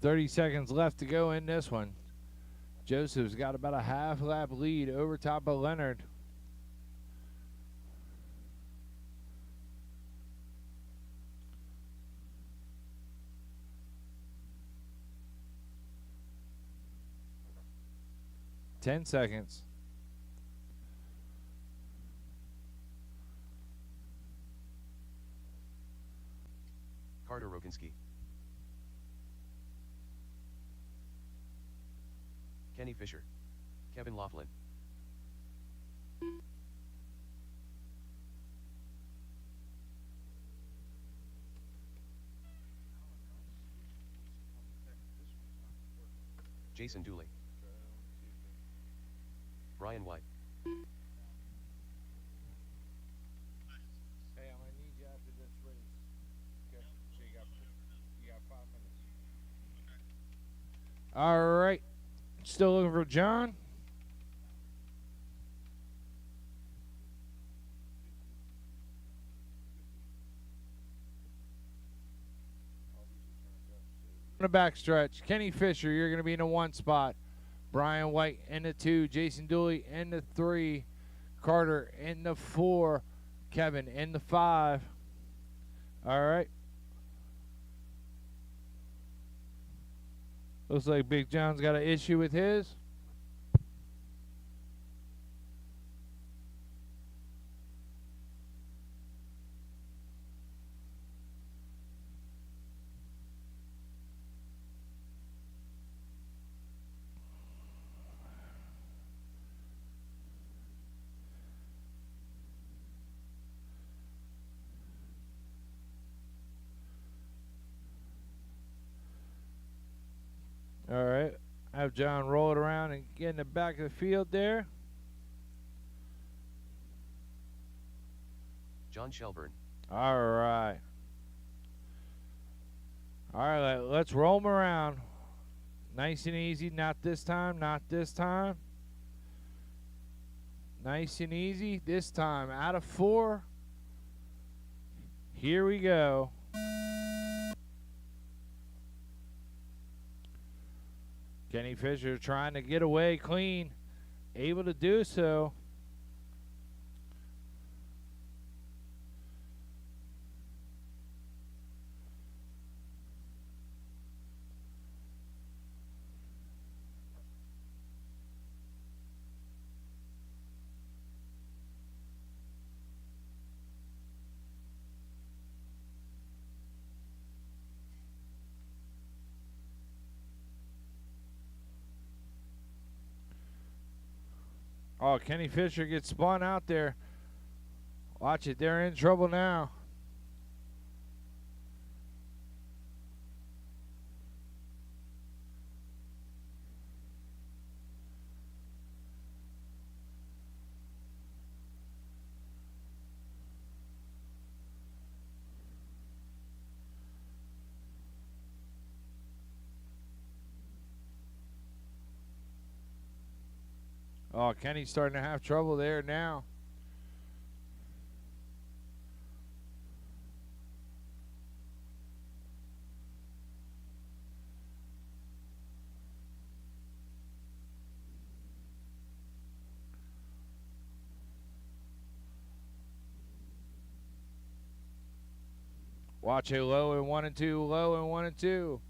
30 seconds left to go in this one. Joseph's got about a half lap lead over top of Leonard. Ten seconds. Carter Rokinski. Kenny Fisher. Kevin Laughlin. Jason Dooley. Brian White. Hey, I'm gonna need you after this race. Okay. So you got 5 minutes. All right. Still looking for John. On the backstretch, Kenny Fisher, you're going to be in the 1 spot. Brian White in the 2. Jason Dooley in the 3. Carter in the 4. Kevin in the 5. All right. Looks like Big John's got an issue with his. All right. Have John roll it around and get in the back of the field there. John Shelburne. All right. All right, let's roll them around. Nice and easy. Not this time. Not this time. Nice and easy. This time out of 4. Here we go. Kenny Fisher trying to get away clean. Able to do so. Oh, Kenny Fisher gets spun out there. Watch it. They're in trouble now. Oh, Kenny's starting to have trouble there now. Watch it, low and 1 and 2, low and 1 and 2.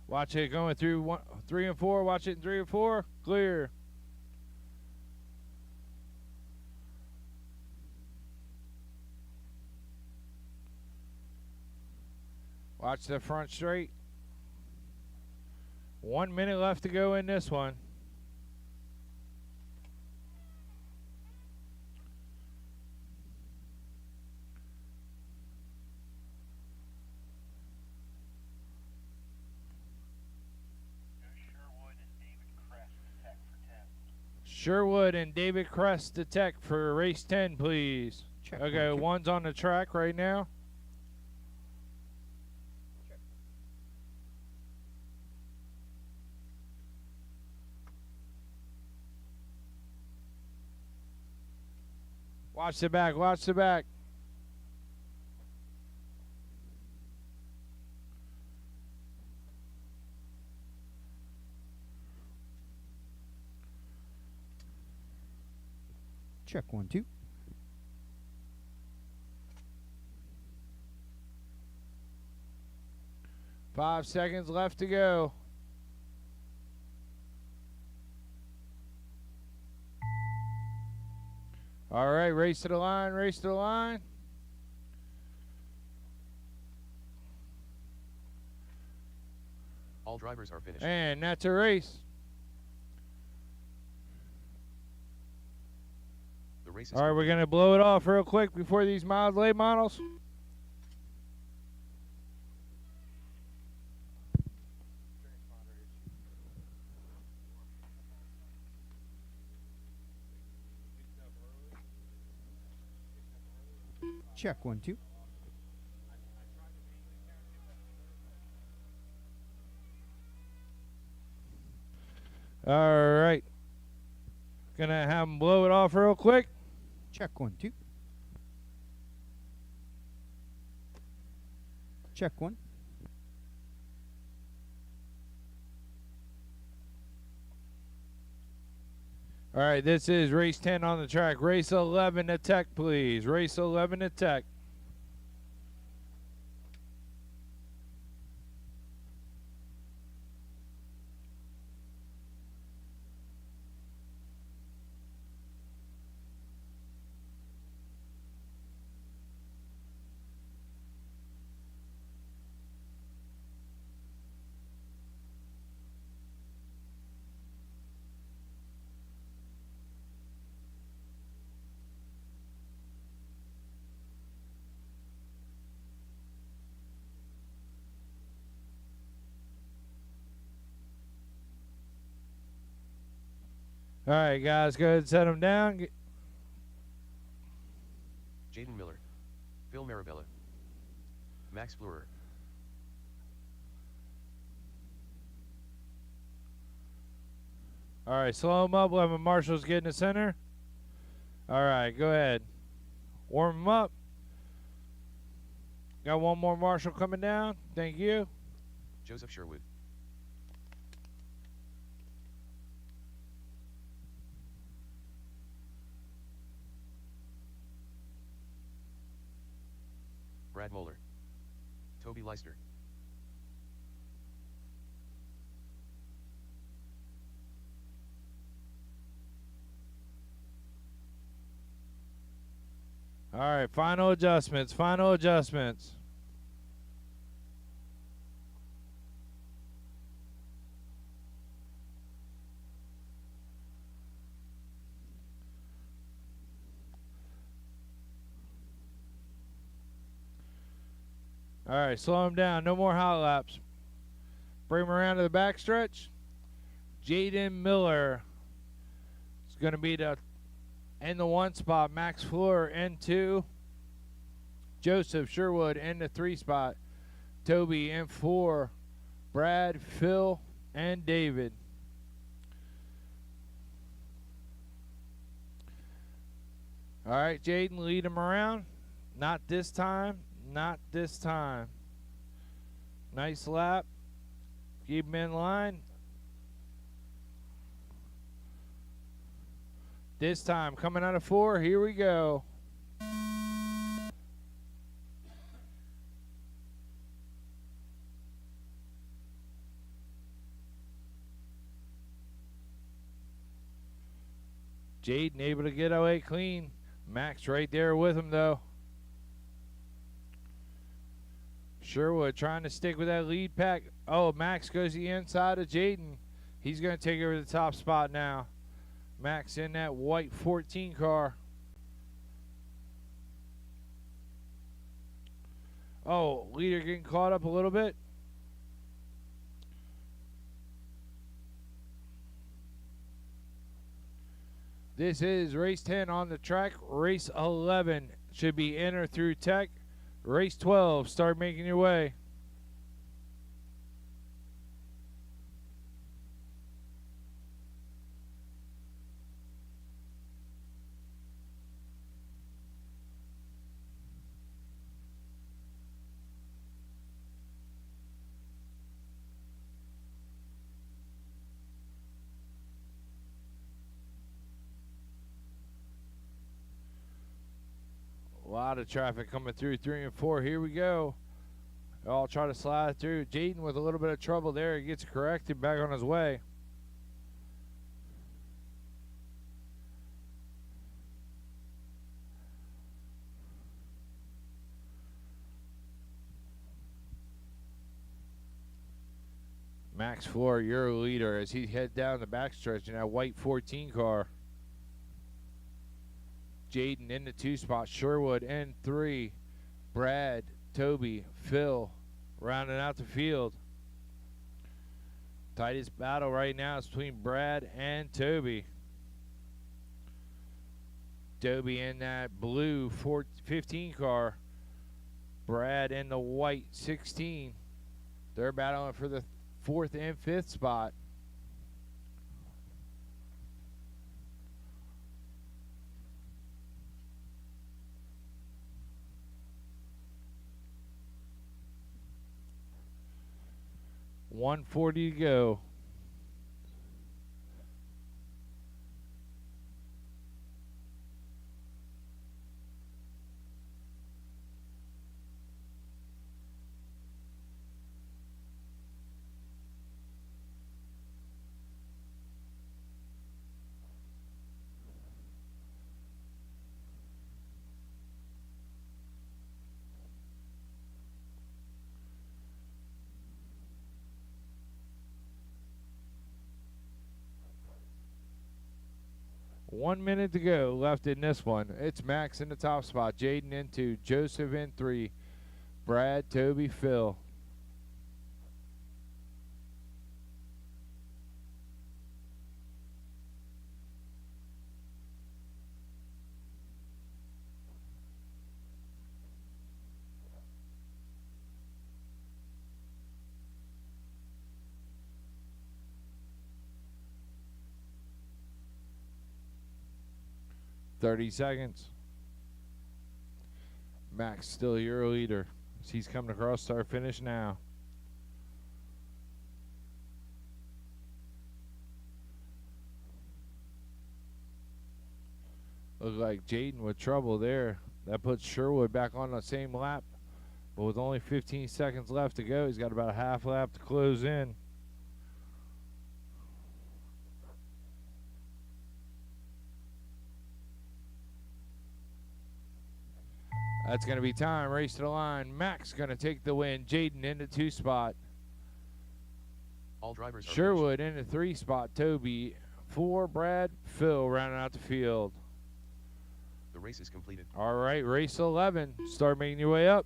Watch it going through 3 and 4. Watch it in 3 and 4. Clear. Watch the front straight. 1 minute left to go in this one. Sherwood and David Crest to tech for race 10, please. Check Okay, one, two. one's on the track right now. Watch the back, watch the back. Check 1, 2. Five seconds left to go. All right, race to the line, race to the line. All drivers are finished. And that's a race. The race is All right, we're going to blow it off real quick before these miles late models. Check 1, 2. All right. Going to have them blow it off real quick. Check 1, 2. Check 1. All right, this is race 10 on the track. Race 11 to tech, please. Race 11 to tech. All right, guys, go ahead and set them down. Jaden Miller, Phil Marabella, Max Fleurer, All right, slow them up. We'll have marshals get in the center. All right, go ahead. Warm them up. Got one more marshal coming down. Thank you. Joseph Sherwood, Brad Moeller, Toby Leister, All right, final adjustments. Final adjustments. All right, slow him down. No more hot laps. Bring him around to the back stretch. Jaden Miller is going to be in the 1 spot. Max Fleur in 2. Joseph Sherwood in the 3 spot. Toby in 4. Brad, Phil, and David. All right, Jaden, lead him around. Not this time. Not this time. Nice lap. Keep him in line. This time, coming out of 4, here we go. Jaden able to get away clean. Max right there with him, though. Sherwood trying to stick with that lead pack. Oh, Max goes the inside of Jaden. He's going to take over the top spot now. Max in that white 14 car. Oh, leader getting caught up a little bit. This is race 10 on the track. Race 11 should be in or through tech. Race 12, start making your way. A lot of traffic coming through 3 and 4. Here we go. All try to slide through. Jaden with a little bit of trouble there. He gets corrected back on his way. Max Floor, your leader as he head down the backstretch in that white 14 car. Jaden in the 2 spot. Sherwood in 3. Brad, Toby, Phil rounding out the field. Tightest battle right now is between Brad and Toby. Toby in that blue 15 car. Brad in the white 16. They're battling for the 4th and 5th spot. .140 to go. .1 minute to go left in this one. It's Max in the top spot. Jaden in 2. Joseph in 3. Brad, Toby, Phil. .30 seconds. Max still your leader. He's coming across start finish now. Look like Jaden with trouble there. That puts Sherwood back on the same lap. But with only 15 seconds left to go, he's got about a half lap to close in. That's going to be time. Race to the line. Max going to take the win. Jaden in the 2 spot. All drivers are Sherwood in the 3 spot. Toby. 4, Brad. Phil rounding out the field. The race is completed. All right, race 11. Start making your way up.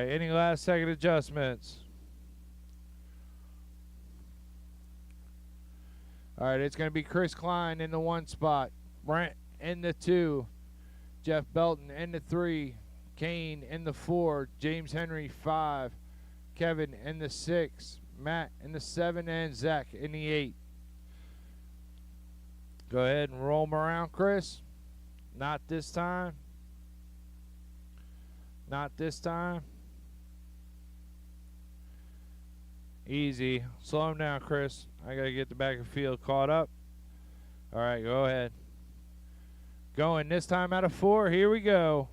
right, any last second adjustments? All right, it's going to be Chris Klein in the 1 spot, Brent in the 2, Jeff Belton in the 3, Kane in the 4, James Henry 5, Kevin in the 6, Matt in the 7, and Zach in the 8. Go ahead and roll them around, Chris. Not this time. Not this time. Easy. Slow him down, Chris. I got to get the back of the field caught up. All right, go ahead. Going this time out of 4. Here we go.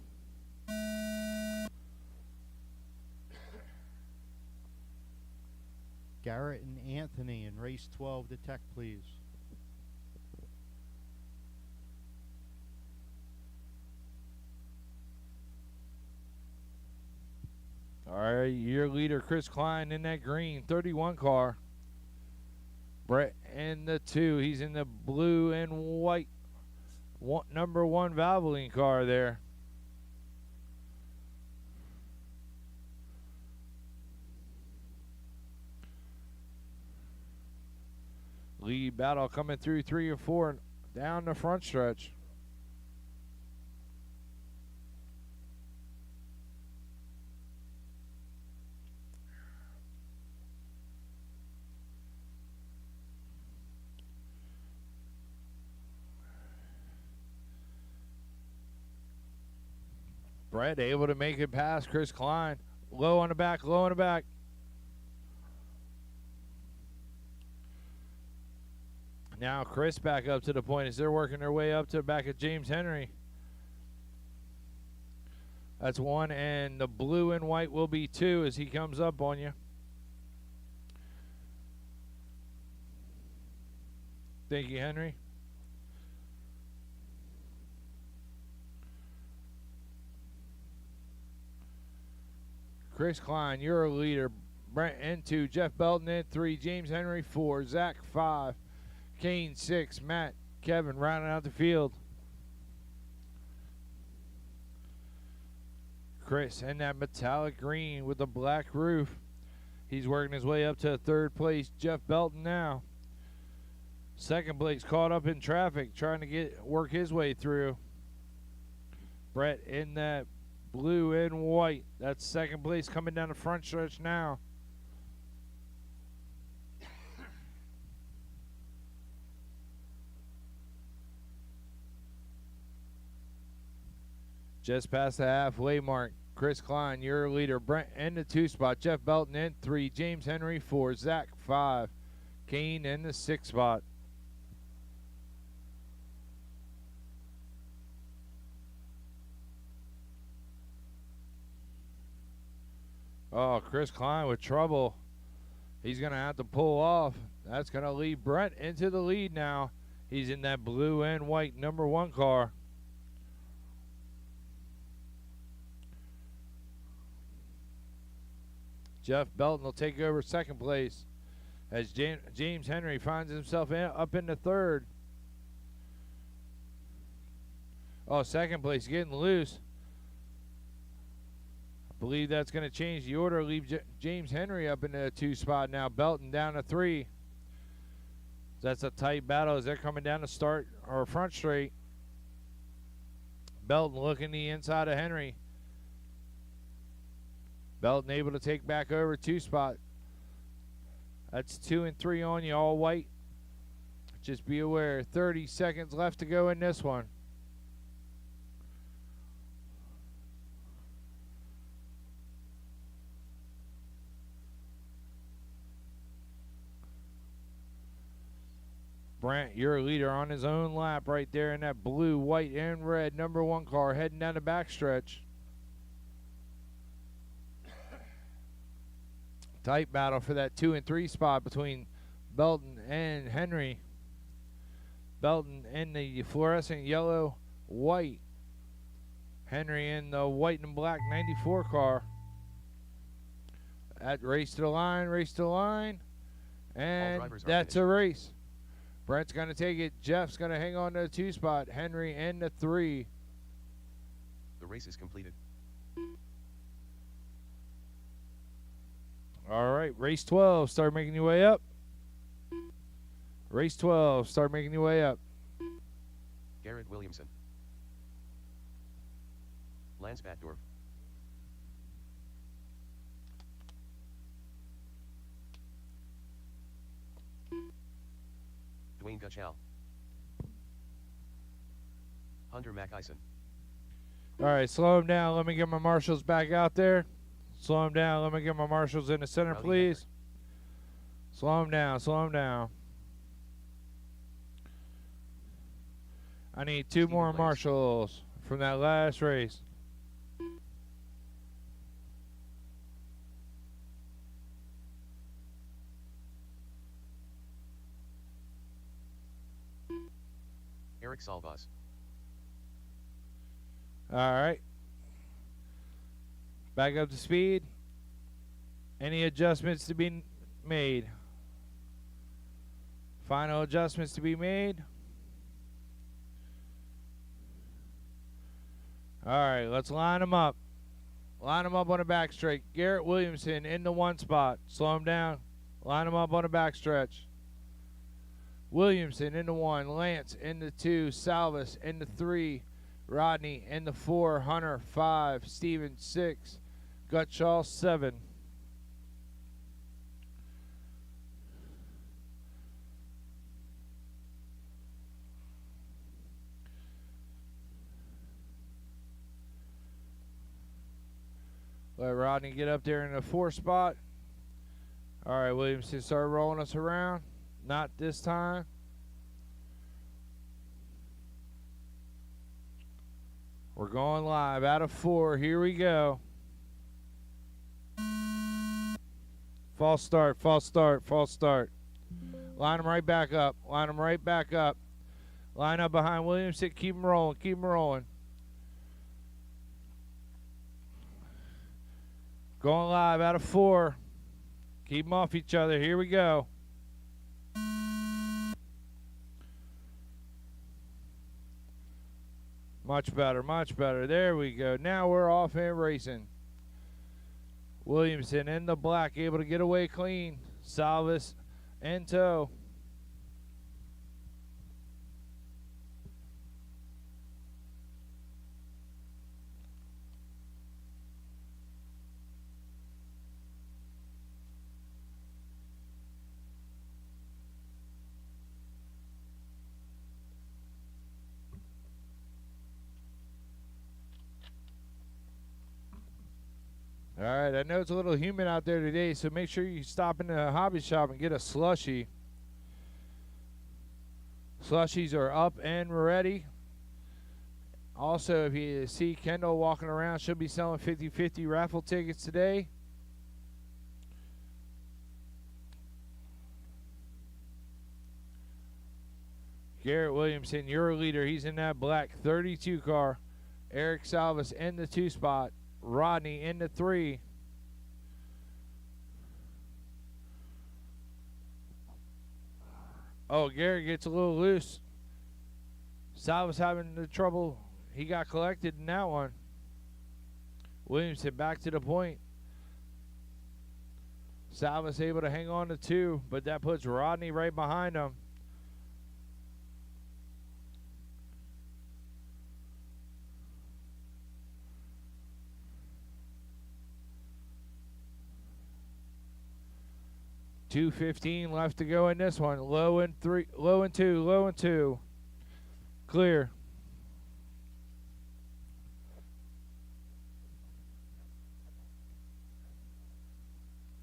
Garrett and Anthony in race 12 to tech, please. All right, your leader, Chris Klein, in that green 31 car. Brett in the 2. He's in the blue and white number 1 Valvoline car there. Lead battle coming through 3 or 4 down the front stretch. Brett able to make it past Chris Klein. Low on the back, low on the back. Now Chris back up to the point as they're working their way up to the back of James Henry. That's 1, and the blue and white will be 2 as he comes up on you. Thank you, Henry. Chris Klein, you're a leader. Brent in 2, Jeff Belton in 3, James Henry 4, Zach 5, Kane 6, Matt, Kevin rounding out the field. Chris in that metallic green with the black roof. He's working his way up to 3rd place. Jeff Belton now. 2nd place caught up in traffic trying to work his way through. Brett in that blue and white. That's 2nd place coming down the front stretch now. Just past the halfway mark. Chris Klein, your leader. Brent in the 2 spot. Jeff Belton in 3. James Henry 4. Zach 5. Kane in the 6 spot. Oh, Chris Klein with trouble. He's going to have to pull off. That's going to lead Brent into the lead now. He's in that blue and white number 1 car. Jeff Belton will take over 2nd place as James Henry finds himself up in the 3rd. Oh, 2nd place getting loose. I believe that's going to change the order. Leave James Henry up in the 2 spot now. Belton down to 3. That's a tight battle as they're coming down the start or front straight. Belton looking the inside of Henry. Belton able to take back over 2 spot. That's 2 and 3 on you, all white. Just be aware, 30 seconds left to go in this one. Brent, your leader on his own lap right there in that blue, white, and red number 1 car heading down the backstretch. Tight battle for that 2 and 3 spot between Belton and Henry. Belton in the fluorescent yellow, white. Henry in the white and black 94 car. That race to the line, and that's a race. Brent's going to take it. Jeff's going to hang on to the 2 spot. Henry in the 3. The race is completed. All right, race 12, start making your way up. Race 12, start making your way up. Garrett Williamson. Lance Batdorf. Dwayne Gutschall. Hunter McIson. All right, slow him down. Let me get my marshals back out there. Slow him down. Let me get my marshals in the center, Rowdy please. Slow him down. Slow him down. I need two Stephen more Blaze. marshals from that last race. Eric Salvas. All right. Back up to speed. Any adjustments to be made? Final adjustments to be made. All right, let's line them up. Line them up on the back straight. Garrett Williamson in the 1 spot. Slow him down. Line them up on the back stretch. Williamson in the 1. Lance in the 2. Salvas in the 3. Rodney in the 4. Hunter 5. Steven 6. Gutschall 7. Let Rodney get up there in the 4 spot. All right, Williamson, start rolling us around. Not this time. We're going live out of 4. Here we go. False start, false start, false start. Line them right back up. Line them right back up. Line up behind Williamson. Keep them rolling. Keep them rolling. Going live out of 4. Keep them off each other. Here we go. Much better, much better. There we go. Now we're off and racing. Williamson in the black, able to get away clean. Salvas in tow. All right, I know it's a little humid out there today, so make sure you stop in the hobby shop and get a slushie. Slushies are up and ready. Also, if you see Kendall walking around, she'll be selling 50-50 raffle tickets today. Garrett Williamson, your leader. He's in that black 32 car. Eric Salvas in the 2 spot. Rodney in the 3. Oh, Garrett gets a little loose. Salvas having the trouble. He got collected in that one. Williamson back to the point. Salvas able to hang on to 2, but that puts Rodney right behind him. .215 left to go in this one. Low and 3, low and 2, low and 2. Clear.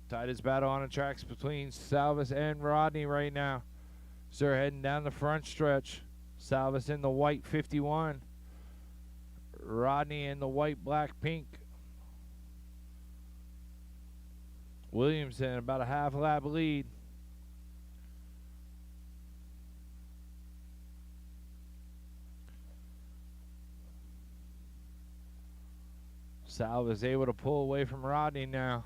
Tightest battle on the tracks between Salvas and Rodney right now. So they're heading down the front stretch. Salvas in the white 51. Rodney in the white, black, pink. Williamson about a half lap lead. Salvas able to pull away from Rodney now.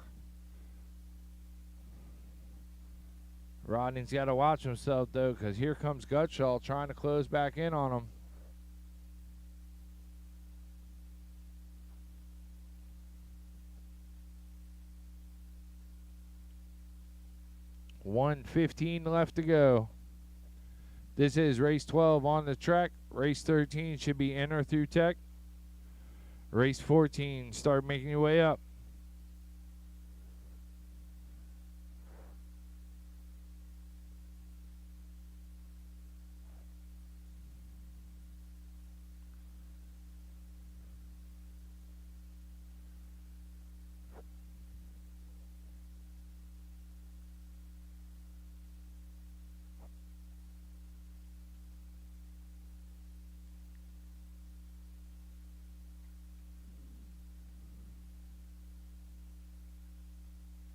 Rodney's got to watch himself though, because here comes Gutschall trying to close back in on him. 1:15 left to go. This is race 12 on the track. Race 13 should be enter through tech. Race 14, start making your way up.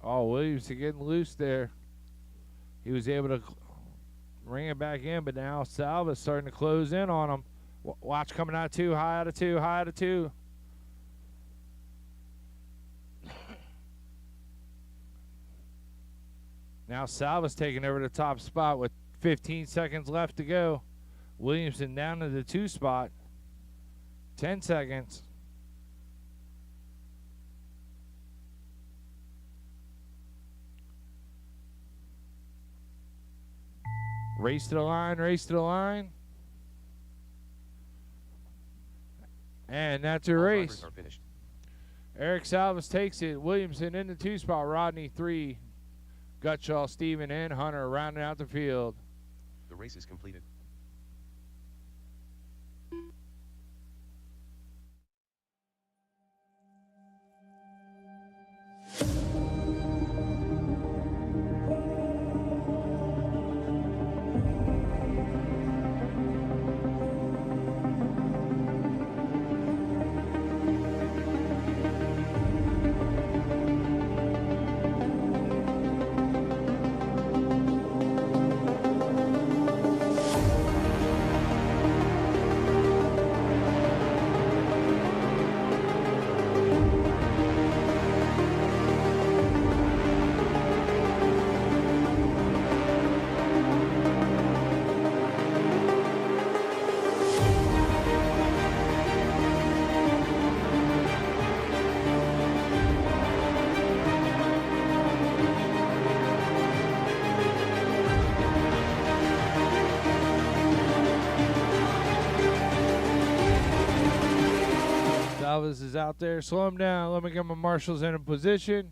Oh, Williamson getting loose there. He was able to ring it back in, but now Salva's starting to close in on him. Watch coming out of two, high out of two, high out of two. Now Salva's taking over the top spot with 15 seconds left to go. Williamson down to the 2 spot. 10 seconds. Race to the line, race to the line. And that's a All race. drivers are finished. Eric Salvas takes it. Williamson in the 2 spot. Rodney 3. Gutshaw, Steven, and Hunter rounding out the field. The race is completed. Salvas is out there. Slow him down. Let me get my marshals in a position.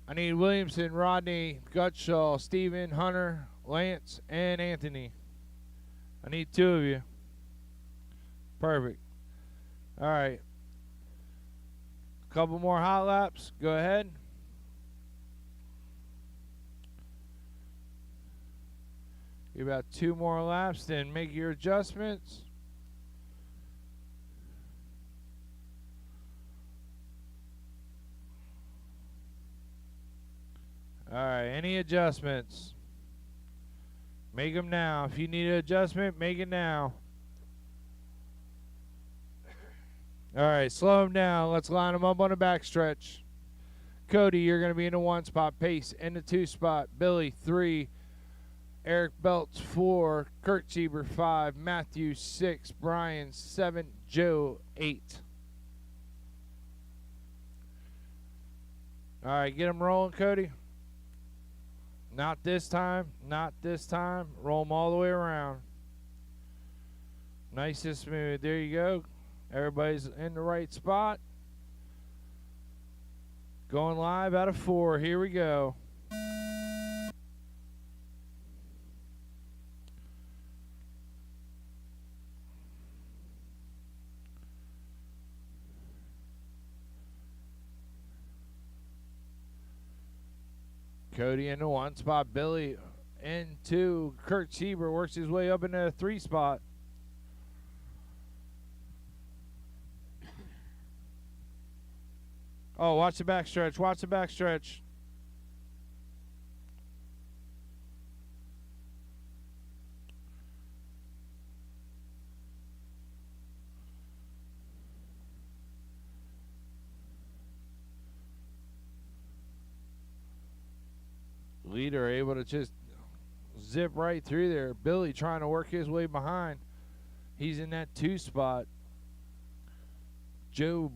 I need Williamson, Rodney, Gutshaw, Steven, Hunter, Lance, and Anthony. I need 2 of you. Perfect. All right. A couple more hot laps. Go ahead. Give about 2 more laps, then make your adjustments. All right, any adjustments? Make them now. If you need an adjustment, make it now. All right, slow them down. Let's line them up on the backstretch. Cody, you're going to be in the 1 spot. Pace in the 2 spot. Billy, 3. Eric Belts, 4. Kurt Sieber, 5. Matthew, 6. Brian, 7. Joe, 8. All right, get them rolling, Cody. Not this time. Not this time. Roll them all the way around. Nice and smooth. There you go. Everybody's in the right spot. Going live out of 4. Here we go. Cody in the 1 spot. Billy in 2. Kurt Sieber works his way up into the 3 spot. Oh, watch the backstretch. Watch the backstretch. Leader able to just zip right through there. Billy trying to work his way behind. He's in that 2 spot. Joe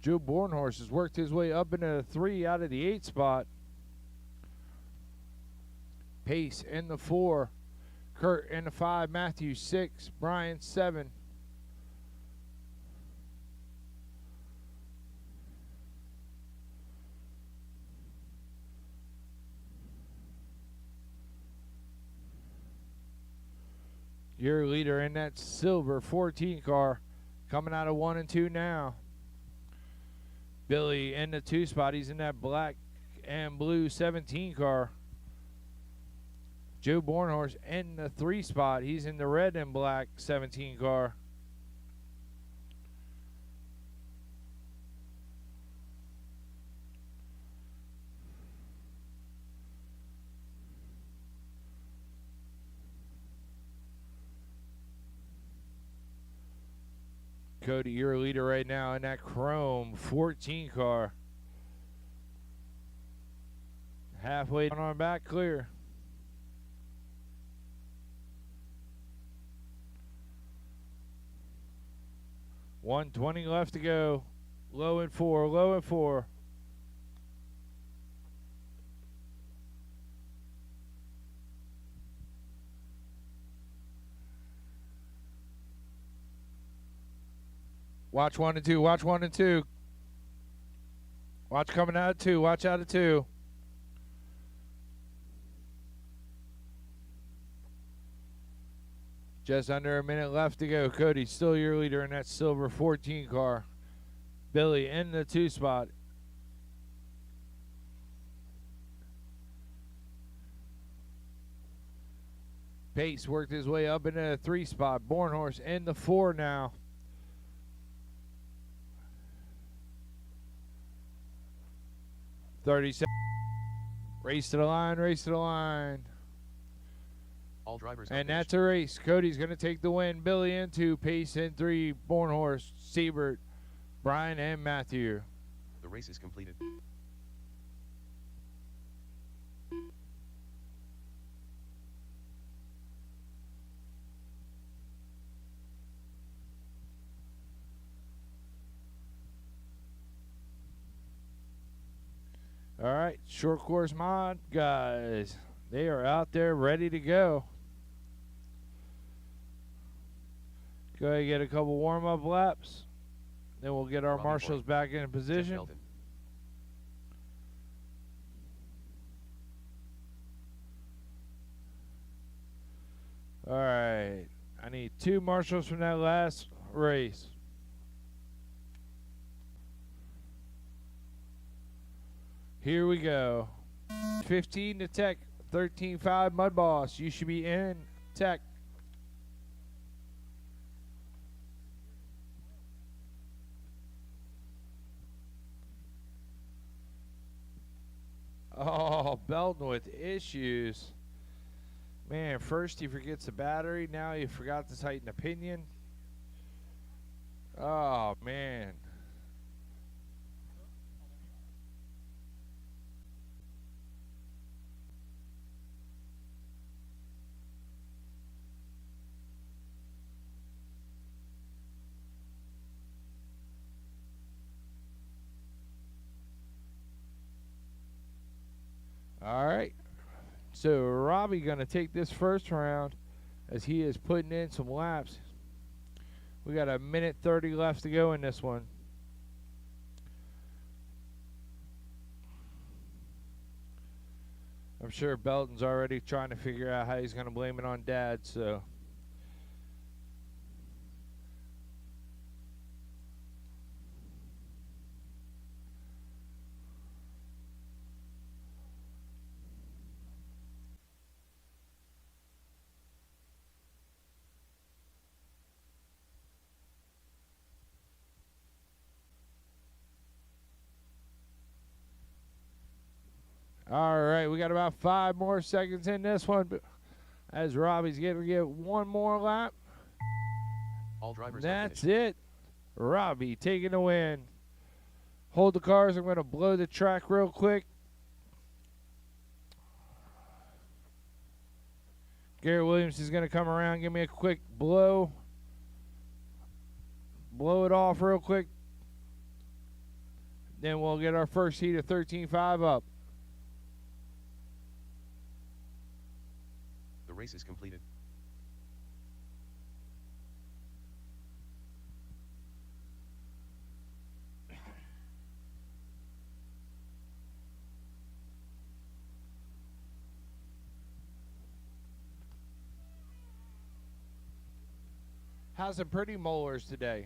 Bornhorst has worked his way up into the 3 out of the 8 spot. Pace in the 4. Kurt in the 5. Matthew 6. Brian 7. Your leader in that silver 14 car, coming out of 1 and 2 now. Billy in the 2 spot. He's in that black and blue 17 car. Joe Bornhorst in the 3 spot. He's in the red and black 17 car. Cody, your leader right now in that chrome 14 car. Halfway down on back, clear. $120 left to go. Low and 4, low and 4. Watch 1 and 2. Watch 1 and 2. Watch coming out of 2. Watch out of 2. Just under a minute left to go. Cody, still your leader in that silver 14 car. Billy in the 2 spot. Pace worked his way up into the 3 spot. Bornhorst in the 4 now. $30. Race to the line, race to the line. All drivers. And that's a race. Cody's going to take the win. Billy in 2, Pace in 3, Bornhorst, Siebert, Brian, and Matthew. The race is completed. All right, short course mod guys. They are out there ready to go. Go ahead and get a couple warm-up laps. Then we'll get our Robbie marshals Boyd. back in Jeff position. Belton. All right. I need 2 marshals from that last race. Here we go. 15 to Tech, 13-5 Mud Boss. You should be in Tech. Oh, Belton with issues. Man, first he forgets the battery. Now he forgot to tighten the pinion. Oh, man. All right. So Robbie going to take this first round as he is putting in some laps. We got a minute 30 left to go in this one. I'm sure Belton's already trying to figure out how he's going to blame it on Dad, so. All right, we got about 5 more seconds in this one, but as Robbie's going to get one more lap. All drivers. That's it. Robbie taking the win. Hold the cars. I'm going to blow the track real quick. Garrett Williams is going to come around, give me a quick blow. Blow it off real quick. Then we'll get our first heat of 13.5 up. Race is completed. How's the pretty molars today?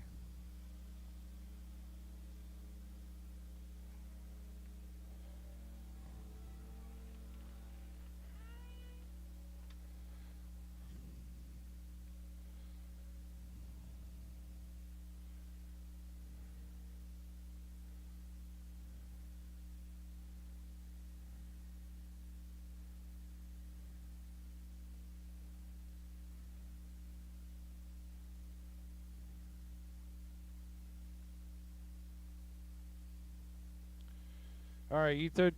All right, Ethan.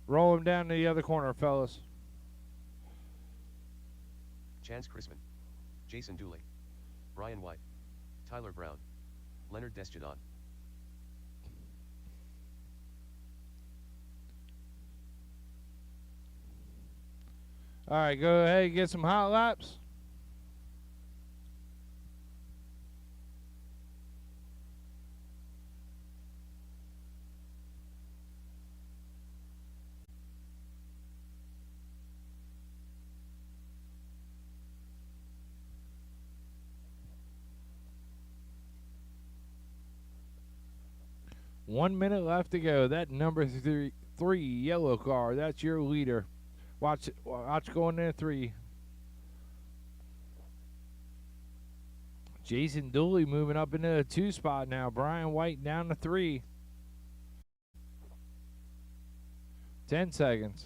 Roll him down to the other corner, fellas. Chance Chrisman, Jason Dooley, Brian White, Tyler Brown, Leonard Desjardins. All right, go ahead and get some hot laps. One minute left to go. That number three yellow car, that's your leader. Watch going in 3. Jason Dooley moving up into the 2 spot now. Brian White down to 3. 10 seconds.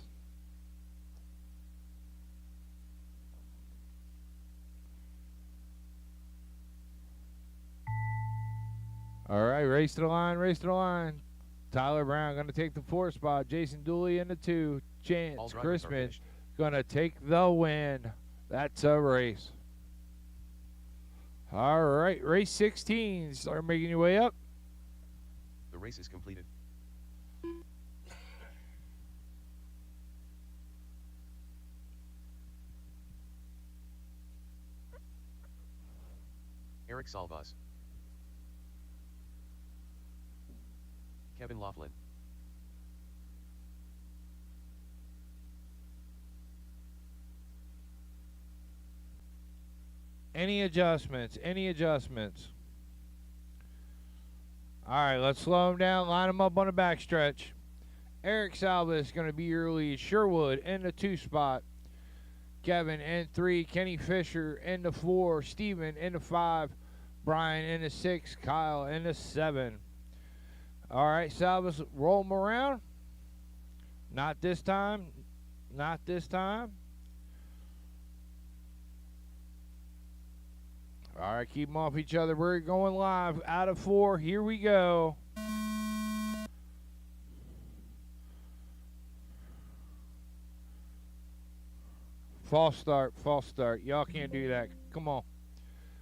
All right, race to the line, race to the line. Tyler Brown going to take the 4 spot. Jason Dooley in the 2. Chance Chrisman going to take the win. That's a race. All right, race 16. Start making your way up. The race is completed. Eric Salvas, Kevin Laughlin, Any adjustments? Any adjustments? All right, let's slow him down. Line him up on the backstretch. Eric Salvas is going to be your lead. Sherwood in the 2 spot. Kevin in 3. Kenny Fisher in the 4. Steven in the 5. Brian in the 6. Kyle in the 7. All right, Salvas, roll him around. Not this time. Not this time. All right, keep them off each other. We're going live. Out of 4. Here we go. False start, false start. Y'all can't do that. Come on.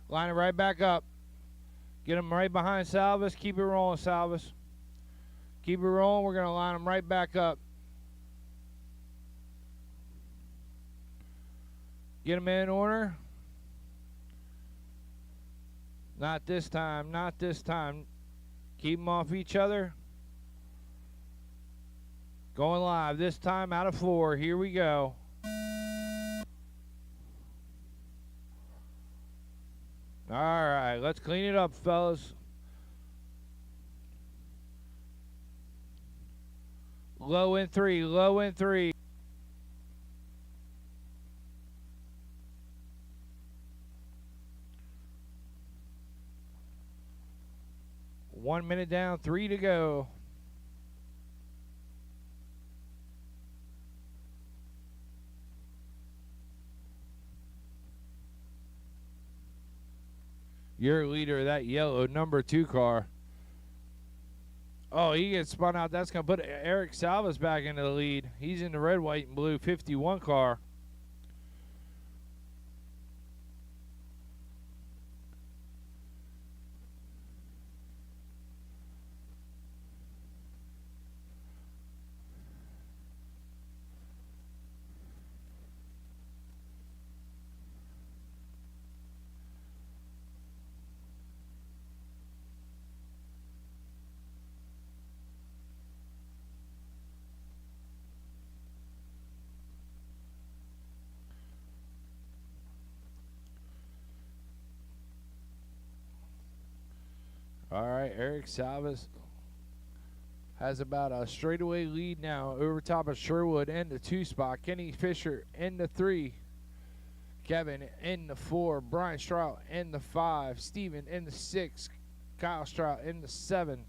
Line it right back up. Get him right behind Salvas. Keep it rolling, Salvas. Keep it rolling. We're going to line him right back up. Get him in order. Not this time. Not this time. Keep them off each other. Going live. This time out of 4. Here we go. All right. Let's clean it up, fellas. Low in 3. Low in 3. One minute down, 3 to go. Your leader of that yellow number 2 car. Oh, he gets spun out. That's going to put Eric Salvas back into the lead. He's in the red, white, and blue 51 car. All right, Eric Salvas has about a straightaway lead now over top of Sherwood in the 2 spot. Kenny Fisher in the 3. Kevin in the 4. Brian Strout in the 5. Steven in the 6. Kyle Strout in the 7.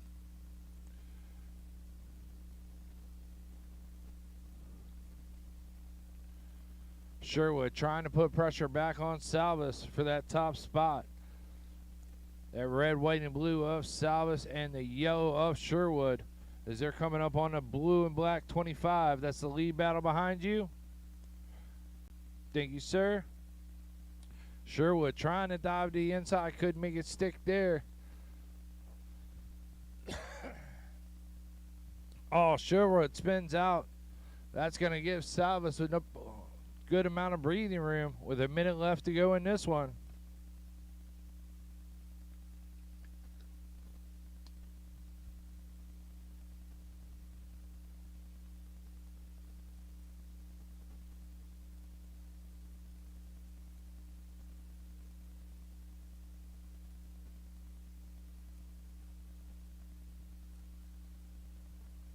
Sherwood trying to put pressure back on Salvas for that top spot. That red, white, and blue of Salvas and the yellow of Sherwood as they're coming up on the blue and black 25. That's the lead battle behind you. Thank you, sir. Sherwood trying to dive to the inside. Couldn't make it stick there. Oh, Sherwood spins out. That's going to give Salvas a good amount of breathing room with a minute left to go in this one.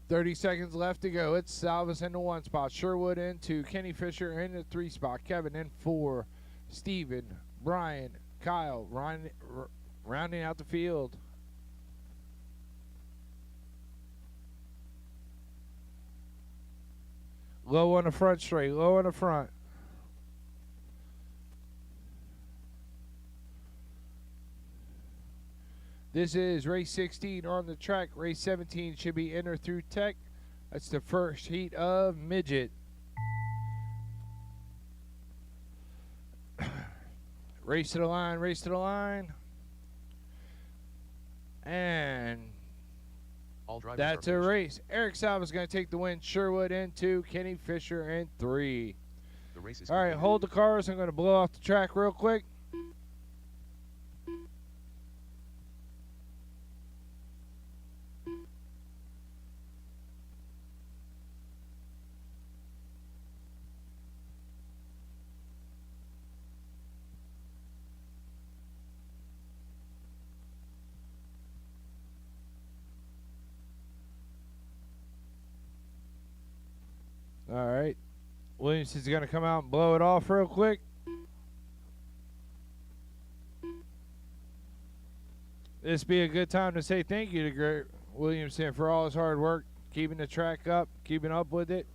$30 seconds left to go. It's Salvas in the 1 spot. Sherwood in 2. Kenny Fisher in the 3 spot. Kevin in 4. Steven, Brian, Kyle rounding out the field. Low on the front straight. Low on the front. This is race 16 on the track. Race 17 should be enter through tech. That's the first heat of midget. Race to the line, race to the line. And All drivers that's are a finished. race. Eric Salvas is going to take the win. Sherwood in 2. Kenny Fisher in 3. The race is All right, complete. hold the cars. I'm going to blow off the track real quick. All right. Williams is going to come out and blow it off real quick. This be a good time to say thank you to Greg Williamson for all his hard work, keeping the track up, keeping up with it.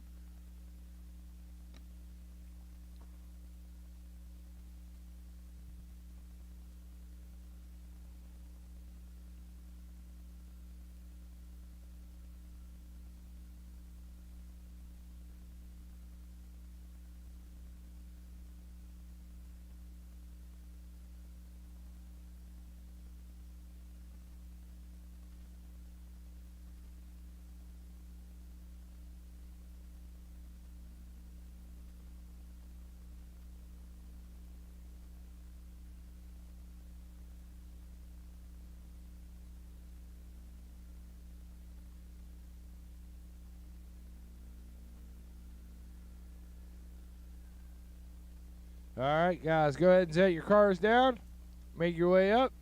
All right, guys, go ahead and set your cars down. Make your way up.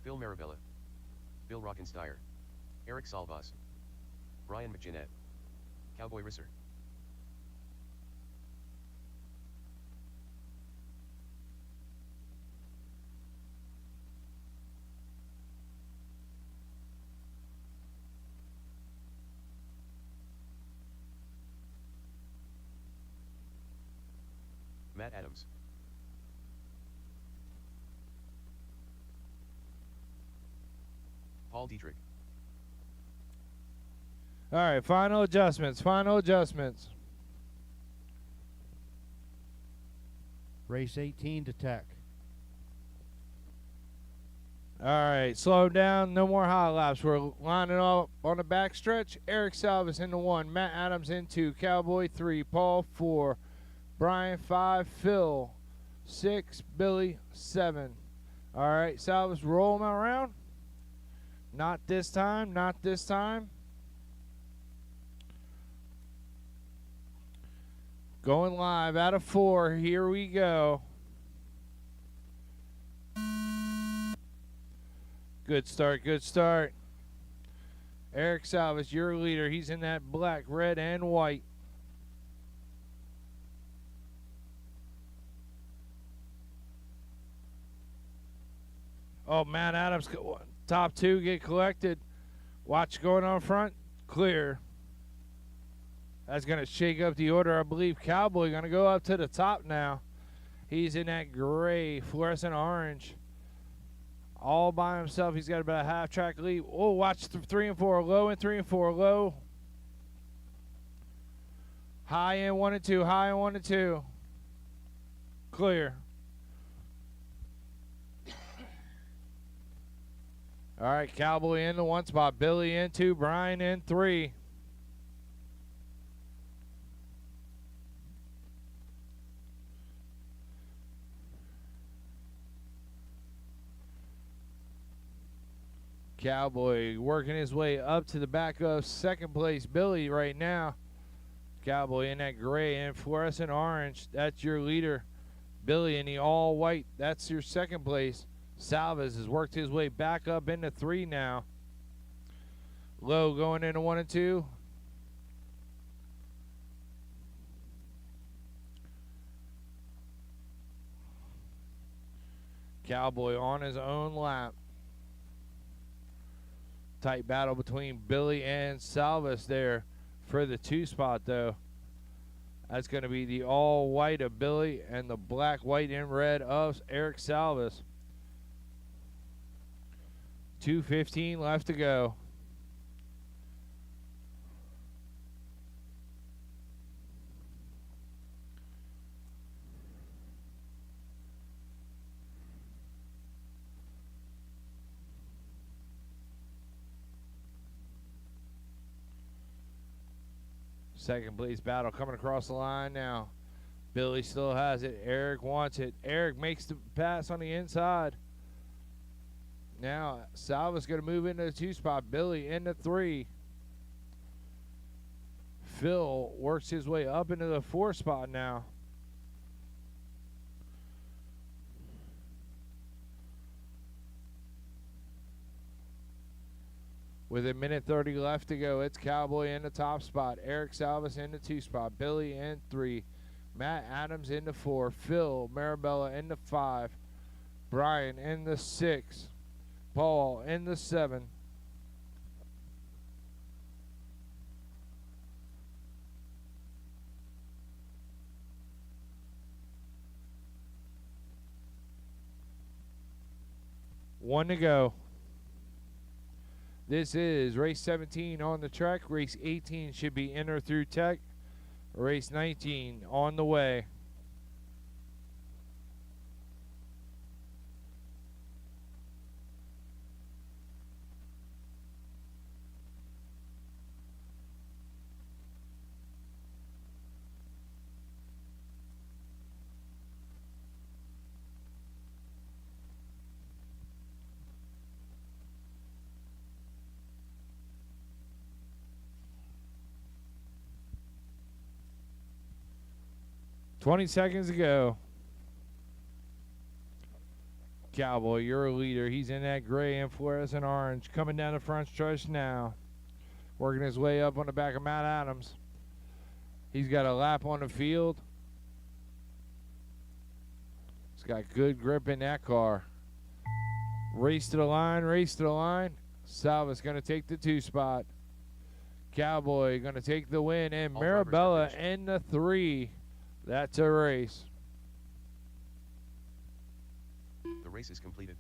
Bill Marabella. Bill Rockensteyer. Eric Salvas. Brian McGinnett. Cowboy Risser. Matt Adams. Paul Dietrich. All right, final adjustments. Final adjustments. Race 18 to Tech. All right, slow down. No more high laps. We're lining up on the back stretch. Eric Salvis into 1. Matt Adams in 2. Cowboy 3. Paul 4. Brian 5. Phil 6. Billy 7. All right, Salvis, roll them around. Not this time. Not this time. Going live out of 4. Here we go. Good start, good start. Eric Salvis, your leader. He's in that black, red, and white. Oh, Matt Adams, top 2 get collected. Watch going on front. Clear. That's going to shake up the order. I believe Cowboy going to go up to the top now. He's in that gray, fluorescent orange. All by himself. He's got about a half-track lead. Oh, watch 3 and 4 low and 3 and 4 low. High in 1 and 2. High in 1 and 2. Clear. All right, Cowboy in the 1 spot. Billy in 2. Brian in 3. Cowboy working his way up to the back of second place Billy right now. Cowboy in that gray and fluorescent orange. That's your leader. Billy in the all white. That's your second place. Salvis has worked his way back up into 3 now. Low going into 1 and 2. Cowboy on his own lap. Tight battle between Billy and Salvis there for the 2 spot, though. That's going to be the all white of Billy and the black, white, and red of Eric Salvis. 2:15 left to go. Second place battle coming across the line now. Billy still has it. Eric wants it. Eric makes the pass on the inside. Now Salva's going to move into the 2 spot. Billy into 3. Phil works his way up into the 4 spot now. With 1:30 left to go, it's Cowboy in the top spot. Eric Salvis in the 2 spot. Billy in 3. Matt Adams in the 4. Phil Marabella in the 5. Brian in the 6. Paul in the 7. One to go. This is race 17 on the track. Race 18 should be in or through Tech. Race 19 on the way. $20 seconds to go. Cowboy, you're a leader. He's in that gray and fluorescent orange. Coming down the front stretch now. Working his way up on the back of Matt Adams. He's got a lap on the field. He's got good grip in that car. Race to the line, race to the line. Salva's going to take the 2 spot. Cowboy going to take the win. And Marabella in the 3. That's a race. The race is completed.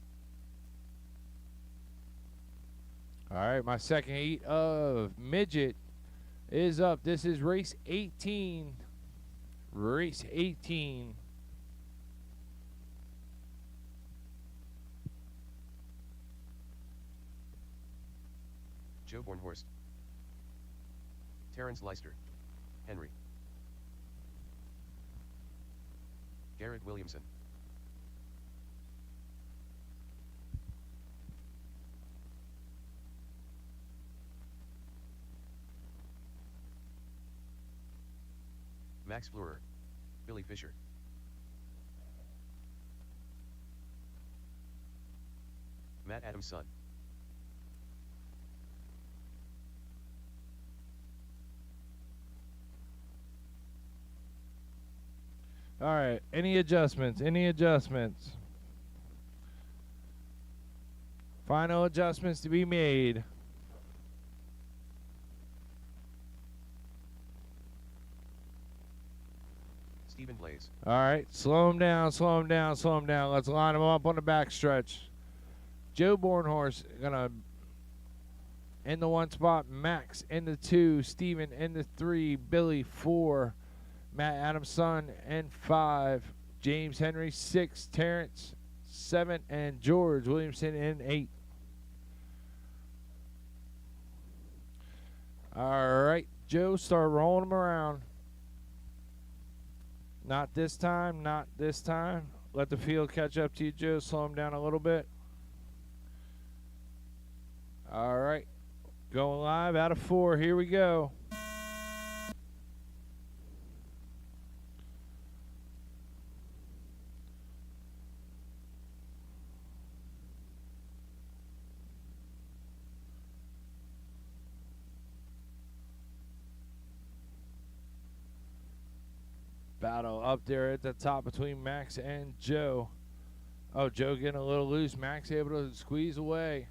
All right, my second heat of midget is up. This is race 18. Race 18. Joe Bornhorst. Terrence Leister. Henry. Garrett Williamson. Max Fleurer. Billy Fisher. Matt Adams' son. All right. Any adjustments? Any adjustments? Final adjustments to be made. Stephen Blaze. All right. Slow him down, slow him down, slow him down. Let's line him up on the back stretch. Joe Bornhorst going to in the 1 spot. Max in the 2. Steven in the 3. Billy 4. Matt Adams' son in 5. James Henry 6. Terrence 7. And George Williamson in 8. All right, Joe, start rolling them around. Not this time, not this time. Let the field catch up to you, Joe. Slow them down a little bit. All right, going live out of 4. Here we go. Battle up there at the top between Max and Joe. Oh, Joe getting a little loose. Max able to squeeze away.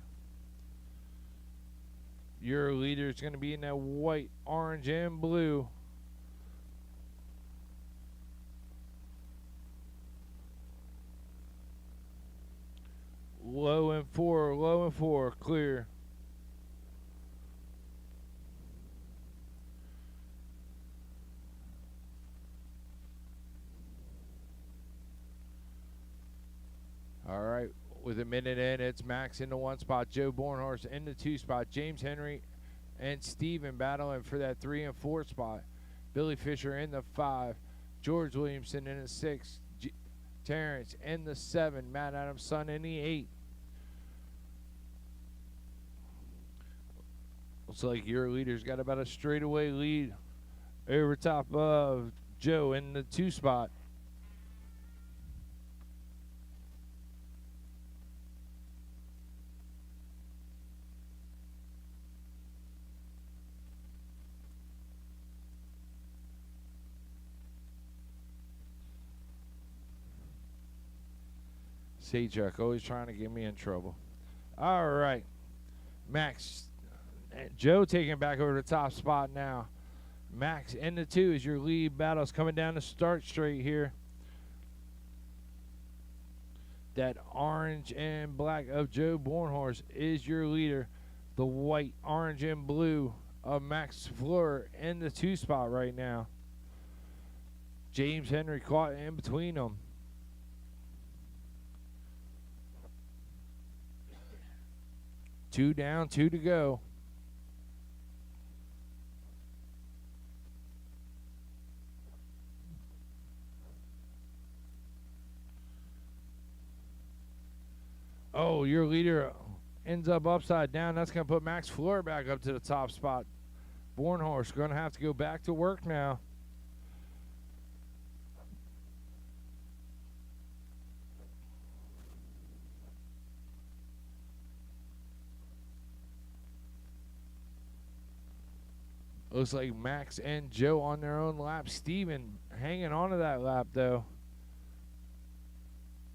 Your leader is going to be in that white, orange, and blue. Low and 4, low and 4, clear. All right, with a minute in, it's Max in the 1 spot, Joe Bornhorst in the 2 spot, James Henry and Steven battling for that 3 and 4 spot. Billy Fisher in the 5, George Williamson in the 6, Terrence in the 7, Matt Adams' son in the 8. Looks like your leader's got about a straightaway lead over top of Joe in the 2 spot. C-Chuck always trying to get me in trouble. All right. Max. Joe taking back over the top spot now. Max in the 2 is your lead. Battles coming down the start straight here. That orange and black of Joe Bornhorst is your leader. The white, orange, and blue of Max Fleur in the 2 spot right now. James Henry caught in between them. Two down, 2 to go. Oh, your leader ends up upside down. That's going to put Max Fleur back up to the top spot. Bornhorst going to have to go back to work now. Looks like Max and Joe on their own lap. Steven hanging on to that lap, though.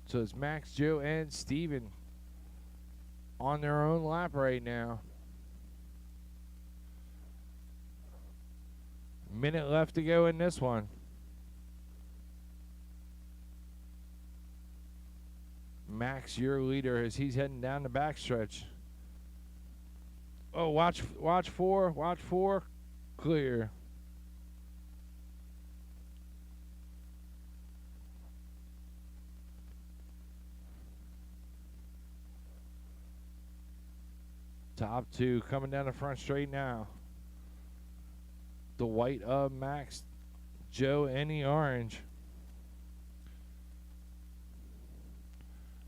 So it's Max, Joe, and Steven on their own lap right now. Minute left to go in this one. Max, your leader, as he's heading down the backstretch. Oh, watch 4. clear. Top 2 coming down the front straight now. The white of Max, Joe, and the orange.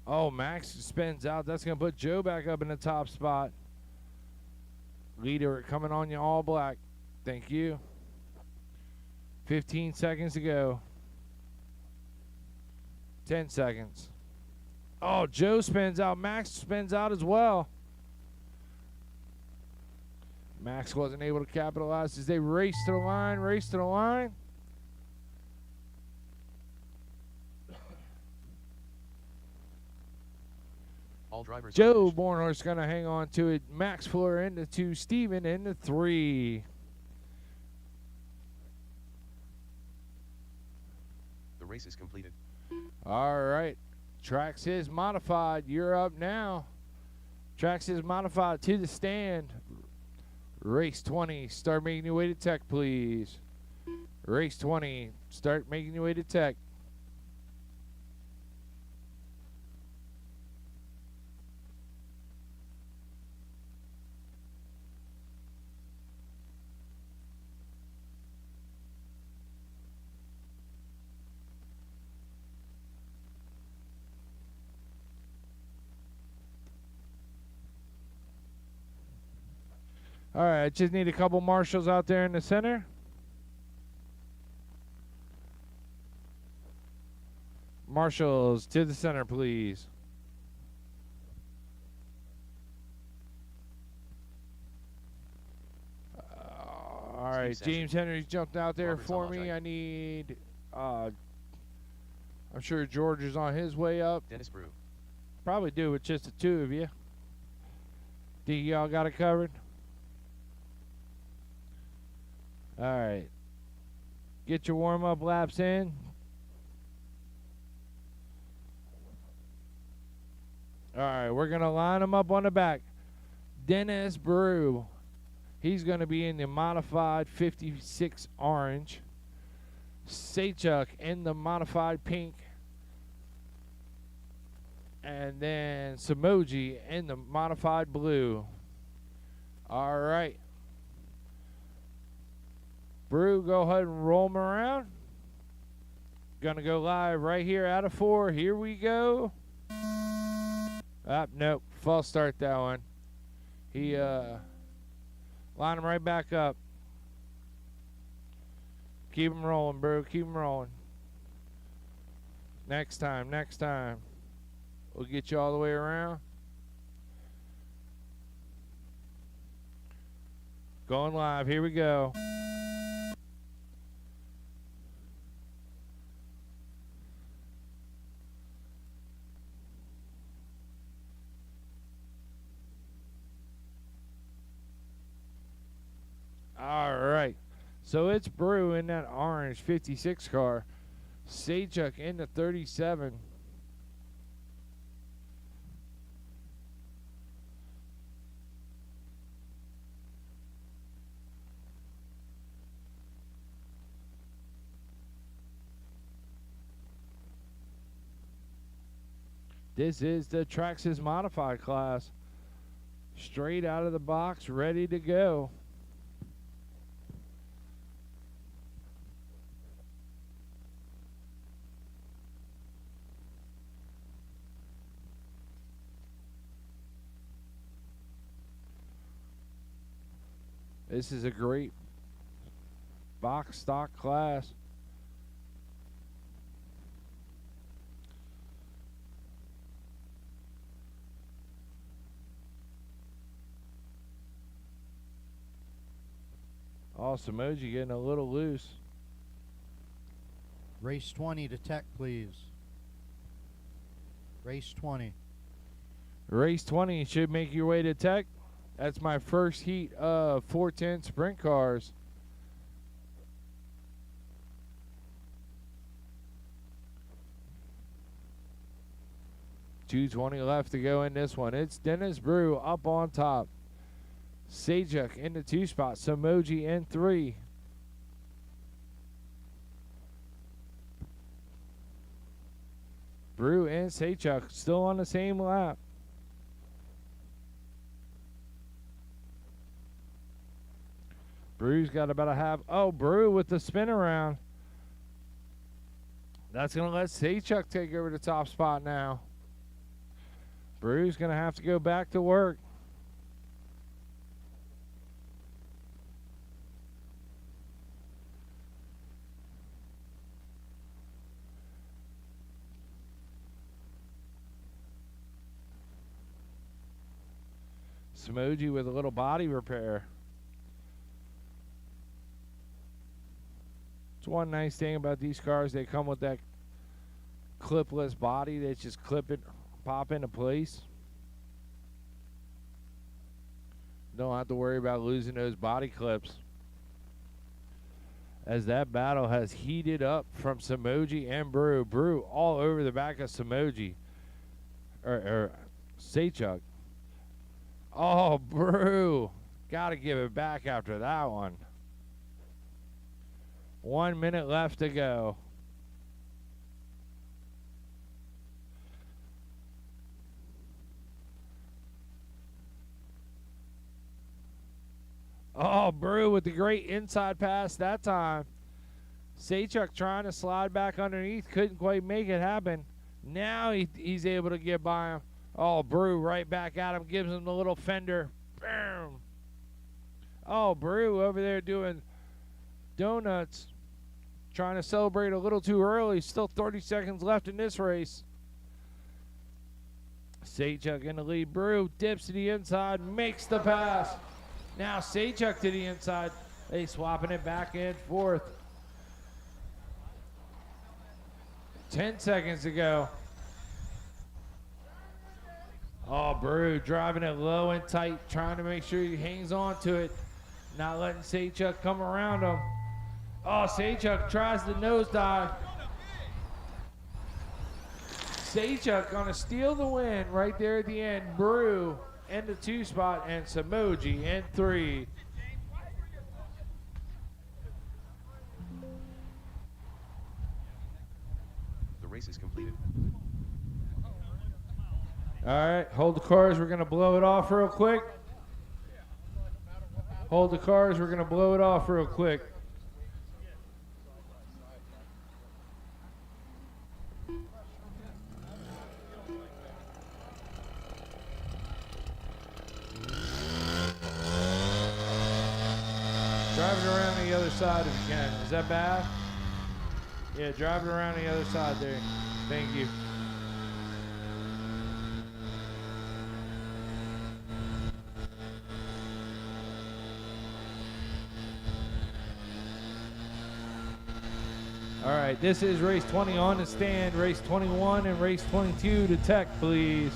Oh, Max spins out. That's going to put Joe back up in the top spot. Leader coming on you all black. Thank you. 15 seconds to go. 10 seconds. Oh, Joe spins out. Max spins out as well. Max wasn't able to capitalize as they race to the line, race to the line. All drivers. Joe Bornhorst going to hang on to it. Max Fuller into 2, Steven into 3. The race is completed. All right. Trax is modified. You're up now. Trax is modified to the stand. Race 20, start making your way to tech, please. Race 20, start making your way to tech. All right, just need a couple marshals out there in the center. Marshals to the center, please. All right, James Henry's jumped out there for me. I need, I'm sure George is on his way up. Dennis Brew. Probably do with just the 2 of you. Think y'all got it covered? All right. Get your warm-up laps in. All right, we're going to line them up on the back. Dennis Brew. He's going to be in the modified 56 orange. Sachuk in the modified pink. And then Samoji in the modified blue. All right. Brew, go ahead and roll them around. Gonna go live right here out of 4. Here we go. Nope. False start that one. He line him right back up. Keep him rolling, Brew. Keep him rolling. Next time. Next time. We'll get you all the way around. Going live. Here we go. All right. So it's Brew in that orange 56 car. Sachuk in the 37. This is the Traxxas Modified class. Straight out of the box, ready to go. This is a great box stock class. Awesome emoji getting a little loose. Race 20 to tech, please. Race 20. Race 20 should make your way to tech. That's my first heat of 410 sprint cars. $2:20 left to go in this one. It's Dennis Brew up on top. Sajak in the 2 spot. Samoji in 3. Brew and Sajak still on the same lap. Brew's got about a half. Oh, Brew with the spin around. That's going to let Sajak take over the top spot now. Brew's going to have to go back to work. Samoji with a little body repair. It's one nice thing about these cars. They come with that clipless body. They just clip it, pop into place. Don't have to worry about losing those body clips. As that battle has heated up from Samoji and Brew. Brew all over the back of Samoji. Or Sajak. Oh, Brew. Got to give it back after that one. 1 minute left to go. Oh, Brew with the great inside pass that time. Sajak trying to slide back underneath. Couldn't quite make it happen. Now he's able to get by him. Oh, Brew right back at him. Gives him the little fender. Boom. Oh, Brew over there doing donuts. Trying to celebrate a little too early. Still 30 seconds left in this race. Sajak in the lead. Brew dips to the inside. Makes the pass. Now Sajak to the inside. They swapping it back and forth. 10 seconds to go. Oh, Brew driving it low and tight, trying to make sure he hangs on to it. Not letting Sajak come around him. Oh, Sajak tries the nosedive. Sajak gonna steal the win right there at the end. Brew in the 2 spot and Samoji in 3. The race is completed. All right, hold the cars. We're going to blow it off real quick. Hold the cars. We're going to blow it off real quick. Drive it around the other side if you can. Is that bad? Yeah, drive it around the other side there. Thank you. All right, this is race 20 on the stand, race 21 and race 22 to tech, please.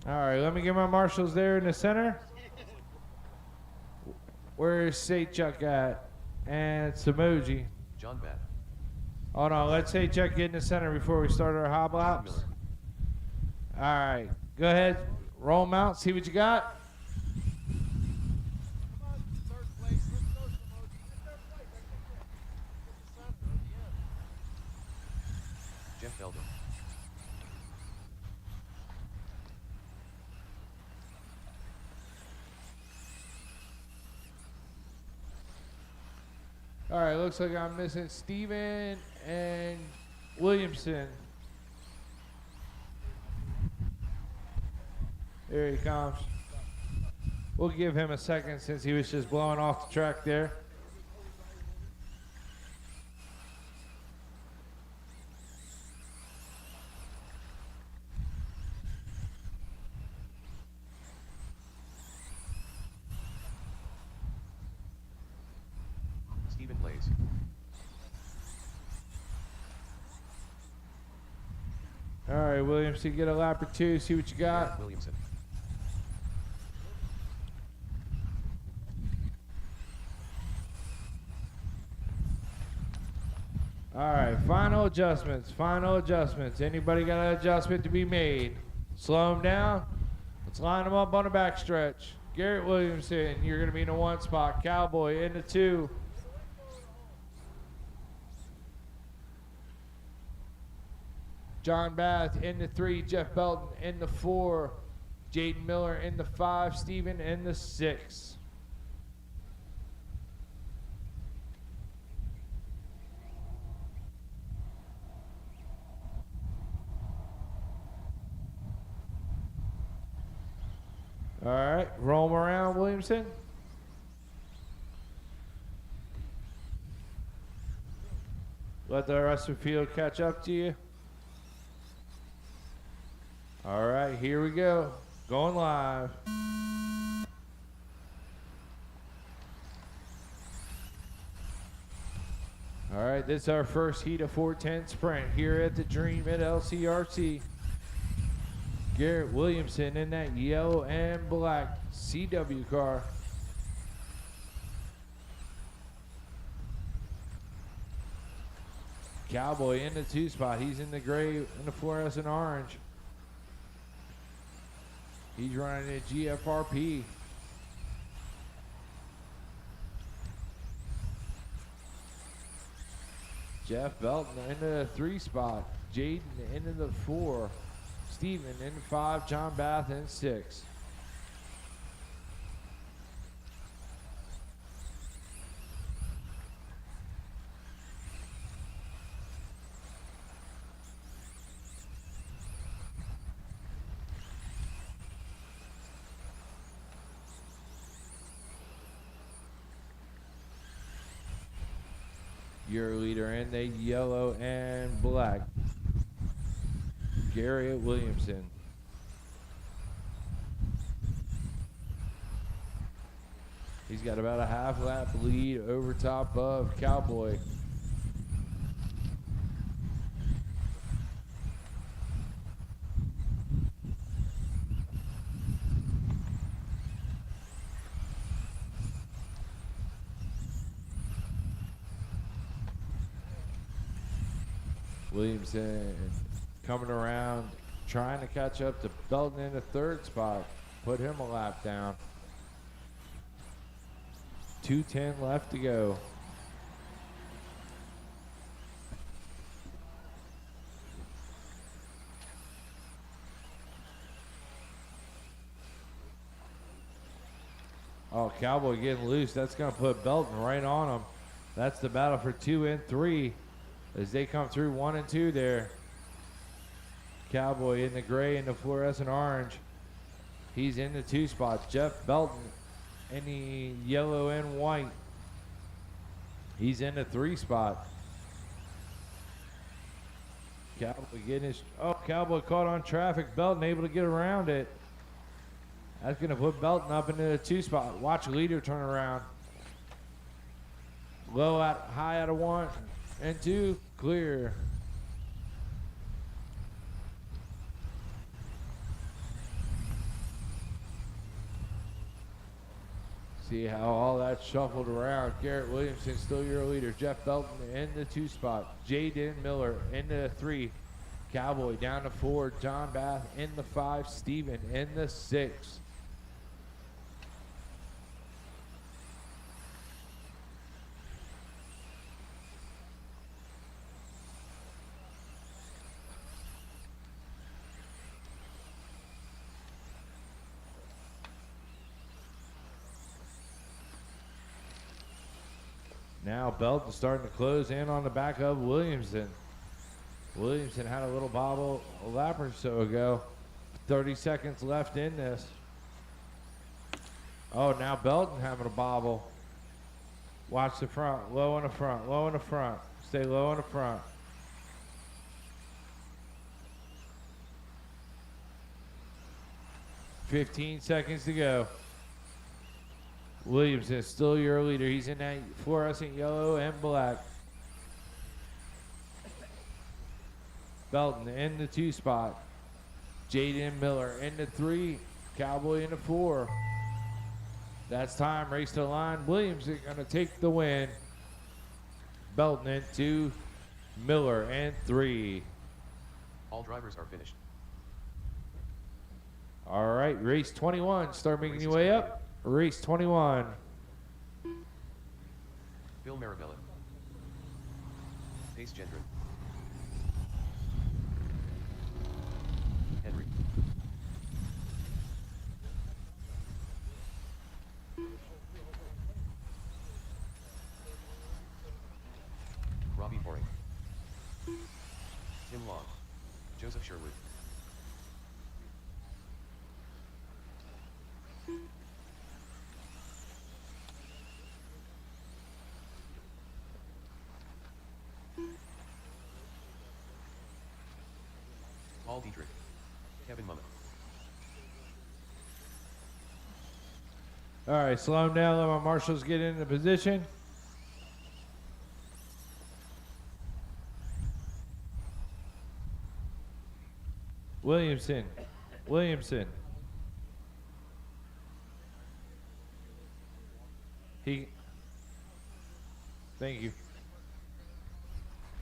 All right, let me get my marshals there in the center. Where's Sajak at? And Samoji. John Bat. Hold on, let's Sajak get in the center before we start our hop laps. Miller. All right, go ahead, roll them out, see what you got. Jeff Belden. All right, looks like I'm missing Steven and Williamson. There he comes. We'll give him a second since he was just blowing off the track there. race. All right, Williamson, get a lap or two, see what you got. Garrett Williamson. All right, final adjustments, final adjustments. Anybody got an adjustment to be made? Slow them down. Let's line them up on the back stretch. Garrett Williamson, you're going to be in the 1 spot. Cowboy in the 2. John Bath in the 3. Jeff Belton in the 4. Jaden Miller in the 5. Steven in the 6. All right, roll 'em around, Williamson. Let the rest of the field catch up to you. All right, here we go. Going live. All right, this is our first heat of 410 sprint here at the Dream at LCRC. Garrett Williamson in that yellow and black CW car. Cowboy in the 2 spot. He's in the gray and the fluorescent orange. He's running a GFRP. Jeff Belton in the 3 spot. Jaden into the 4. Steven in 5, John Bath in 6. Your leader in the yellow and black. Garrett Williamson. He's got about a half lap lead over top of Cowboy. Williamson coming around, trying to catch up to Belton in the 3rd spot. Put him a lap down. 2:10 left to go. Oh, Cowboy getting loose. That's going to put Belton right on him. That's the battle for 2 and 3 as they come through 1 and 2 there. Cowboy in the gray and the fluorescent orange. He's in the 2 spots. Jeff Belton in the yellow and white. He's in the 3 spot. Cowboy getting his, Cowboy caught on traffic. Belton able to get around it. That's going to put Belton up into the 2 spot. Watch leader turn around. Low out, high out of 1 and 2, clear. See how all that shuffled around. Garrett Williamson still your leader. Jeff Belton in the 2 spot. Jaden Miller in the 3. Cowboy down to 4. John Bath in the 5. Steven in the 6. Now Belton starting to close in on the back of Williamson. Williamson had a little bobble a lap or so ago. 30 seconds left in this. Oh, now Belton having a bobble. Watch the front, low in the front, low in the front. Stay low in the front. $15 seconds to go. Williamson still your leader. He's in that fluorescent yellow and black. Belton in the 2 spot. Jaden Miller in the 3. Cowboy in the 4. That's time. Race to the line. Williamson going to take the win. Belton in 2. Miller in 3. All drivers are finished. All right, race 21. Start making your way up. Race 21. Bill Marabella. Pace Gendron. Henry. Robbie Boring. Tim Long. Joseph Sherwood. Paul Dietrich. Kevin Mumma. All right, slow him down. Let my marshals get into position. Williamson. Thank you.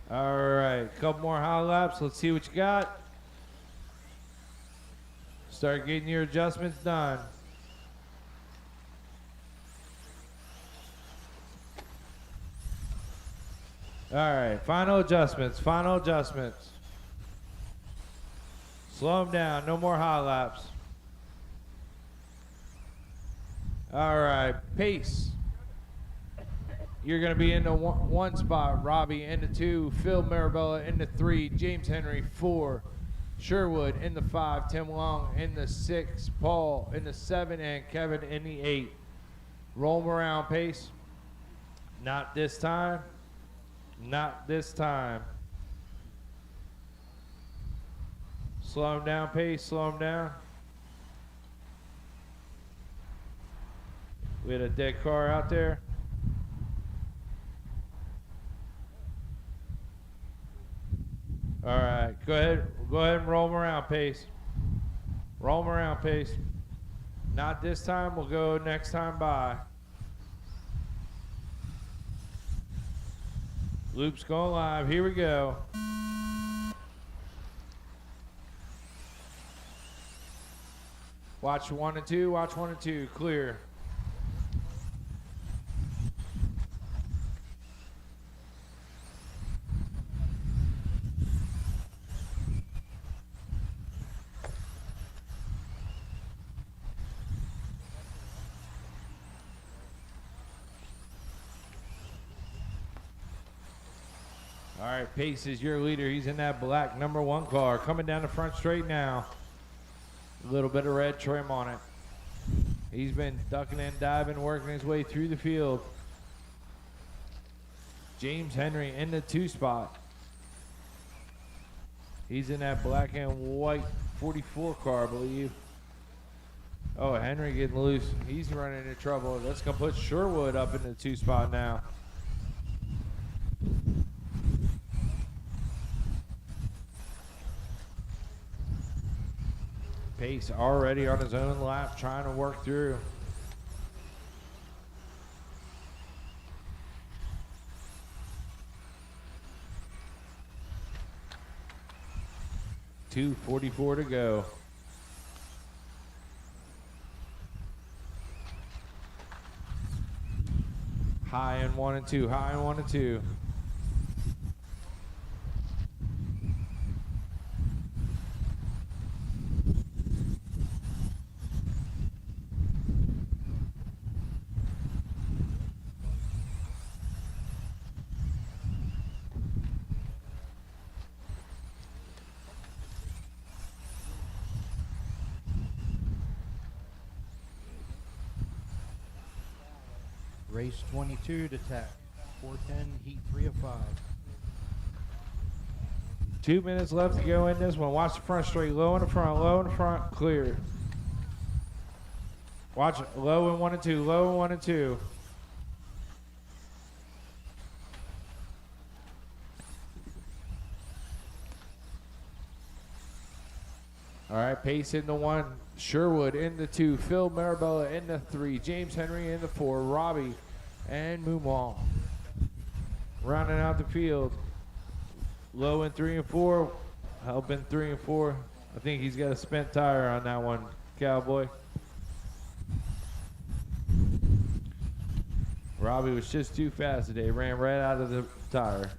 All right, couple more high laps. Let's see what you got. Start getting your adjustments done. All right, final adjustments. Slow them down, no more high laps. All right, pace. You're going to be in the 1 spot. Robbie in the 2. Phil Marabella in the 3. James Henry 4. Sherwood in the 5. Tim Long in the 6. Paul in the 7. And Kevin in the 8. Roll them around, pace. Not this time. Slow them down, pace. Slow them down. We had a dead car out there. All right, go ahead and roll them around, pace. Not this time, we'll go next time by. Loop's going live, here we go. Watch 1 and 2, clear. All right, Pace is your leader. He's in that black number 1 car. Coming down the front straight now. A little bit of red trim on it. He's been ducking and diving, working his way through the field. James Henry in the 2 spot. He's in that black and white 44 car, I believe. Oh, Henry getting loose. He's running into trouble. That's going to put Sherwood up in the 2 spot now. Pace already on his own lap, trying to work through. .244 to go. High in 1 and 2, high in 1 and 2. Race 22 to Tech, 410, heat 3 of 5. 2 minutes left to go in this one. Watch the front straight, low in the front, clear. Watch low in 1 and 2. Low in 1 and 2. All right, Pace in the 1. Sherwood in the 2. Phil Marabella in the 3. James Henry in the 4. Robbie and Moomaw rounding out the field. Low in 3 and 4. Help in 3 and 4. I think he's got a spent tire on that one, Cowboy. Robbie was just too fast today. Ran right out of the tire.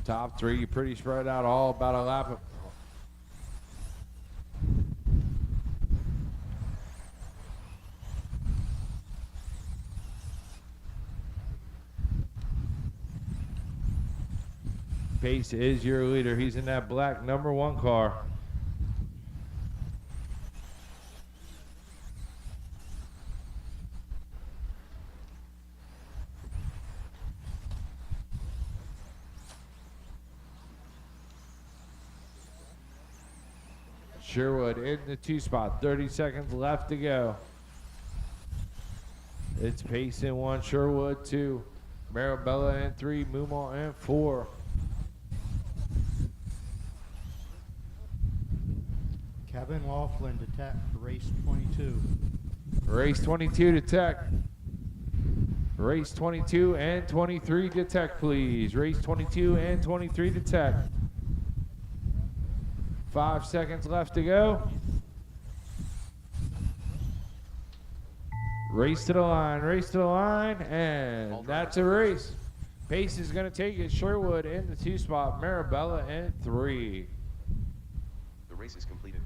Top 3 pretty spread out, all about a lap. Pace is your leader. He's in that black number 1 car. Sherwood in the 2 spot. 30 seconds left to go. It's Pace in 1, Sherwood 2, Marabella in 3, Moomaw in 4. Kevin Laughlin to Tech for race 22. Race 22 to Tech. Race 22 and 23 to Tech, please. Race 22 and 23 to Tech. 5 seconds left to go. Race to the line, and that's a race. Pace is going to take it. Sherwood in the 2 spot, Marabella in 3. The race is completed.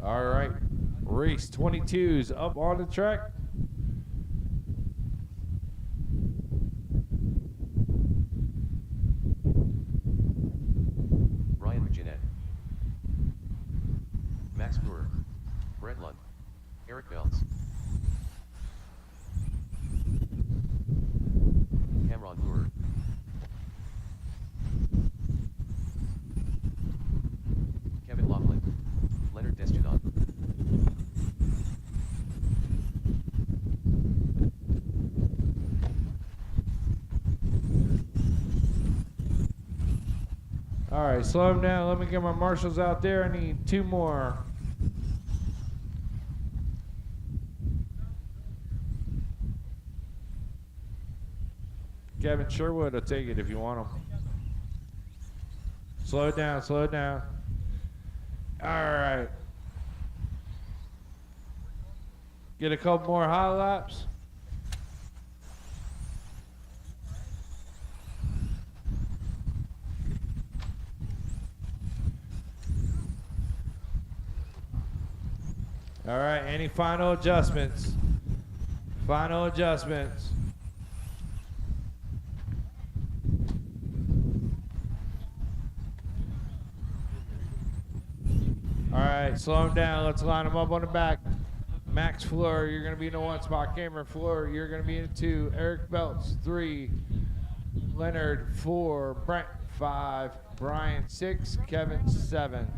All right, race 22's up on the track. Brian McGinnett, Max Brewer, Brett Lund, Eric Belts, Cameron Brewer, Kevin Laughlin, Leonard Desjardins. All right, slow him down. Let me get my marshals out there. I need 2 more. Kevin Sherwood will take it if you want him. Slow it down, slow it down. All right. Get a couple more high laps. All right, any final adjustments? Final adjustments. All right, slow him down. Let's line him up on the back. Max Fleur, you're going to be in the 1 spot. Cameron Fleur, you're going to be in the 2. Eric Belts, 3. Leonard, 4. Brent, 5. Brian, 6. Kevin, 7.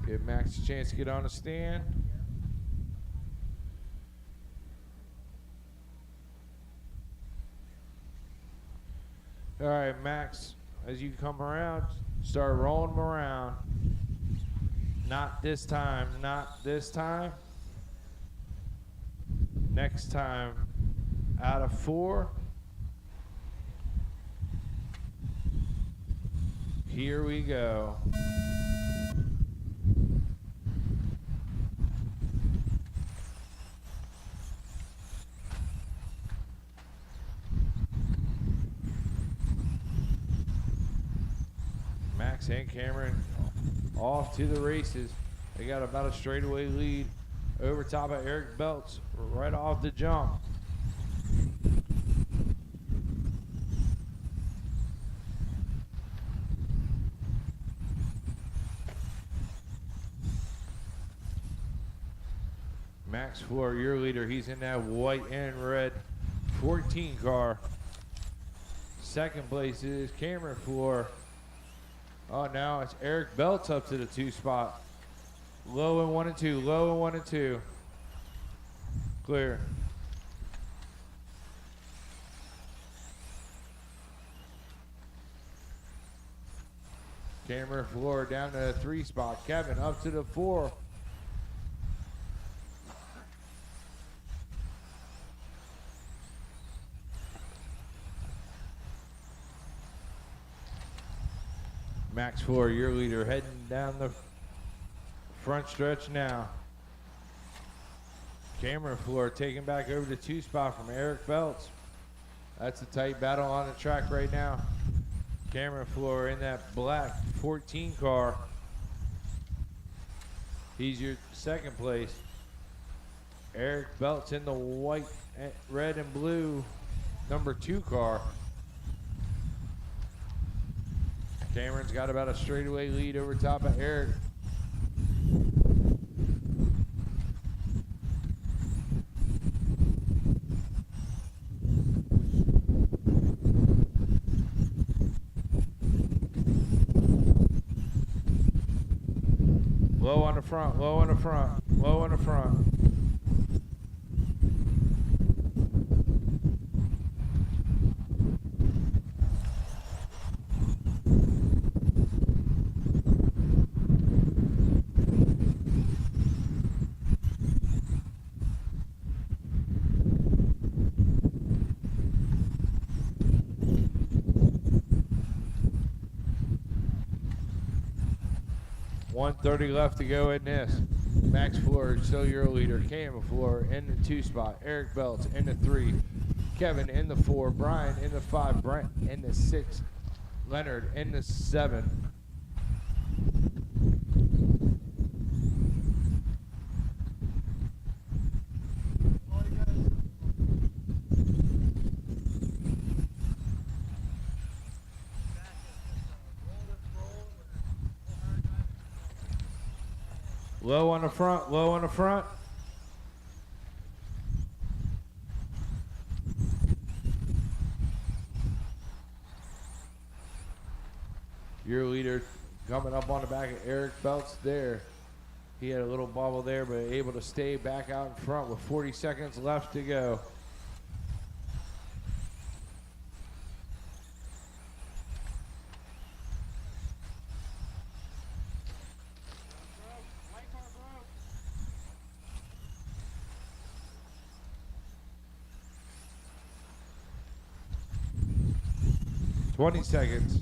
Give Max a chance to get on the stand. All right, Max, as you come around, start rolling them around. Not this time, not this time. Next time, out of 4. Here we go. Max and Cameron off to the races. They got about a straightaway lead over top of Eric Belts right off the jump. Max Floor, your leader. He's in that white and red 14 car. Second place is Cameron Floor. Oh, now it's Eric Belts up to the 2 spot. Low in 1 and 2. Low in 1 and 2. Clear. Cameron Floor down to the 3 spot. Kevin up to the 4. Max Floor, your leader, heading down the front stretch now. Cameron Floor taking back over the 2 spot from Eric Belts. That's a tight battle on the track right now. Cameron Floor in that black 14 car. He's your second place. Eric Belts in the white, red, and blue number 2 car. Cameron's got about a straightaway lead over top of Eric. Low on the front, low on the front, low on the front. .130 left to go in this. Max Floor, still your leader. Cam Floor in the 2 spot. Eric Belts in the 3. Kevin in the 4. Brian in the 5. Brent in the 6. Leonard in the 7. Low on the front, low on the front. Your leader coming up on the back of Eric Belts there. He had a little bobble there, but able to stay back out in front with 40 seconds left to go. $20 seconds.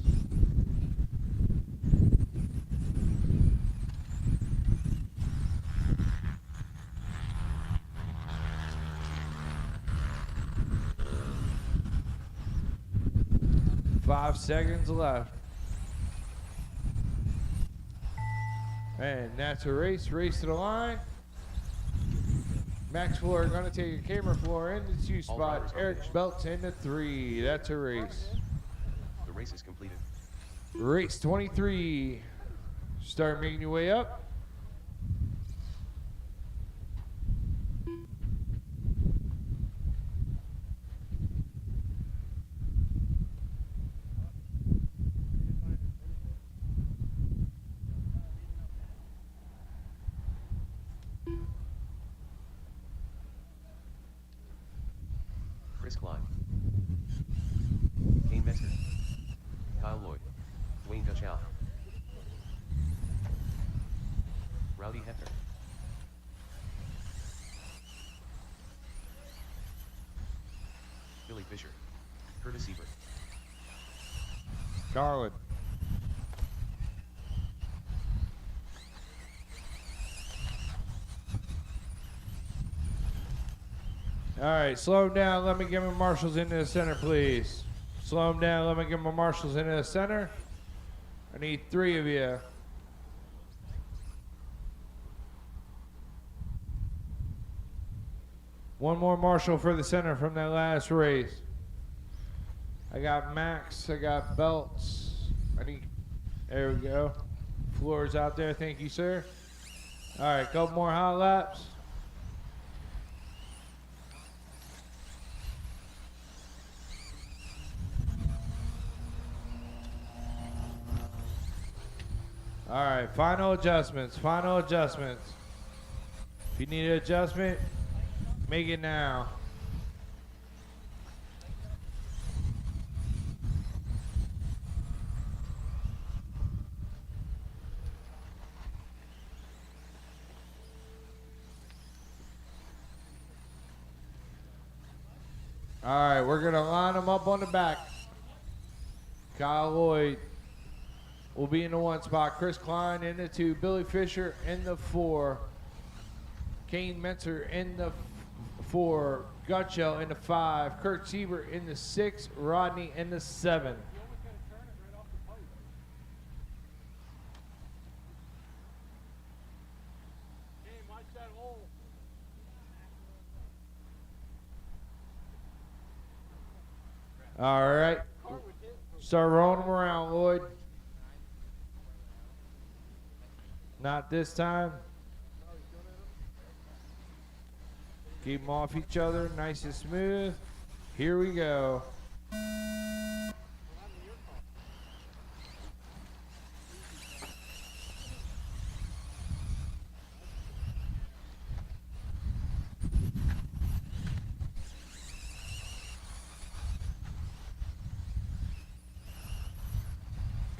Five seconds left. And that's a race. Race to the line. Max Floor going to take a camera floor in the 2 spot. Eric Belts in the 3. That's a race. The race is completed. Race 23. Start making your way up. Chris Klein, Kane Metzger, Kyle Lloyd, Dwayne Gutchow, Rowdy Hefner, Billy Fisher, Curtis Ebert, Garland. All right, slow him down. Let me get my marshals into the center, please. Slow him down. Let me get my marshals into the center. I need 3 of you. One more marshal for the center from that last race. I got Max. I got Belts. There we go. Floor's out there. Thank you, sir. All right, couple more hot laps. All right, final adjustments, final adjustments. If you need an adjustment, make it now. All right, we're going to line them up on the back. Kyle Lloyd will be in the 1 spot. Chris Klein in the 2. Billy Fisher in the 4. Kane Metzer in the 4. Gutschel in the 5. Kurt Siebert in the 6. Rodney in the 7. All right. Start rolling them around, Lloyd. Not this time. Keep them off each other, nice and smooth. Here we go.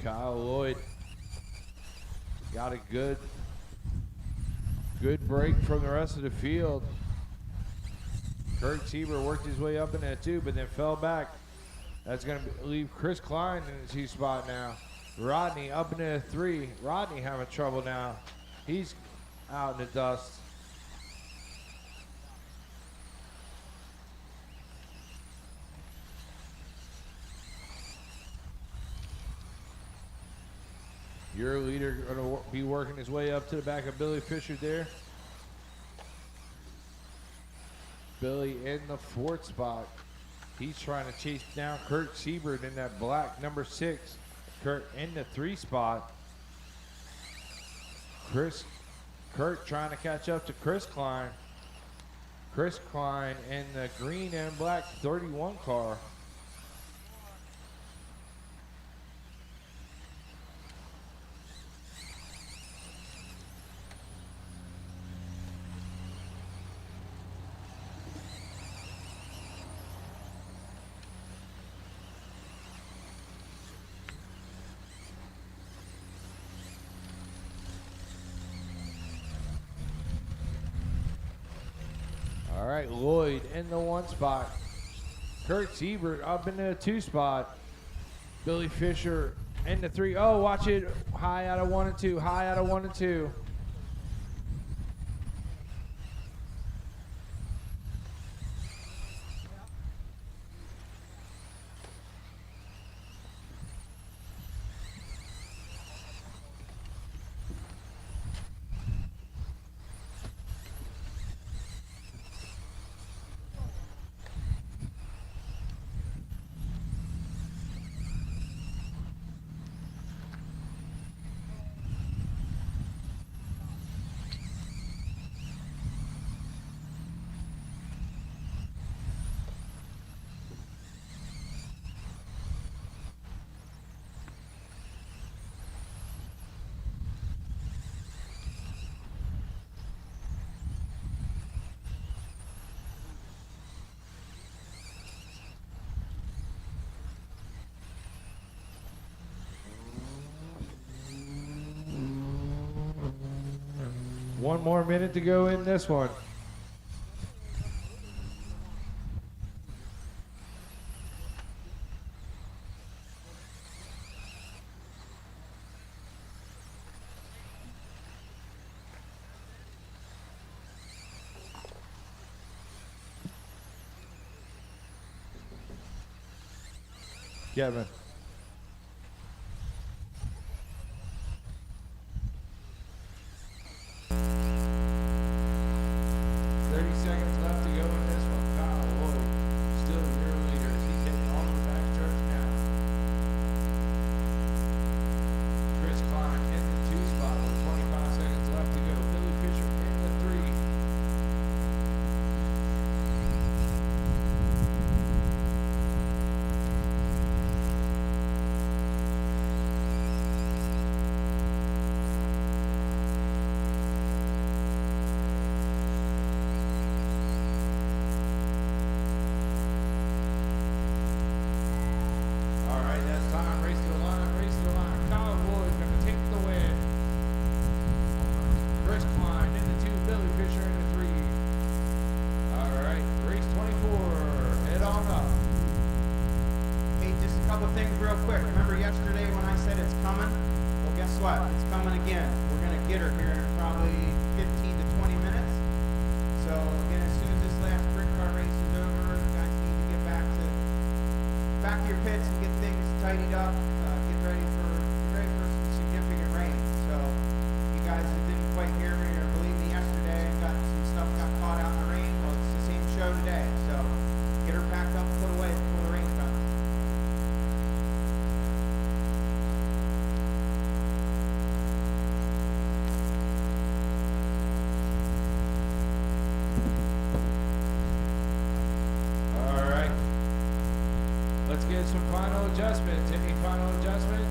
Kyle Lloyd got a good break from the rest of the field. Kurt Siebert worked his way up in that 2, but then fell back. That's going to leave Chris Klein in the 2 spot now. Rodney up in the 3. Rodney having trouble now. He's out in the dust. Your leader going to be working his way up to the back of Billy Fisher there. Billy in the 4th spot. He's trying to chase down Kurt Siebert in that black number 6. Kurt in the 3 spot. Kurt trying to catch up to Chris Klein. Chris Klein in the green and black 31 car. All right, Lloyd in the 1 spot. Kurt Siebert up in the 2 spot. Billy Fisher in the 3. Oh, watch it. High out of 1 and 2. High out of 1 and 2. One more minute to go in this one. Kevin. 30 seconds left to go in this one. Kyle Lloyd, still your leader as he taking all the back stretch now. Chris Klein in the 2 spot with 25 seconds left to go. Billy Fisher in the 3. Remember yesterday when I said it's coming? Well, guess what? It's coming again. We're going to get her here in probably 15 to 20 minutes. So, again, as soon as this last sprint car race is over, you guys need to get back to your pits and get things tidied up. Get ready for some significant rain. So, you guys that didn't quite hear me or believe me yesterday and got some stuff got caught out in the rain, well, it's the same show today. So, get her packed up and put away before the rain comes. All right. Let's get some final adjustments. Any final adjustments?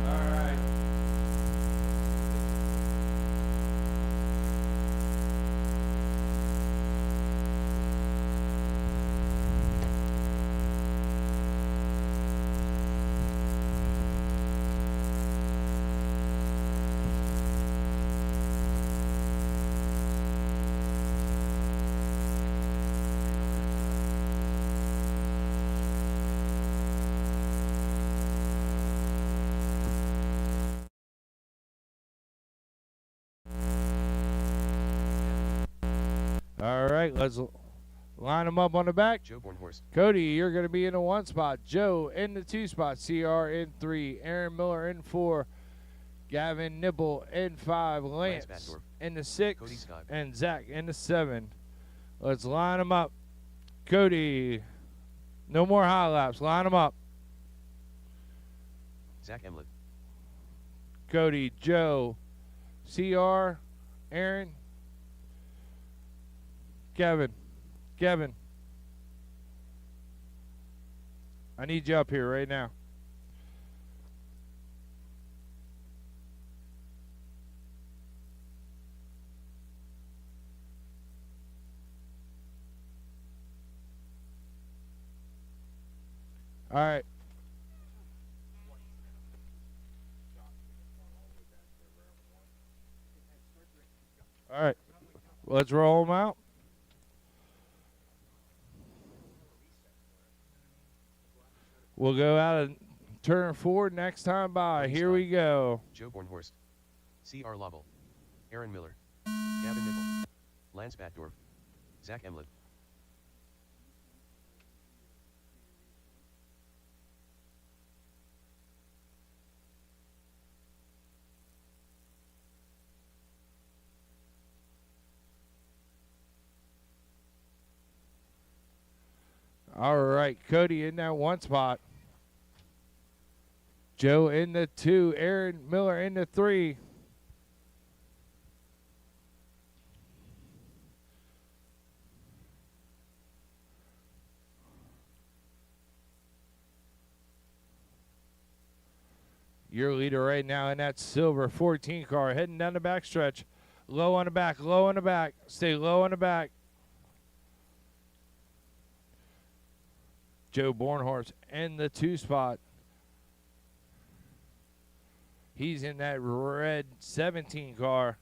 All right. All right, let's line them up on the back. Joe Bornhorst. Cody, you're going to be in the 1 spot. Joe in the 2 spot. CR in 3. Aaron Miller in 4. Gavin Nipple in 5. Lance Batdorf. in the Cody 6. Scott. And Zach in the 7. Let's line them up. Cody, no more high laps. Line them up. Zach Emlet. Cody, Joe, CR, Aaron, Kevin. I need you up here right now. All right. All right. Let's roll them out. We'll go out and turn forward next time by. Here we go. Joe Bornhorst. C.R. Lovell. Aaron Miller. Gavin Nipple. Lance Batdorf. Zach Emlet. All right, Cody in that 1 spot. Joe in the 2. Aaron Miller in the 3. Your leader right now in that silver 14 car, heading down the backstretch. Low on the back, low on the back. Stay low on the back. Joe Bornhorst in the 2 spot. He's in that red 17 car.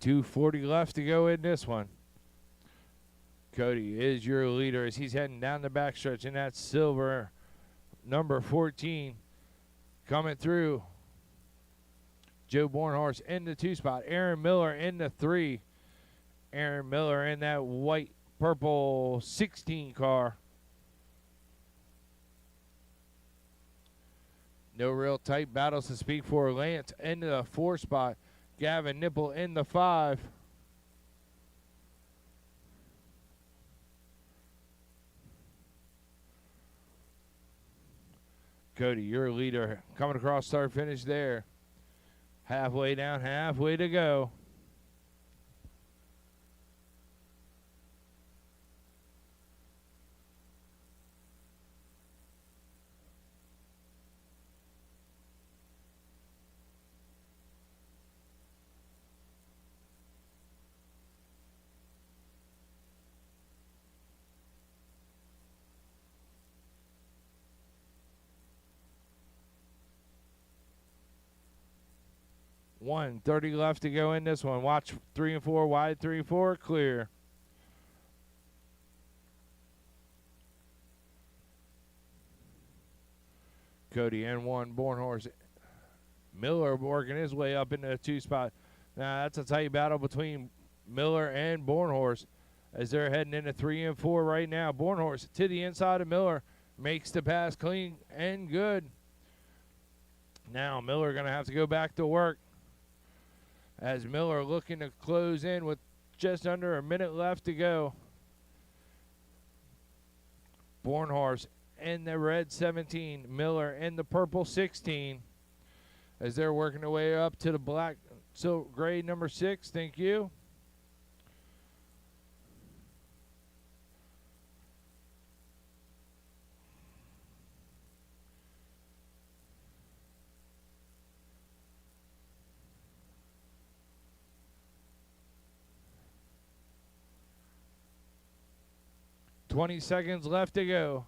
.240 left to go in this one. Cody is your leader as he's heading down the backstretch in that silver number 14. Coming through. Joe Bornhorst in the 2 spot. Aaron Miller in the 3. Aaron Miller in that white purple 16 car. No real tight battles to speak for. Lance into the 4 spot. Gavin Nipple in the 5. Cody, your leader, coming across start finish there. Halfway down, halfway to go. 1:30 left to go in this one. Watch 3 and 4, wide 3 and 4, clear. Cody N1, Born Horse. Miller working his way up into the 2 spot. Now that's a tight battle between Miller and Born Horse as they're heading into 3 and 4 right now. Born Horse to the inside of Miller. Makes the pass clean and good. Now Miller going to have to go back to work as Miller looking to close in with just under a minute left to go. Born Horse in the red 17, Miller in the purple 16 as they're working their way up to the black, so gray number 6. Thank you. $20 seconds left to go.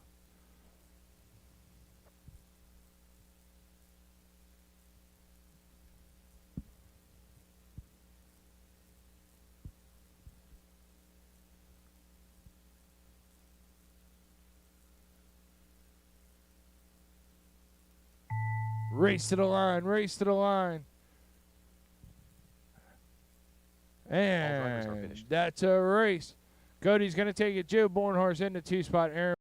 Race to the line, race to the line. drivers are And finished. that's a race. Cody's going to take it. Joe Bornhorse in the 2 spot. Aaron